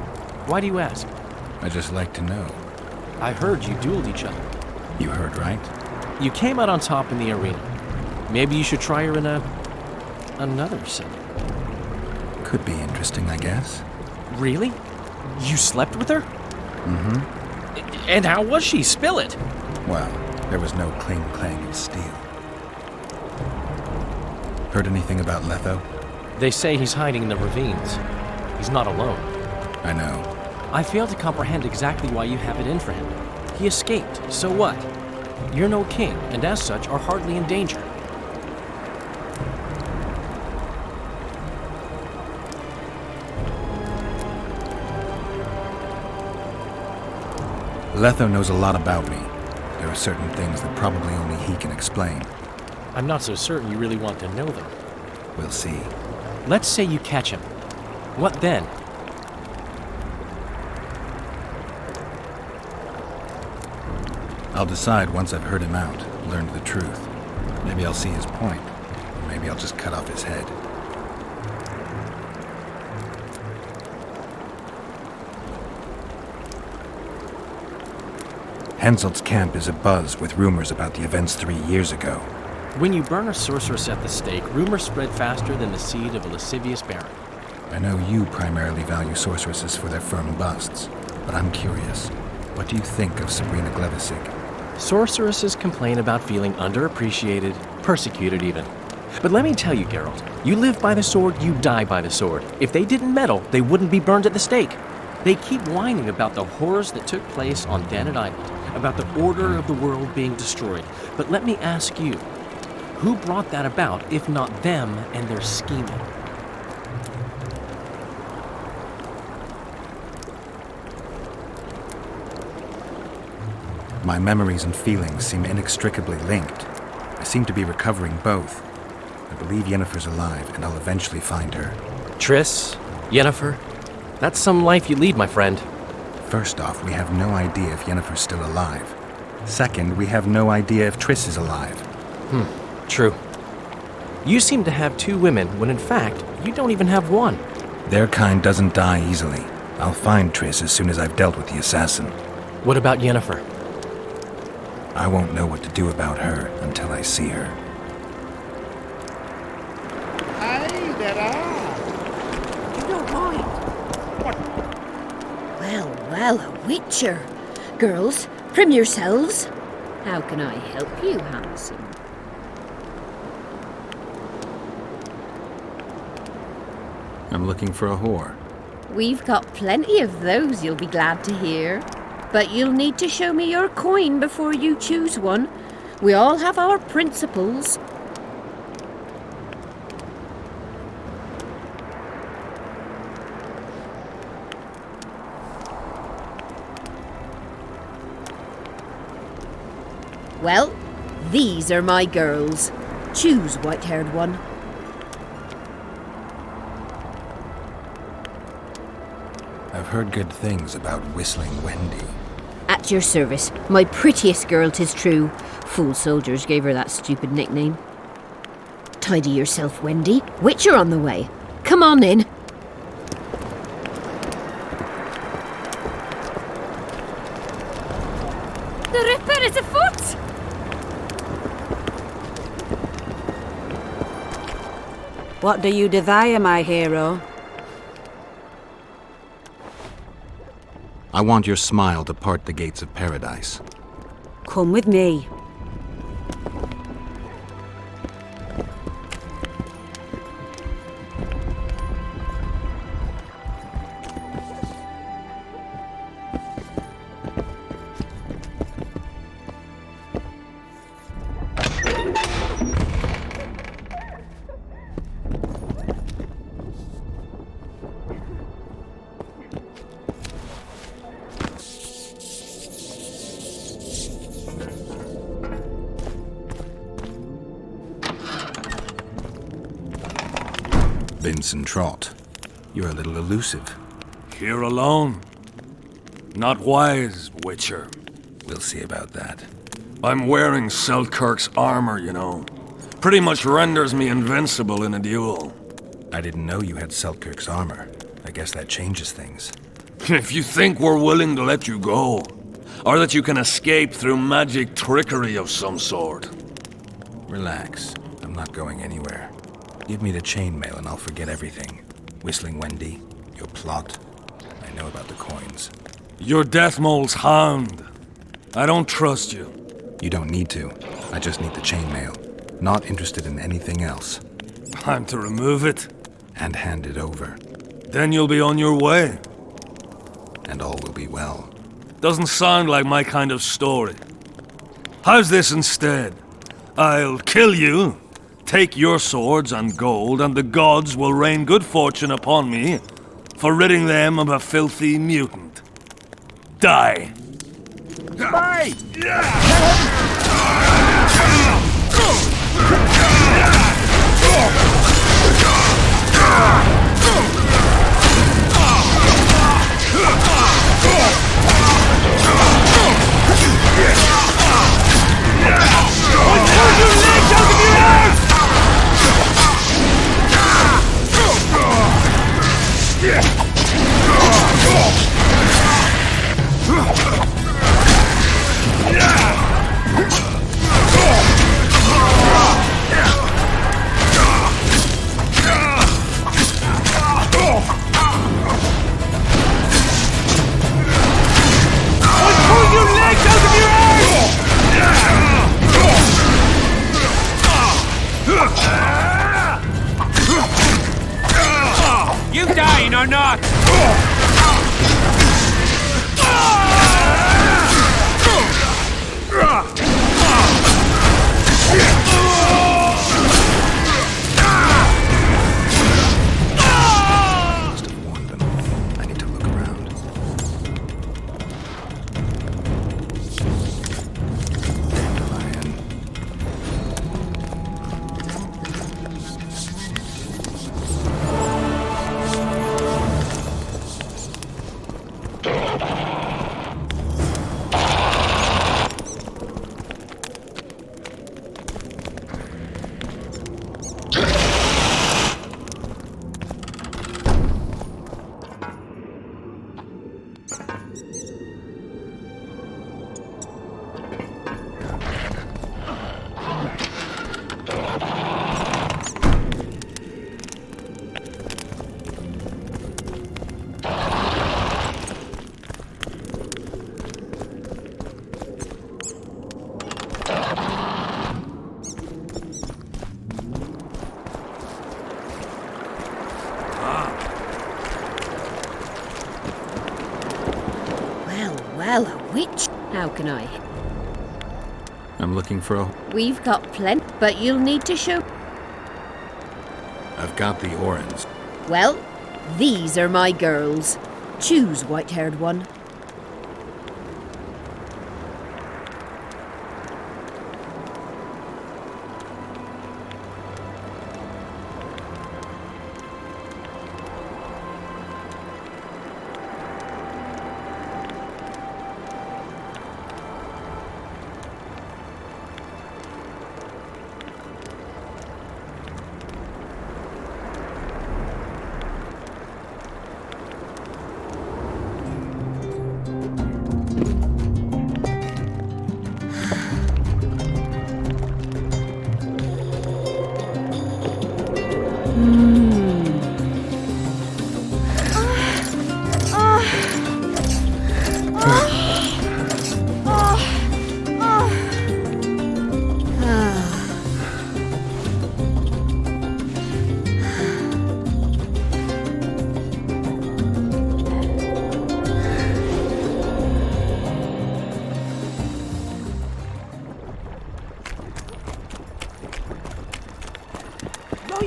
Why do you ask? I just like to know. I heard you dueled each other. You heard right? You came out on top in the arena. Maybe you should try her in another setting. Could be interesting, I guess. Really? You slept with her? Mm-hmm. And how was she? Spill it! Well, there was no cling-clang of steel. Heard anything about Letho? They say he's hiding in the ravines. He's not alone. I know. I fail to comprehend exactly why you have it in for him. He escaped, so what? You're no king, and as such are hardly in danger. Letho knows a lot about me. There are certain things that probably only he can explain. I'm not so certain you really want to know them. We'll see. Let's say you catch him. What then? I'll decide once I've heard him out, learned the truth. Maybe I'll see his point, or maybe I'll just cut off his head. Henselt's camp is abuzz with rumors about the events 3 years ago. When you burn a sorceress at the stake, rumors spread faster than the seed of a lascivious baron. I know you primarily value sorceresses for their firm busts, but I'm curious. What do you think of Sabrina Glevissig? Sorceresses complain about feeling underappreciated, persecuted even. But let me tell you, Geralt, you live by the sword, you die by the sword. If they didn't meddle, they wouldn't be burned at the stake. They keep whining about the horrors that took place on Danet Island, about the order of the world being destroyed. But let me ask you, who brought that about if not them and their scheming? My memories and feelings seem inextricably linked. I seem to be recovering both. I believe Yennefer's alive, and I'll eventually find her. Triss? Yennefer? That's some life you lead, my friend. First off, we have no idea if Yennefer's still alive. Second, we have no idea if Triss is alive. True. You seem to have 2 women, when in fact, you don't even have one. Their kind doesn't die easily. I'll find Triss as soon as I've dealt with the assassin. What about Yennefer? I won't know what to do about her until I see her. Hey, there are. You don't mind. Well, well, a witcher. Girls, prim yourselves. How can I help you, handsome? I'm looking for a whore. We've got plenty of those, you'll be glad to hear. But you'll need to show me your coin before you choose one. We all have our principles. Well, these are my girls. Choose, white-haired one. I've heard good things about Whistling Wendy. At your service, my prettiest girl, 'tis true. Fool soldiers gave her that stupid nickname. Tidy yourself, Wendy. Witcher on the way. Come on in. The Ripper is afoot! What do you desire, my hero? I want your smile to part the gates of paradise. Come with me. Vincent Trott, you're a little elusive. Here alone. Not wise, Witcher. We'll see about that. I'm wearing Selkirk's armor, you know. Pretty much renders me invincible in a duel. I didn't know you had Selkirk's armor. I guess that changes things. If you think we're willing to let you go, or that you can escape through magic trickery of some sort. Relax. I'm not going anywhere. Give me the chainmail and I'll forget everything. Whistling Wendy, your plot. I know about the coins. You're Deathmole's hound. I don't trust you. You don't need to. I just need the chainmail. Not interested in anything else. I'm to remove it? And hand it over. Then you'll be on your way. And all will be well. Doesn't sound like my kind of story. How's this instead? I'll kill you, take your swords and gold, and the gods will rain good fortune upon me for ridding them of a filthy mutant. Die. Bye! You dying or not? Must have warned them. I need to look around. Dandelion. Well, a witch. How can I? I'm looking for a... We've got plenty, but you'll need to show... I've got the orange. Well, these are my girls. Choose, white-haired one.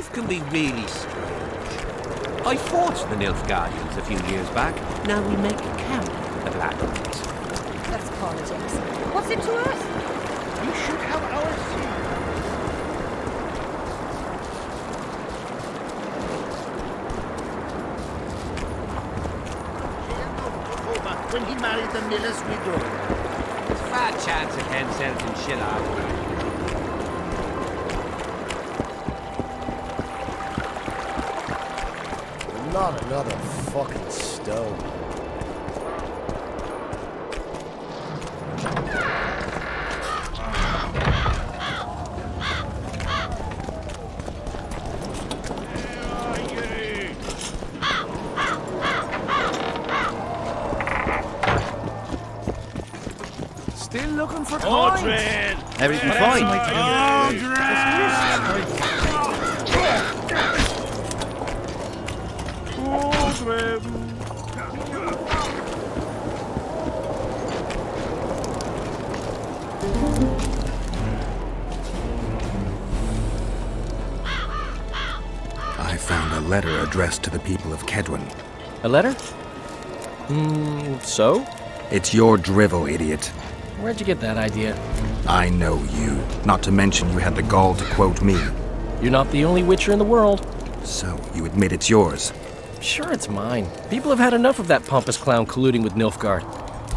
Life can be really strange. I fought the Nilfgaardians a few years back. Now we make camp the Black Ones. That's politics. What's it to us? You should have our seat. When he married the miller's widow. There's a fat chance of himself and shit out. Not another fucking stone. Still looking for coins. Everything fine? I found a letter addressed to the people of Kedwin. A letter? So? It's your drivel, idiot. Where'd you get that idea? I know you. Not to mention you had the gall to quote me. You're not the only witcher in the world. So, you admit it's yours? Sure, it's mine. People have had enough of that pompous clown colluding with Nilfgaard.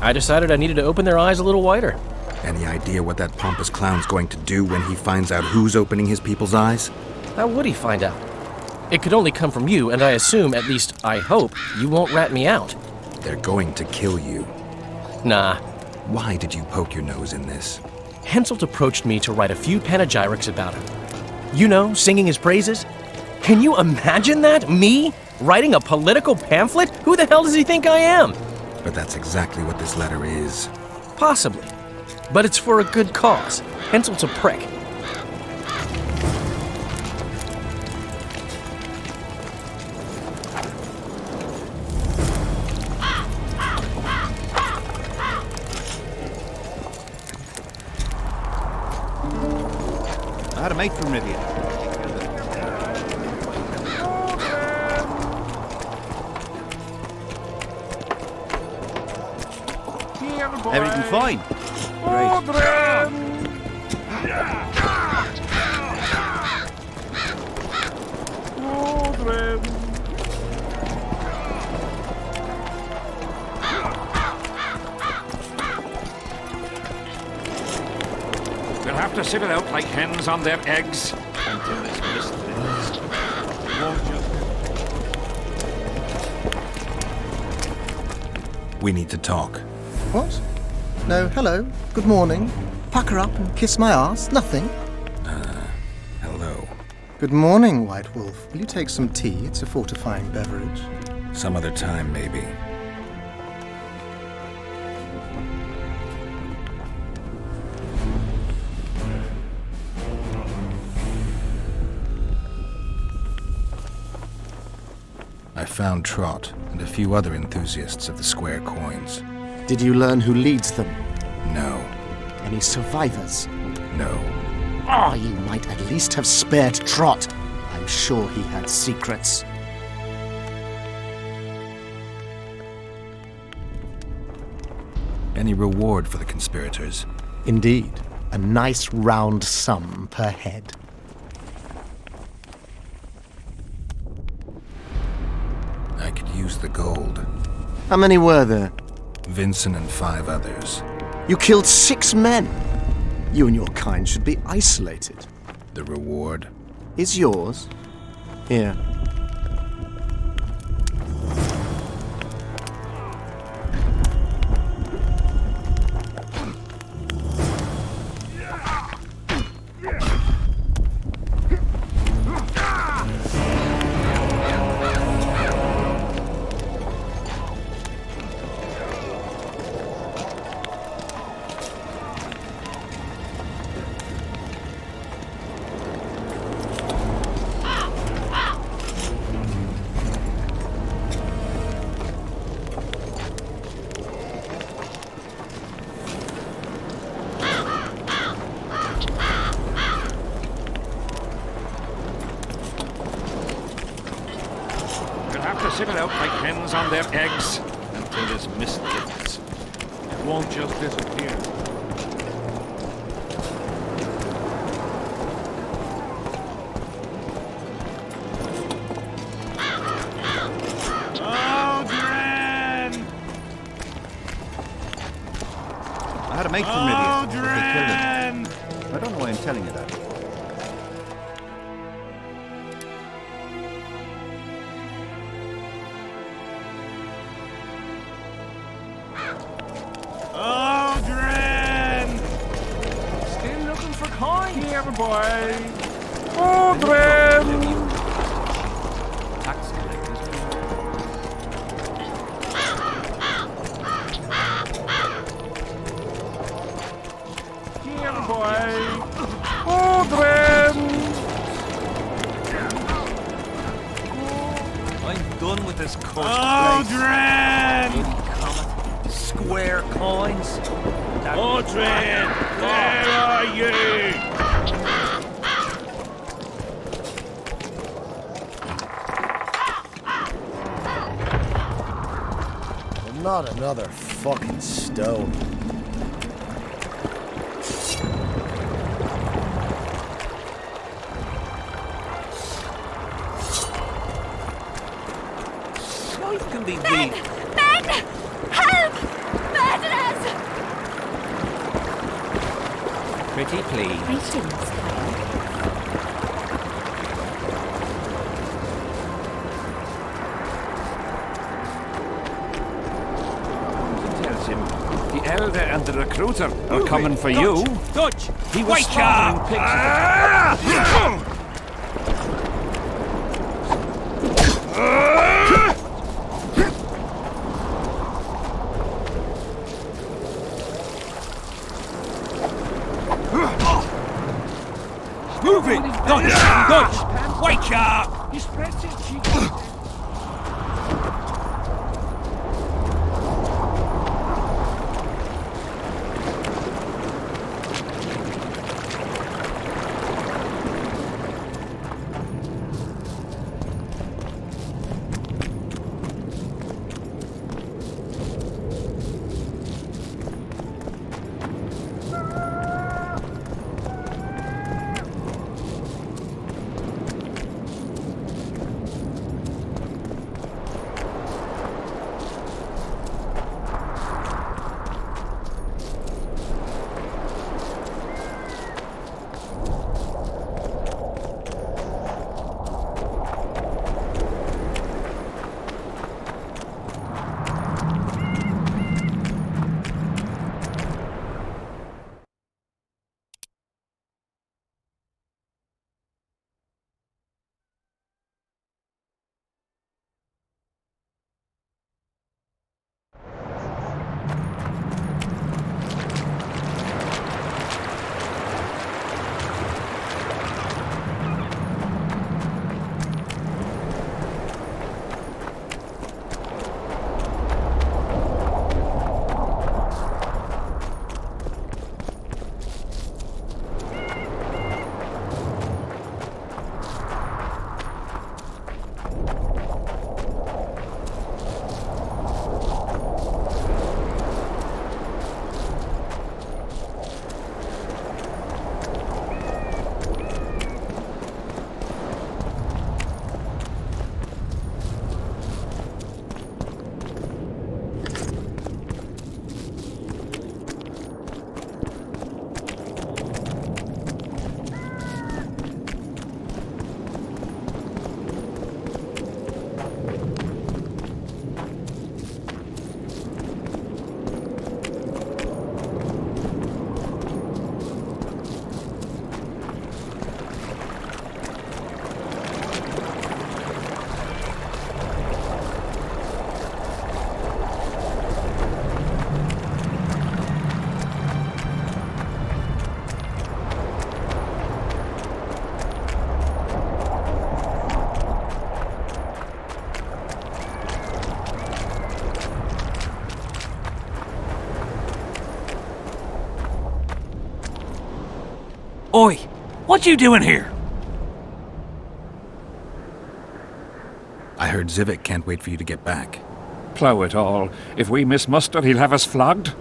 I decided I needed to open their eyes a little wider. Any idea what that pompous clown's going to do when he finds out who's opening his people's eyes? How would he find out? It could only come from you, and I assume, at least I hope, you won't rat me out. They're going to kill you. Nah. Why did you poke your nose in this? Henselt approached me to write a few panegyrics about him. You know, singing his praises. Can you imagine that? Me? Writing a political pamphlet? Who the hell does he think I am? But that's exactly what this letter is. Possibly. But it's for a good cause. Henselt's a prick. I had a mate from Rivian. Everything fine? We'll have to sit it out like hens on their eggs until this mist lifts. We need to talk. What? No, hello. Good morning. Pucker up and kiss my ass. Nothing. Hello. Good morning, White Wolf. Will you take some tea? It's a fortifying beverage. Some other time, maybe. I found Trot and a few other enthusiasts of the square coins. Did you learn who leads them? No. Any survivors? No. Oh, you might at least have spared Trot. I'm sure he had secrets. Any reward for the conspirators? Indeed. A nice round sum per head. I could use the gold. How many were there? Vincent and 5 others. You killed 6 men. You and your kind should be isolated. The reward? Is yours. Here. sit it out like hens on their eggs until this mist lifts. It won't just disappear. I had a mate from Riviera, but they killed him. I don't know why I'm telling you that. Aldrin! Still looking for coins here, boy. Aldrin! Tax collectors. Here, boy. Aldrin! I'm done with this course. Aldrin! Square coins. Aldrin! Where are you? Not another fucking stone. Life can be Men! really... Men! Help! Murderers! Pretty please. Greetings, Tells him the elder and the recruiter are coming for you. Dutch! He was Wake slaughtering up! pigs. Move it! Dutch! Dutch! Wake up! He spreads his cheeks. Oi, what you doing here? I heard Zivik can't wait for you to get back. Plough it all. If we miss muster, he'll have us flogged.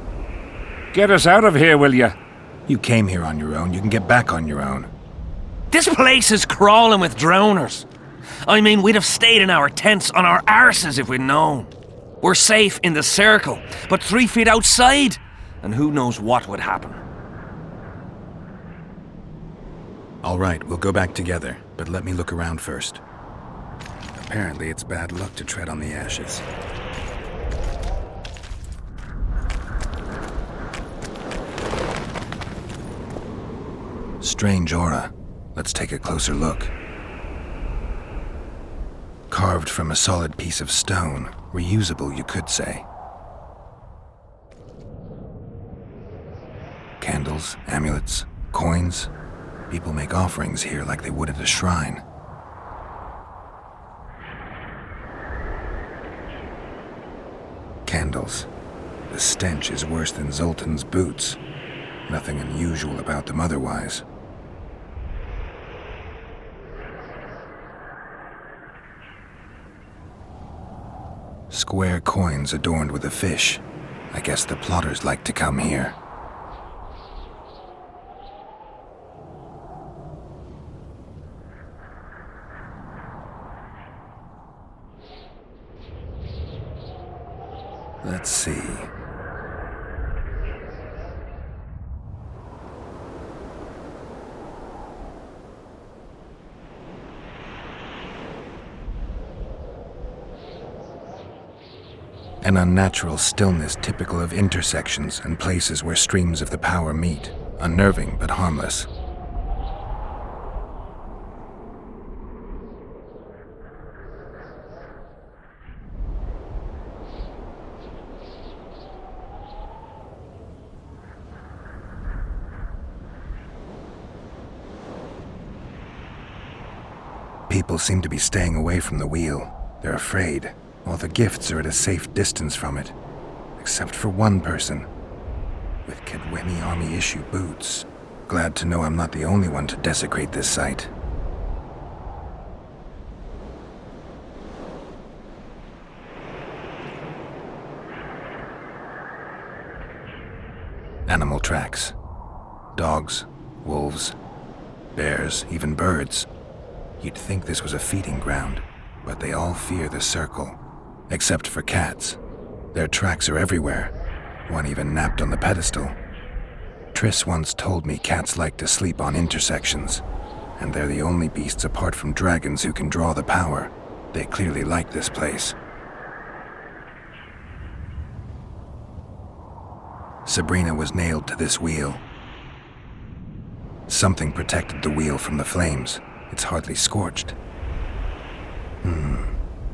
Get us out of here, will you? You came here on your own. You can get back on your own. This place is crawling with drowners. I mean, we'd have stayed in our tents on our arses if we'd known. We're safe in the circle, but 3 feet outside, and who knows what would happen. All right, we'll go back together, but let me look around first. Apparently, it's bad luck to tread on the ashes. Strange aura. Let's take a closer look. Carved from a solid piece of stone. Reusable, you could say. Candles, amulets, coins. People make offerings here like they would at a shrine. Candles. The stench is worse than Zoltan's boots. Nothing unusual about them otherwise. Square coins adorned with a fish. I guess the plotters like to come here. Let's see. An unnatural stillness typical of intersections and places where streams of the power meet. Unnerving but harmless. People seem to be staying away from the wheel. They're afraid. All the gifts are at a safe distance from it. Except for one person. With Kedwemi Army-issue boots. Glad to know I'm not the only one to desecrate this site. Animal tracks. Dogs, wolves, bears, even birds. You'd think this was a feeding ground, but they all fear the circle. Except for cats. Their tracks are everywhere. One even napped on the pedestal. Triss once told me cats like to sleep on intersections, and they're the only beasts apart from dragons who can draw the power. They clearly like this place. Sabrina was nailed to this wheel. Something protected the wheel from the flames. It's hardly scorched.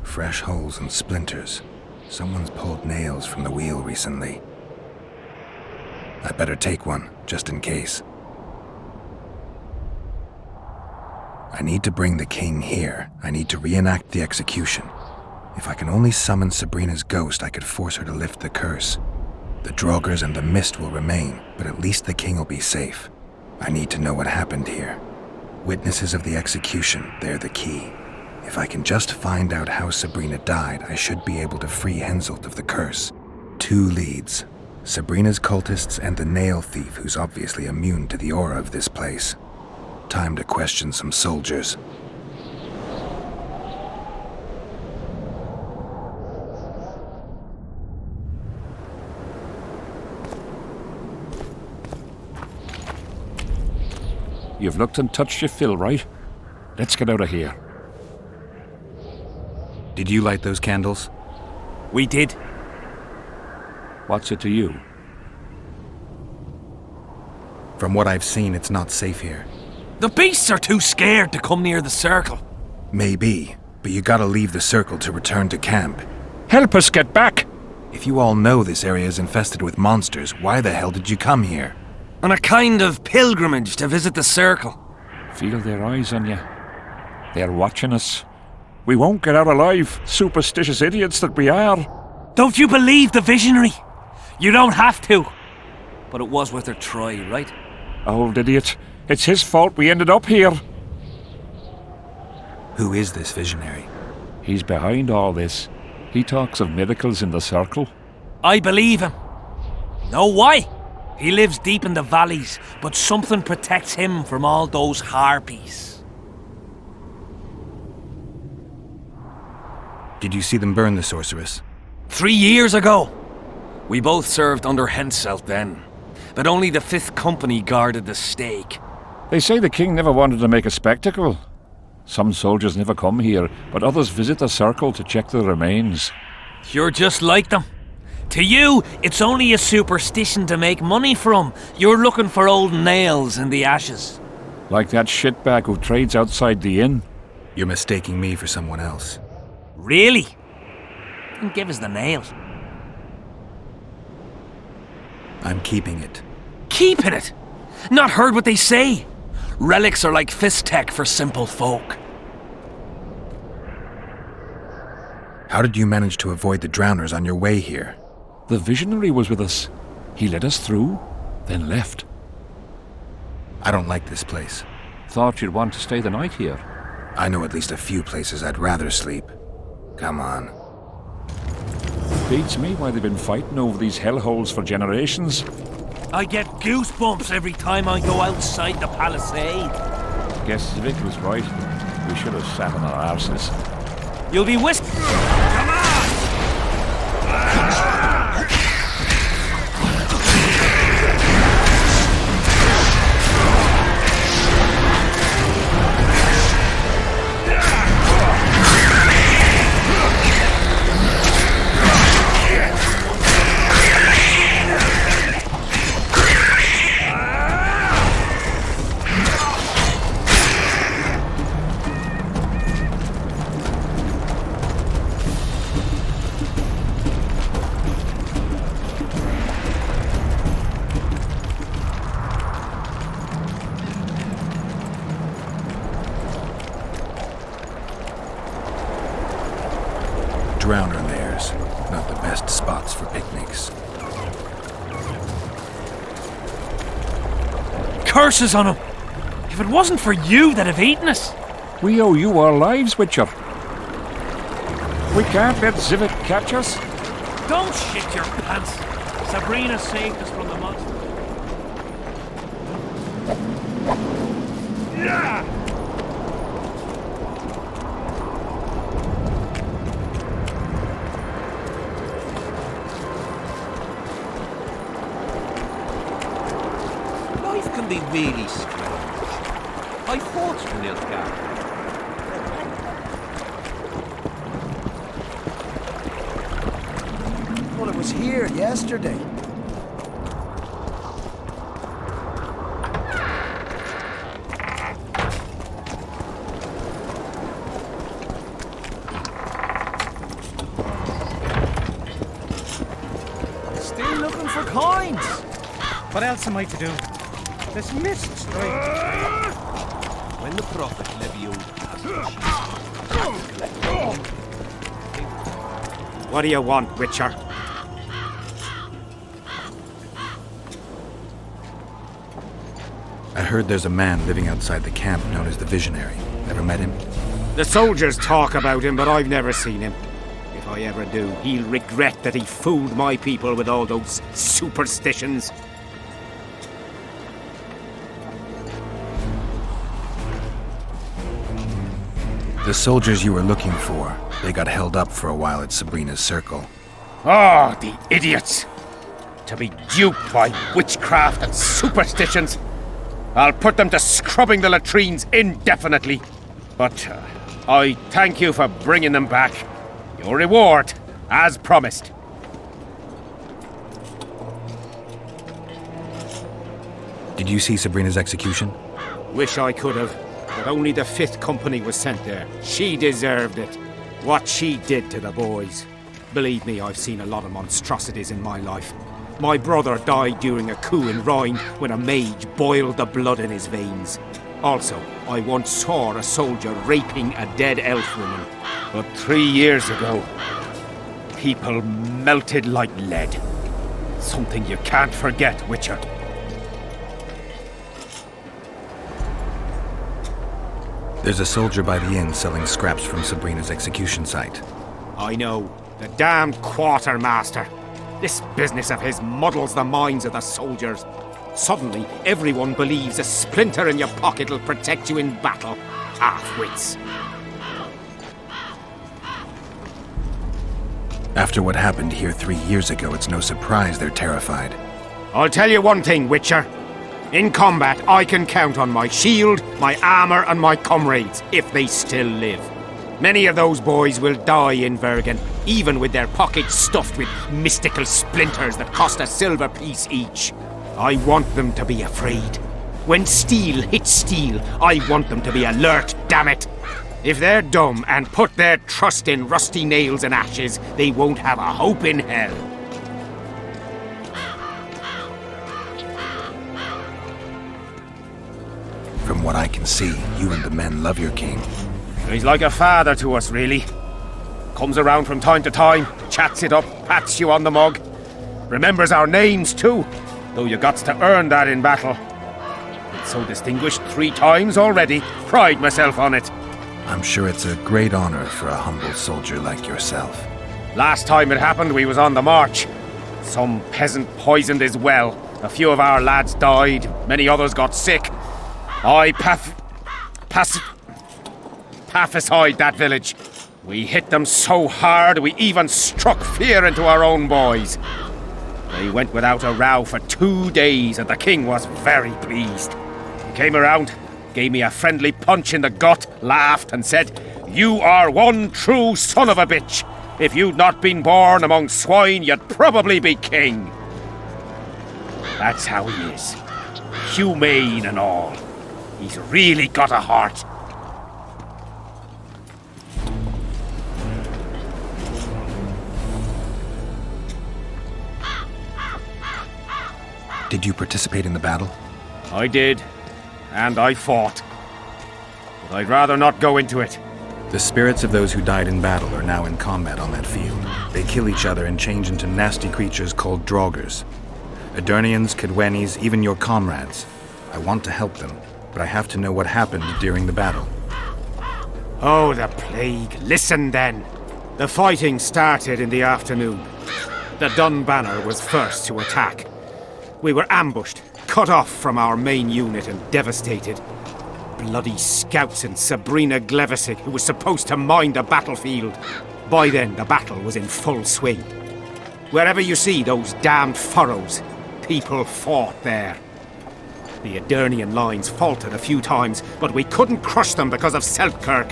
Fresh holes and splinters. Someone's pulled nails from the wheel recently. I better take one, just in case. I need to bring the king here. I need to reenact the execution. If I can only summon Sabrina's ghost, I could force her to lift the curse. The Draugrs and the mist will remain, but at least the king will be safe. I need to know what happened here. Witnesses of the execution, they're the key. If I can just find out how Sabrina died, I should be able to free Henselt of the curse. 2 leads. Sabrina's cultists and the nail thief who's obviously immune to the aura of this place. Time to question some soldiers. You've looked and touched your fill, right? Let's get out of here. Did you light those candles? We did. What's it to you? From what I've seen, it's not safe here. The beasts are too scared to come near the circle. Maybe, but you gotta leave the circle to return to camp. Help us get back! If you all know this area is infested with monsters, why the hell did you come here? On a kind of pilgrimage to visit the circle. Feel their eyes on you. They're watching us. We won't get out alive, superstitious idiots that we are. Don't you believe the visionary? You don't have to. But it was worth a try, right? Old idiot. It's his fault we ended up here. Who is this visionary? He's behind all this. He talks of miracles in the circle. I believe him. Know why? He lives deep in the valleys, but something protects him from all those harpies. Did you see them burn the sorceress? 3 years ago. We both served under Henselt then, but only the 5th Company guarded the stake. They say the king never wanted to make a spectacle. Some soldiers never come here, but others visit the circle to check the remains. You're just like them. To you, it's only a superstition to make money from. You're looking for old nails in the ashes. Like that shitbag who trades outside the inn. You're mistaking me for someone else. Really? Then give us the nails. I'm keeping it. Keeping it? Not heard what they say. Relics are like fist tech for simple folk. How did you manage to avoid the drowners on your way here? The visionary was with us. He led us through, then left. I don't like this place. Thought you'd want to stay the night here. I know at least a few places I'd rather sleep. Come on. Beats me why they've been fighting over these hellholes for generations. I get goosebumps every time I go outside the palisade. Guess Vic was right. We should have sat on our arses. You'll be whisked. Come on! Drowner lairs, not the best spots for picnics. Curses on him! If it wasn't for you, they'd have eaten us. We owe you our lives, Witcher. We can't let Zivik catch us. Don't shit your pants. Sabrina saved us from the monster. Yeah! Life can be really strange. I fought for Nilfgaard. Well, it was here yesterday. Still looking for coins. What else am I to do? This mist strike. When the prophet Leviod What do you want, Witcher? I heard there's a man living outside the camp known as the Visionary. Ever met him? The soldiers talk about him, but I've never seen him. If I ever do, he'll regret that he fooled my people with all those superstitions. The soldiers you were looking for, they got held up for a while at Sabrina's circle. Oh, the idiots! To be duped by witchcraft and superstitions. I'll put them to scrubbing the latrines indefinitely. But I thank you for bringing them back. Your reward, as promised. Did you see Sabrina's execution? Wish I could have, but only the 5th Company was sent there. She deserved it. What she did to the boys. Believe me, I've seen a lot of monstrosities in my life. My brother died during a coup in Rhine when a mage boiled the blood in his veins. Also, I once saw a soldier raping a dead elf woman. But 3 years ago, people melted like lead. Something you can't forget, Witcher. There's a soldier by the inn selling scraps from Sabrina's execution site. I know. The damned quartermaster. This business of his muddles the minds of the soldiers. Suddenly, everyone believes a splinter in your pocket will protect you in battle. Half-wits. After what happened here 3 years ago, it's no surprise they're terrified. I'll tell you one thing, Witcher. In combat, I can count on my shield, my armor, and my comrades, if they still live. Many of those boys will die in Vergen, even with their pockets stuffed with mystical splinters that cost a silver piece each. I want them to be afraid. When steel hits steel, I want them to be alert, damn it! If they're dumb and put their trust in rusty nails and ashes, they won't have a hope in hell. From what I can see, you and the men love your king. He's like a father to us, really. Comes around from time to time, chats it up, pats you on the mug. Remembers our names, too, though you got to earn that in battle. Been so distinguished 3 times already. Pride myself on it. I'm sure it's a great honor for a humble soldier like yourself. Last time it happened, we was on the march. Some peasant poisoned his well. A few of our lads died, many others got sick. I pacified that village. We hit them so hard, we even struck fear into our own boys. They went without a row for 2 days, and the king was very pleased. He came around, gave me a friendly punch in the gut, laughed, and said, "You are one true son of a bitch. If you'd not been born among swine, you'd probably be king." That's how he is. Humane and all. He's really got a heart. Did you participate in the battle? I did, and I fought. But I'd rather not go into it. The spirits of those who died in battle are now in combat on that field. They kill each other and change into nasty creatures called Draugrs. Edirnians, Cadwenis, even your comrades. I want to help them, but I have to know what happened during the battle. Oh, the plague. Listen then. The fighting started in the afternoon. The Dun Banner was first to attack. We were ambushed, cut off from our main unit and devastated. Bloody scouts and Sabrina Glevisic, who was supposed to mind the battlefield. By then, the battle was in full swing. Wherever you see those damned furrows, people fought there. The Edirnian lines faltered a few times, but we couldn't crush them because of Selkirk.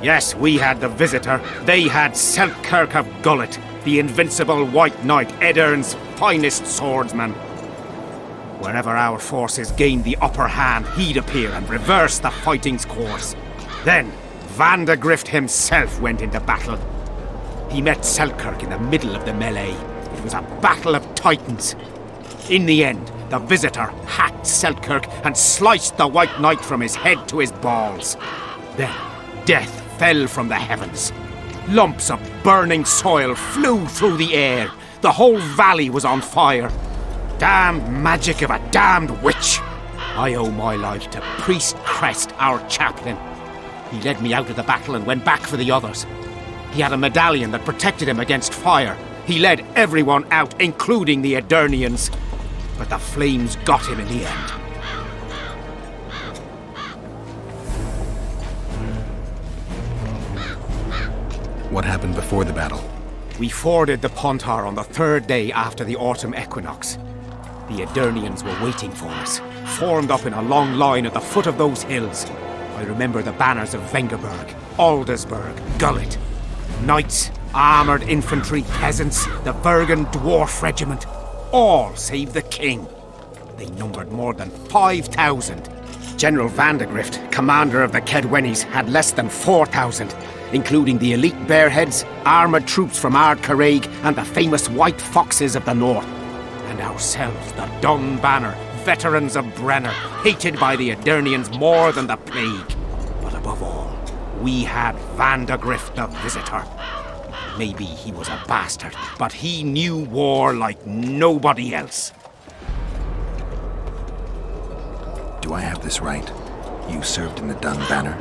Yes, we had the Visitor. They had Selkirk of Gullet, the invincible White Knight, Edern's finest swordsman. Wherever our forces gained the upper hand, he'd appear and reverse the fighting's course. Then, Vandegrift himself went into battle. He met Selkirk in the middle of the melee. It was a battle of titans. In the end, the Visitor hacked Selkirk and sliced the White Knight from his head to his balls. Then, death fell from the heavens. Lumps of burning soil flew through the air. The whole valley was on fire. Damned magic of a damned witch! I owe my life to Priest Crest, our chaplain. He led me out of the battle and went back for the others. He had a medallion that protected him against fire. He led everyone out, including the Edirnians. But the flames got him in the end. What happened before the battle? We forded the Pontar on the 3rd day after the autumn equinox. The Edirnians were waiting for us, formed up in a long line at the foot of those hills. I remember the banners of Vengerberg, Aldersburg, Gullet. Knights, armoured infantry, peasants, the Vergen Dwarf Regiment. All save the king. They numbered more than 5,000. General Vandegrift, commander of the Kedwenis, had less than 4,000, including the elite Bearheads, armoured troops from Ardcarraig, and the famous White Foxes of the north. And ourselves, the Dun Banner, veterans of Brenner, hated by the Edirnians more than the plague. But above all, we had Vandegrift the Visitor. Maybe he was a bastard, but he knew war like nobody else. Do I have this right? You served in the Dun Banner?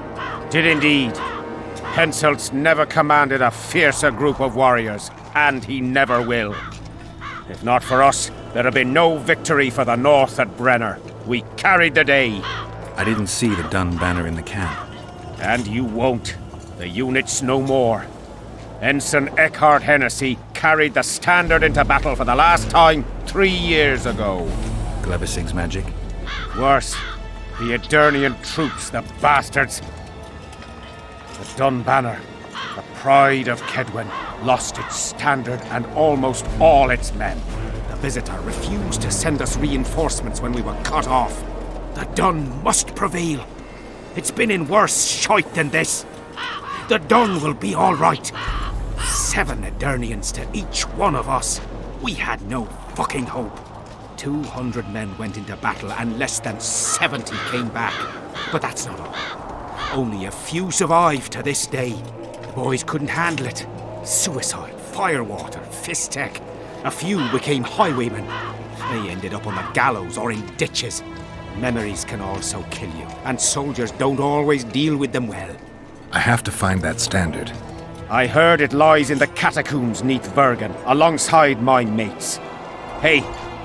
Did indeed. Henselt's never commanded a fiercer group of warriors, and he never will. If not for us, there'd have been no victory for the North at Brenner. We carried the day. I didn't see the Dun banner in the camp. And you won't. The unit's no more. Ensign Eckhart Hennessy carried the standard into battle for the last time 3 years ago. Glevisig's magic? Worse. The Edirnian troops, the bastards. The Dun banner, the pride of Kedwen, lost its standard and almost all its men. The Visitor refused to send us reinforcements when we were cut off. The Dun must prevail. It's been in worse shite than this. The Dun will be all right. 7 Edirnians to each one of us. We had no fucking hope. 200 men went into battle and less than 70 came back. But that's not all. Only a few survived to this day. The boys couldn't handle it. Suicide, firewater, fist tech. A few became highwaymen. They ended up on the gallows or in ditches. Memories can also kill you, and soldiers don't always deal with them well. I have to find that standard. I heard it lies in the catacombs neath Bergen, alongside my mates. Hey,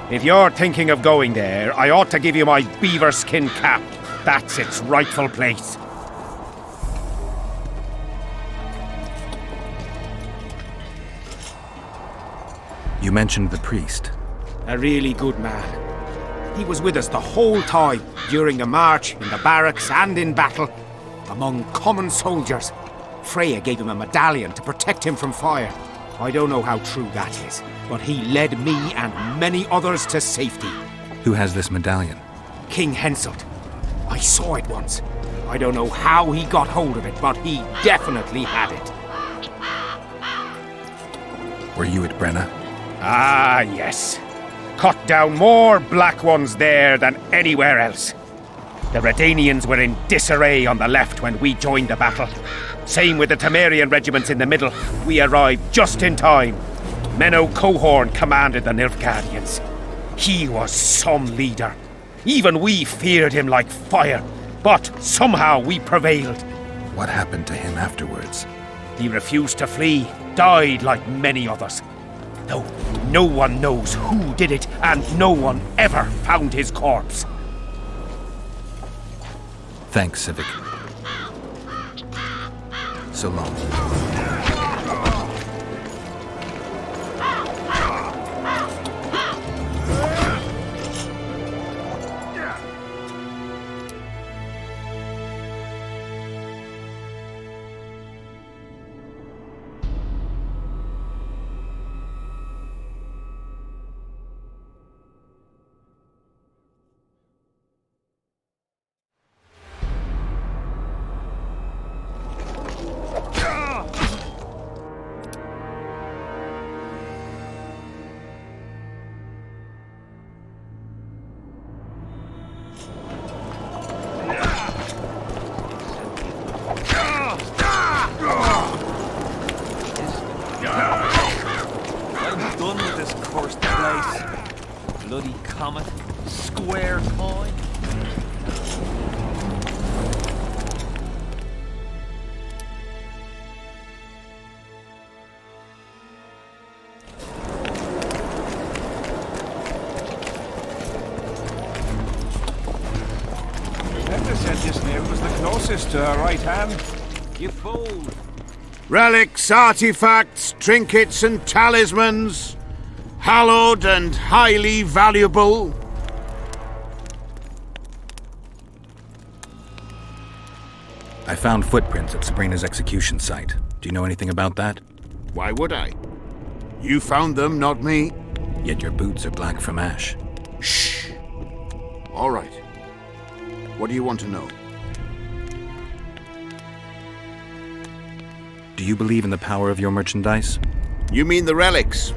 if you're thinking of going there, I ought to give you my beaver skin cap. That's its rightful place. You mentioned the priest. A really good man. He was with us the whole time, during the march, in the barracks and in battle, among common soldiers. Freya gave him a medallion to protect him from fire. I don't know how true that is, but he led me and many others to safety. Who has this medallion? King Henselt. I saw it once. I don't know how he got hold of it, but he definitely had it. Were you at Brenna? Ah, yes. Cut down more black ones there than anywhere else. The Redanians were in disarray on the left when we joined the battle. Same with the Temerian regiments in the middle. We arrived just in time. Menno Cohorn commanded the Nilfgaardians. He was some leader. Even we feared him like fire. But somehow we prevailed. What happened to him afterwards? He refused to flee, died like many others. Though no one knows who did it, and no one ever found his corpse. Thanks, Civic. So long. To her right hand. You fool. Relics, artifacts, trinkets and talismans. Hallowed and highly valuable. I found footprints at Sabrina's execution site. Do you know anything about that? Why would I? You found them, not me. Yet your boots are black from ash. Shh. All right. What do you want to know? Do you believe in the power of your merchandise? You mean the relics?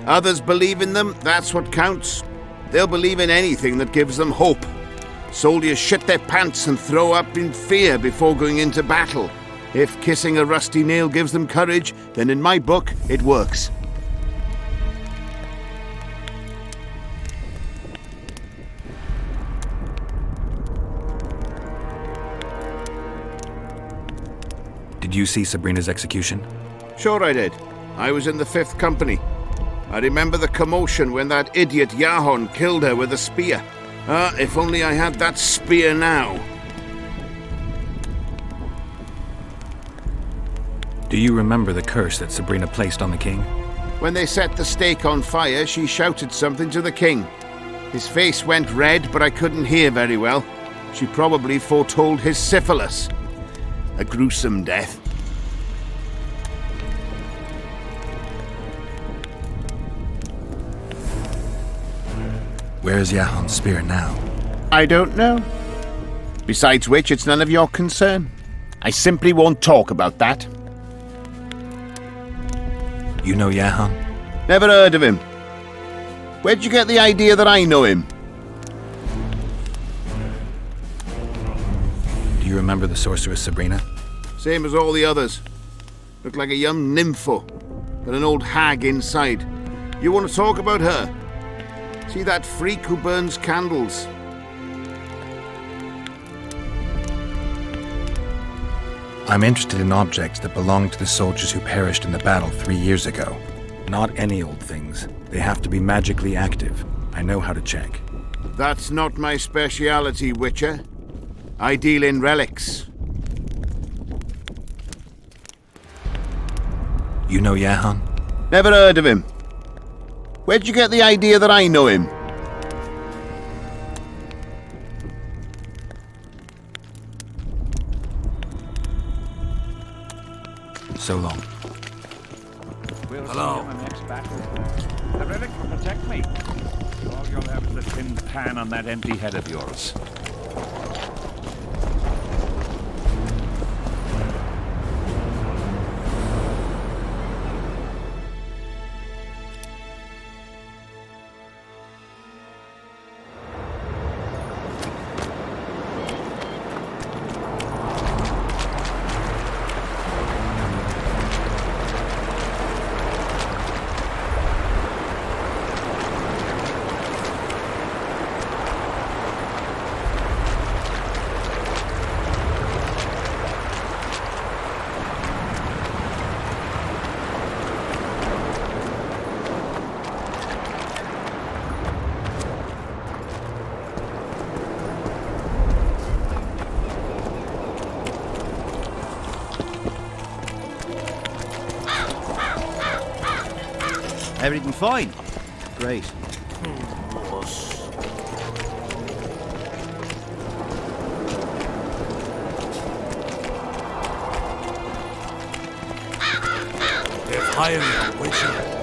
Others believe in them, that's what counts. They'll believe in anything that gives them hope. Soldiers shit their pants and throw up in fear before going into battle. If kissing a rusty nail gives them courage, then in my book, it works. Did you see Sabrina's execution? Sure I did. I was in the 5th Company. I remember the commotion when that idiot Yahon killed her with a spear. If only I had that spear now. Do you remember the curse that Sabrina placed on the king? When they set the stake on fire, she shouted something to the king. His face went red, but I couldn't hear very well. She probably foretold his syphilis. A gruesome death. Where is Yahon's spear now? I don't know. Besides which, it's none of your concern. I simply won't talk about that. You know Yahon? Never heard of him. Where'd you get the idea that I know him? Do you remember the sorceress Sabrina? Same as all the others. Looked like a young nympho, but an old hag inside. You want to talk about her? See that freak who burns candles? I'm interested in objects that belong to the soldiers who perished in the battle 3 years ago. Not any old things. They have to be magically active. I know how to check. That's not my speciality, Witcher. I deal in relics. You know Yahon? Never heard of him. Where'd you get the idea that I know him? So long. Hello. The relic will protect me. All you'll have is the tin pan on that empty head of yours. Everything fine? Great. They're firing on Witcher.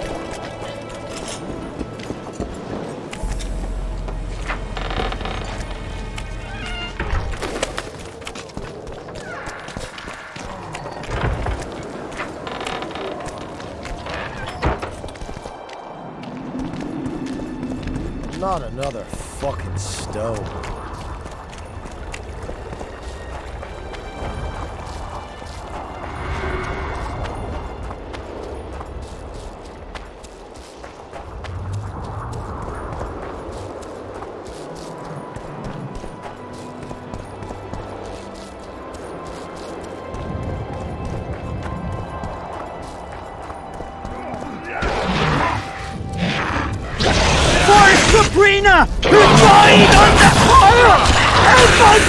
Not another fucking stone. Sabrina! Who died under fire! Help us!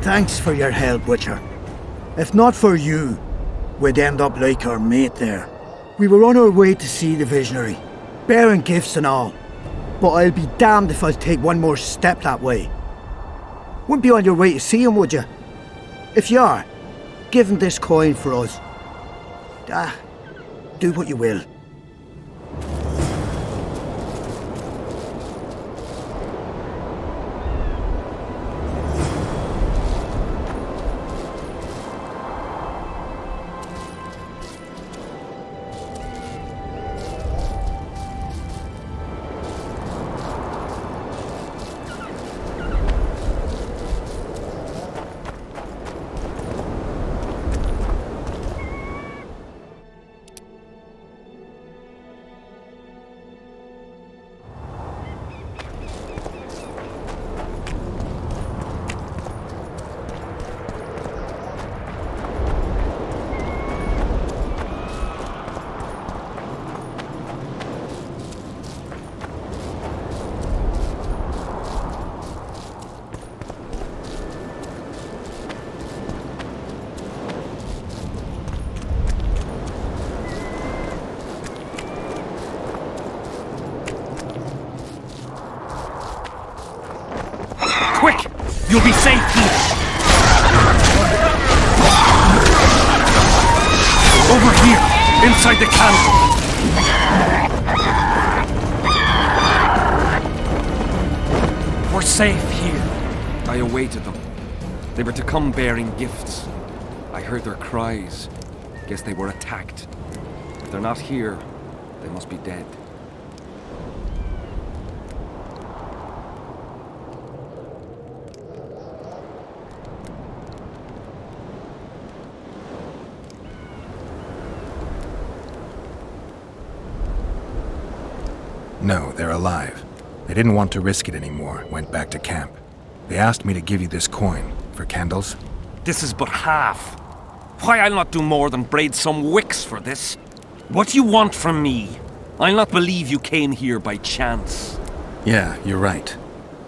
Thanks for your help, Witcher. If not for you, we'd end up like our mate there. We were on our way to see the visionary, bearing gifts and all. But I'll be damned if I'll take one more step that way. Wouldn't be on your way to see him, would you? If you are, give him this coin for us. Do what you will. You'll be safe here. Over here, inside the cannon. We're safe here. I awaited them. They were to come bearing gifts. I heard their cries. Guess they were attacked. If they're not here, they must be dead. No, they're alive. They didn't want to risk it anymore, went back to camp. They asked me to give you this coin for candles. This is but half. Why, I'll not do more than braid some wicks for this. What do you want from me? I'll not believe you came here by chance. Yeah, you're right.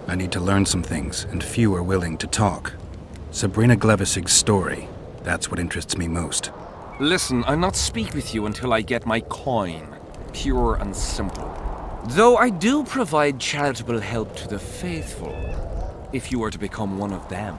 I need to learn some things, and few are willing to talk. Sabrina Glevisig's story, that's what interests me most. Listen, I'll not speak with you until I get my coin. Pure and simple. Though I do provide charitable help to the faithful, if you were to become one of them.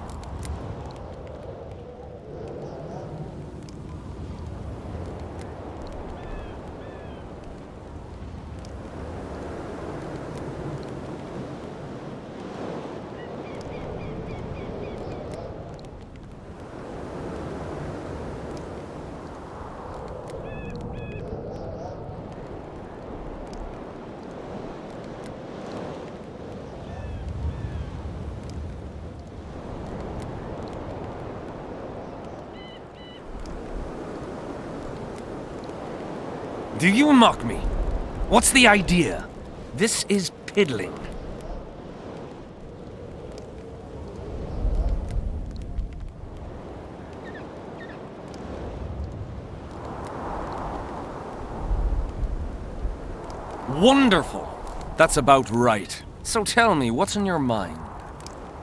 Do you mock me? What's the idea? This is piddling. Wonderful. That's about right. So tell me, what's in your mind?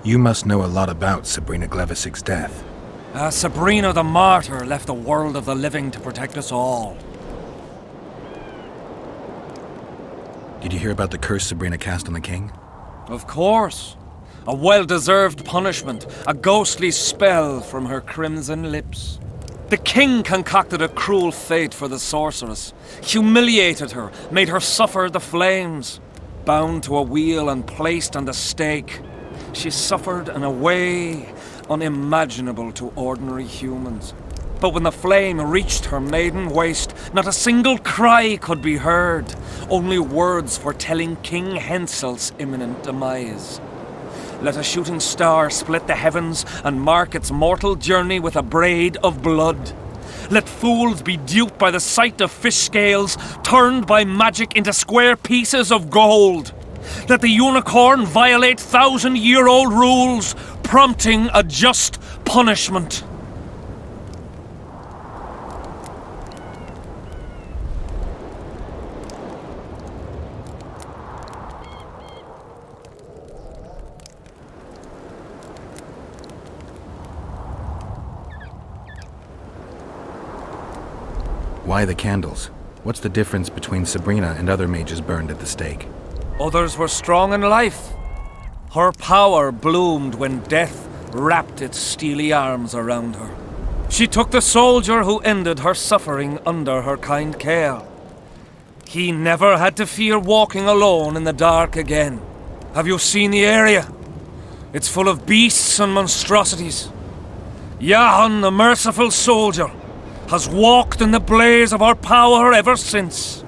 You must know a lot about Sabrina Glevisig's death. Sabrina the Martyr left the world of the living to protect us all. Did you hear about the curse Sabrina cast on the king? Of course. A well-deserved punishment, a ghostly spell from her crimson lips. The king concocted a cruel fate for the sorceress, humiliated her, made her suffer the flames. Bound to a wheel and placed on the stake, she suffered in a way unimaginable to ordinary humans. But when the flame reached her maiden waist, not a single cry could be heard, only words foretelling King Hensel's imminent demise. Let a shooting star split the heavens and mark its mortal journey with a braid of blood. Let fools be duped by the sight of fish scales, turned by magic into square pieces of gold. Let the unicorn violate 1,000-year-old rules, prompting a just punishment. Why the candles? What's the difference between Sabrina and other mages burned at the stake? Others were strong in life. Her power bloomed when death wrapped its steely arms around her. She took the soldier who ended her suffering under her kind care. He never had to fear walking alone in the dark again. Have you seen the area? It's full of beasts and monstrosities. Jahan, the merciful soldier, has walked in the blaze of our power ever since.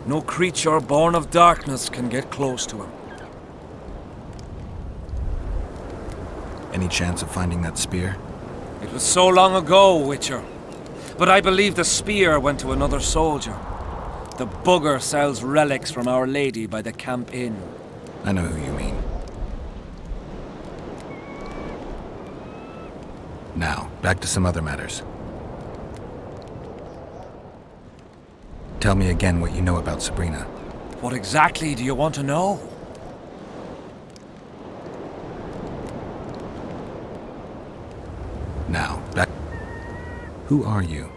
No creature born of darkness can get close to him. Any chance of finding that spear? It was so long ago, Witcher. But I believe the spear went to another soldier. The bugger sells relics from Our Lady by the Camp Inn. I know who you mean. Now, back to some other matters. Tell me again what you know about Sabrina. What exactly do you want to know? Now, back... Who are you?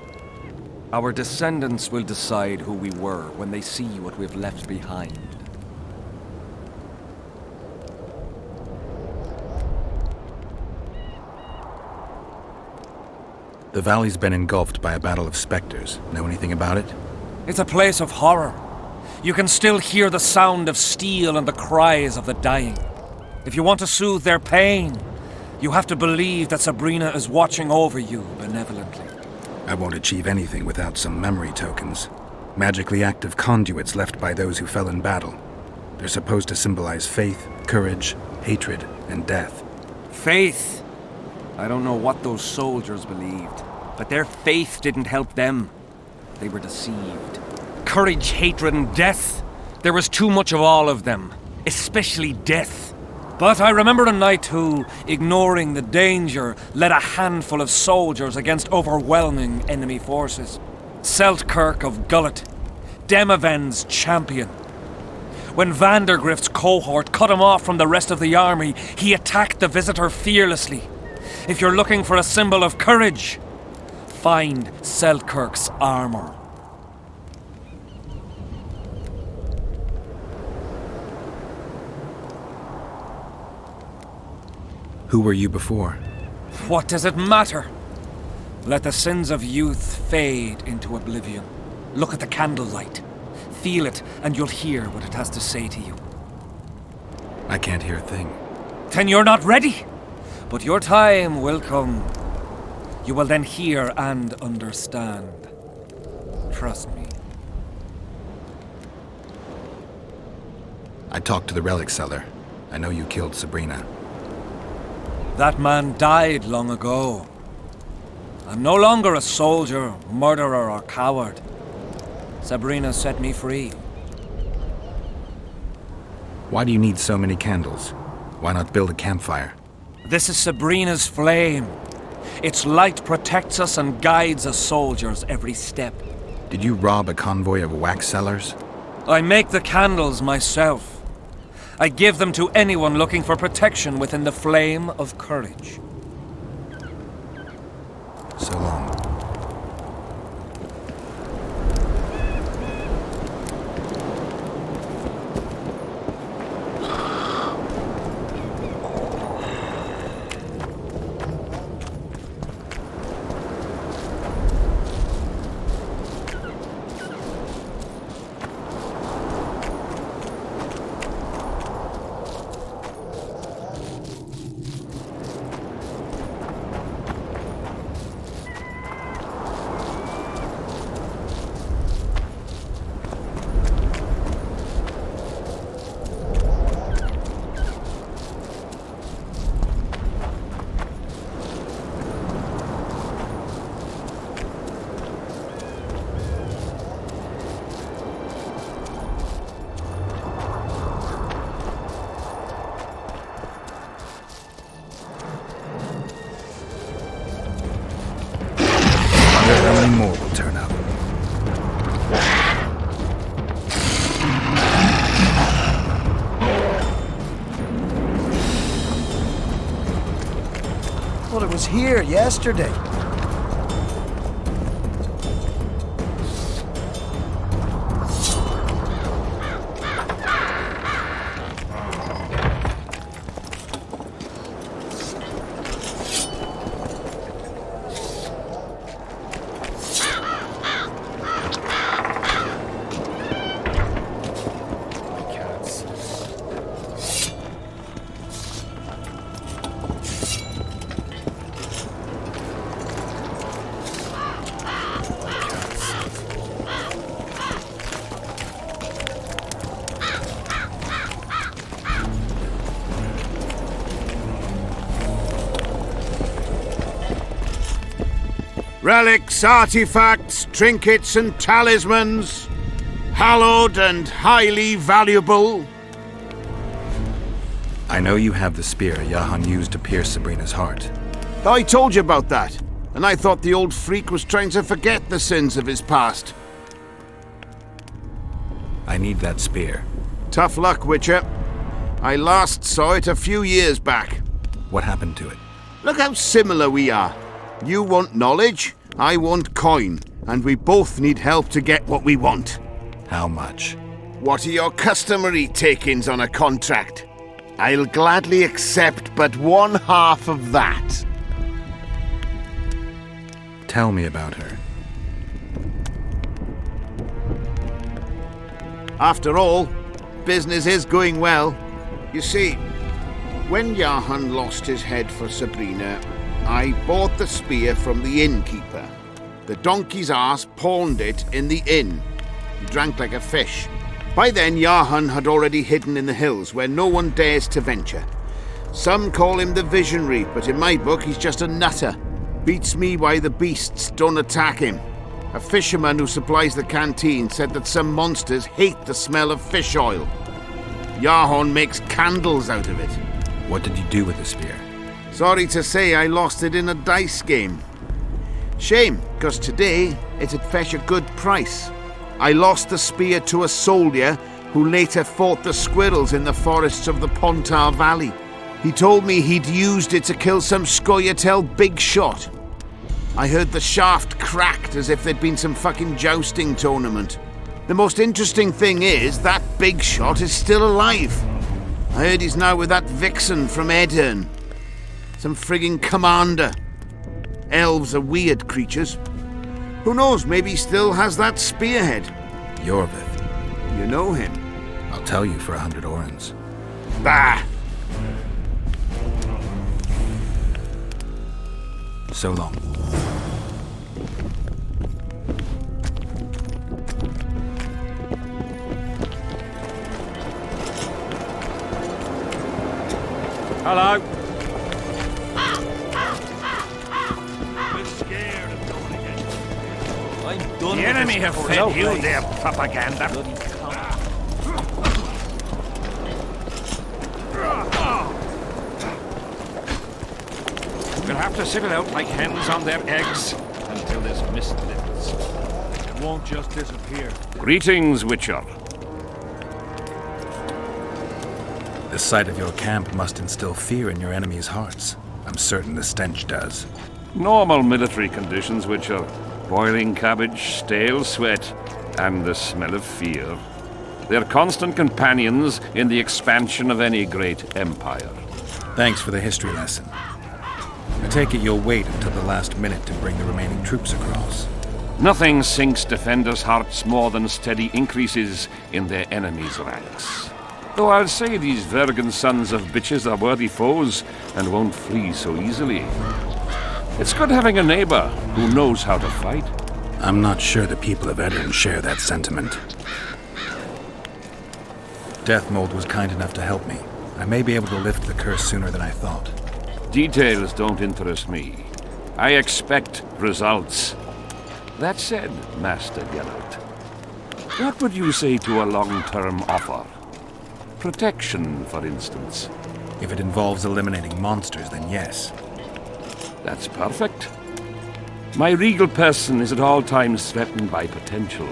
Our descendants will decide who we were when they see what we've left behind. The valley's been engulfed by a battle of specters. Know anything about it? It's a place of horror. You can still hear the sound of steel and the cries of the dying. If you want to soothe their pain, you have to believe that Sabrina is watching over you benevolently. I won't achieve anything without some memory tokens. Magically active conduits left by those who fell in battle. They're supposed to symbolize faith, courage, hatred, and death. Faith? I don't know what those soldiers believed, but their faith didn't help them. They were deceived. Courage, hatred, and death. There was too much of all of them, especially death. But I remember a knight who, ignoring the danger, led a handful of soldiers against overwhelming enemy forces. Seltkirk of Gullet, Demaven's champion. When Vandergrift's cohort cut him off from the rest of the army, he attacked the visitor fearlessly. If you're looking for a symbol of courage, find Seltkirk's armor. Who were you before? What does it matter? Let the sins of youth fade into oblivion. Look at the candlelight. Feel it, and you'll hear what it has to say to you. I can't hear a thing. Then you're not ready. But your time will come. You will then hear and understand. Trust me. I talked to the relic seller. I know you killed Sabrina. That man died long ago. I'm no longer a soldier, murderer, or coward. Sabrina set me free. Why do you need so many candles? Why not build a campfire? This is Sabrina's flame. Its light protects us and guides us soldiers every step. Did you rob a convoy of wax sellers? I make the candles myself. I give them to anyone looking for protection within the flame of courage. So long. How many more will turn up? Well, it was here yesterday. Relics, artifacts, trinkets and talismans, hallowed and highly valuable. I know you have the spear Jahan used to pierce Sabrina's heart. I told you about that, and I thought the old freak was trying to forget the sins of his past. I need that spear. Tough luck, Witcher. I last saw it a few years back. What happened to it? Look how similar we are. You want knowledge, I want coin, and we both need help to get what we want. How much? What are your customary take-ins on a contract? I'll gladly accept but 1/2 of that. Tell me about her. After all, business is going well. You see, when Jahan lost his head for Sabrina, I bought the spear from the innkeeper. The donkey's ass pawned it in the inn. He drank like a fish. By then, Jahan had already hidden in the hills where no one dares to venture. Some call him the visionary, but in my book, he's just a nutter. Beats me why the beasts don't attack him. A fisherman who supplies the canteen said that some monsters hate the smell of fish oil. Jahan makes candles out of it. What did you do with the spear? Sorry to say, I lost it in a dice game. Shame, because today it'd fetch a good price. I lost the spear to a soldier who later fought the squirrels in the forests of the Pontar Valley. He told me he'd used it to kill some Scoia'tael big shot. I heard the shaft cracked as if there'd been some fucking jousting tournament. The most interesting thing is that big shot is still alive. I heard he's now with that vixen from Edirn. Some frigging commander. Elves are weird creatures. Who knows, maybe he still has that spearhead. Yorvith. You know him? I'll tell you for 100 orens. Bah! So long. Hello. We're scared of going again. I'm done. The enemy have fed you their propaganda. We'll have to sit it out like hens on their eggs until this mist lifts. It won't just disappear. Greetings, Witcher. The sight of your camp must instill fear in your enemies' hearts. I'm certain the stench does. Normal military conditions, Witcher. Boiling cabbage, stale sweat, and the smell of fear. They're constant companions in the expansion of any great empire. Thanks for the history lesson. I take it you'll wait until the last minute to bring the remaining troops across. Nothing sinks defenders' hearts more than steady increases in their enemies' ranks. Though I'll say these Vergen sons of bitches are worthy foes and won't flee so easily. It's good having a neighbor who knows how to fight. I'm not sure the people of Edirn share that sentiment. Deathmold was kind enough to help me. I may be able to lift the curse sooner than I thought. Details don't interest me. I expect results. That said, Master Geralt, what would you say to a long-term offer? Protection, for instance. If it involves eliminating monsters, then yes. That's perfect. My regal person is at all times threatened by potential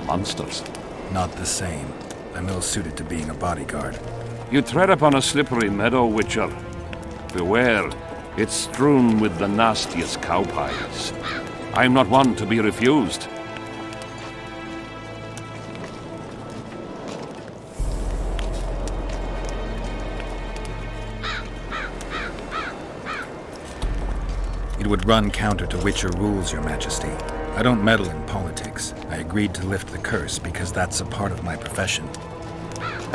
monsters. Not the same. I'm ill-suited to being a bodyguard. You tread upon a slippery meadow, Witcher. Beware, it's strewn with the nastiest cowpies. I'm not one to be refused. It would run counter to Witcher rules, Your Majesty. I don't meddle in politics. I agreed to lift the curse because that's a part of my profession.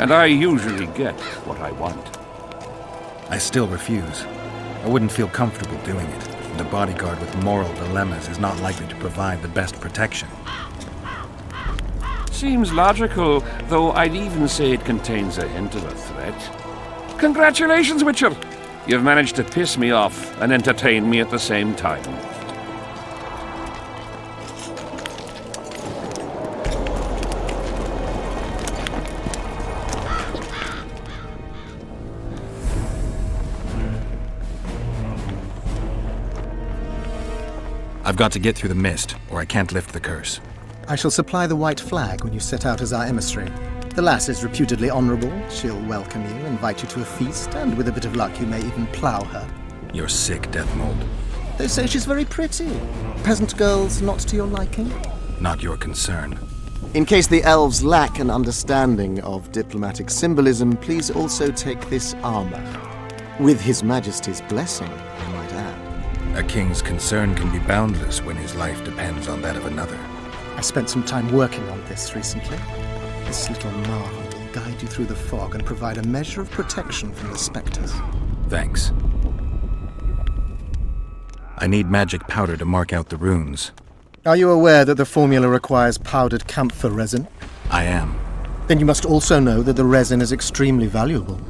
And I usually get what I want. I still refuse. I wouldn't feel comfortable doing it, and a bodyguard with moral dilemmas is not likely to provide the best protection. Seems logical, though I'd even say it contains a hint of a threat. Congratulations, Witcher! You've managed to piss me off and entertain me at the same time. I've got to get through the mist, or I can't lift the curse. I shall supply the white flag when you set out as our emissary. The lass is reputedly honourable. She'll welcome you, invite you to a feast, and with a bit of luck you may even plough her. You're sick, Deathmold. They say she's very pretty. Peasant girls not to your liking? Not your concern. In case the elves lack an understanding of diplomatic symbolism, please also take this armor. With His Majesty's blessing, I might add. A king's concern can be boundless when his life depends on that of another. I spent some time working on this recently. This little marvel will guide you through the fog and provide a measure of protection from the spectres. Thanks. I need magic powder to mark out the runes. Are you aware that the formula requires powdered camphor resin? I am. Then you must also know that the resin is extremely valuable.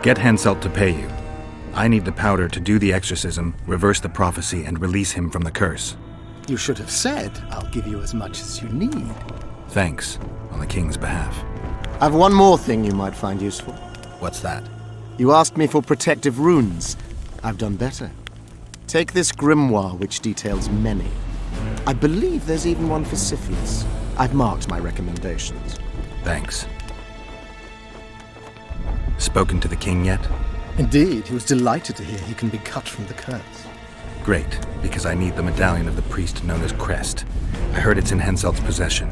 Get Henselt to pay you. I need the powder to do the exorcism, reverse the prophecy, and release him from the curse. You should have said, I'll give you as much as you need. Thanks, on the king's behalf. I've one more thing you might find useful. What's that? You asked me for protective runes. I've done better. Take this grimoire, which details many. I believe there's even one for syphilis. I've marked my recommendations. Thanks. Spoken to the king yet? Indeed, he was delighted to hear he can be cut from the curse. Great, because I need the medallion of the priest known as Crest. I heard it's in Henselt's possession.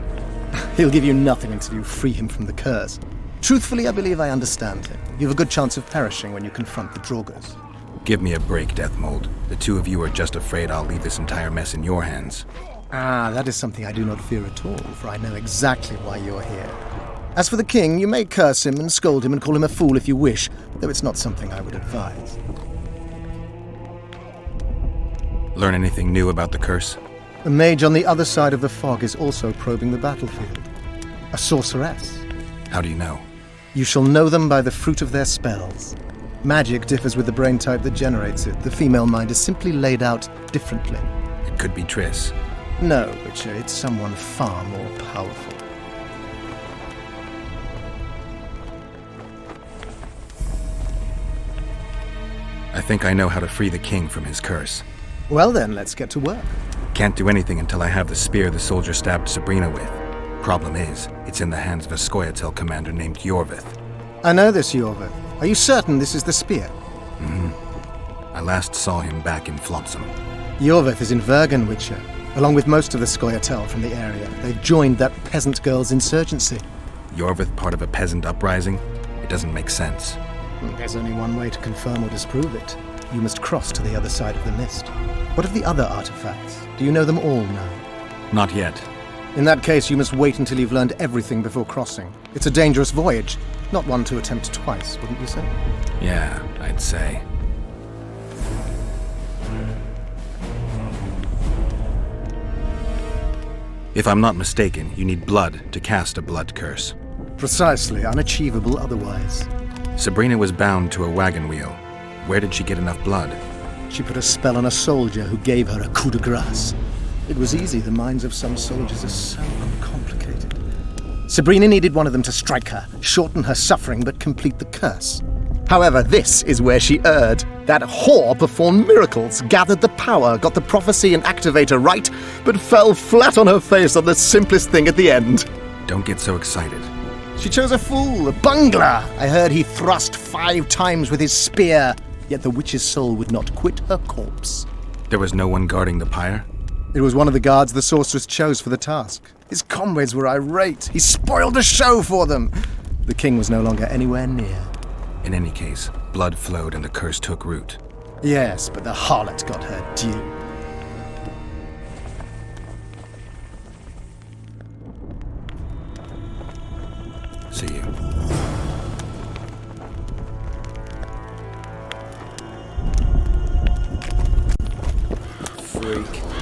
He'll give you nothing until you free him from the curse. Truthfully, I believe I understand him. You have a good chance of perishing when you confront the Draugrs. Give me a break, Deathmold. The two of you are just afraid I'll leave this entire mess in your hands. Ah, that is something I do not fear at all, for I know exactly why you're here. As for the king, you may curse him and scold him and call him a fool if you wish, though it's not something I would advise. Learn anything new about the curse? The mage on the other side of the fog is also probing the battlefield. A sorceress. How do you know? You shall know them by the fruit of their spells. Magic differs with the brain type that generates it. The female mind is simply laid out differently. It could be Triss. No, Witcher, it's someone far more powerful. I think I know how to free the king from his curse. Well then, let's get to work. Can't do anything until I have the spear the soldier stabbed Sabrina with. Problem is, it's in the hands of a Scoia'tael commander named Yorvith. I know this Yorvith. Are you certain this is the spear? I last saw him back in Flotsam. Yorvith is in Vergen, Witcher, along with most of the Scoia'tael from the area. They've joined that peasant girl's insurgency. Yorvith part of a peasant uprising? It doesn't make sense. There's only one way to confirm or disprove it. You must cross to the other side of the mist. What of the other artifacts? Do you know them all now? Not yet. In that case, you must wait until you've learned everything before crossing. It's a dangerous voyage, not one to attempt twice, wouldn't you say? Yeah, I'd say. If I'm not mistaken, you need blood to cast a blood curse. Precisely, unachievable otherwise. Sabrina was bound to a wagon wheel. Where did she get enough blood? She put a spell on a soldier who gave her a coup de grace. It was easy, the minds of some soldiers are so uncomplicated. Sabrina needed one of them to strike her, shorten her suffering, but complete the curse. However, this is where she erred. That whore performed miracles, gathered the power, got the prophecy and activator right, but fell flat on her face on the simplest thing at the end. Don't get so excited. She chose a fool, a bungler. I heard he thrust 5 times with his spear, yet the witch's soul would not quit her corpse. There was no one guarding the pyre? It was one of the guards the sorceress chose for the task. His comrades were irate. He spoiled the show for them. The king was no longer anywhere near. In any case, blood flowed and the curse took root. Yes, but the harlot got her due. See you. Freak.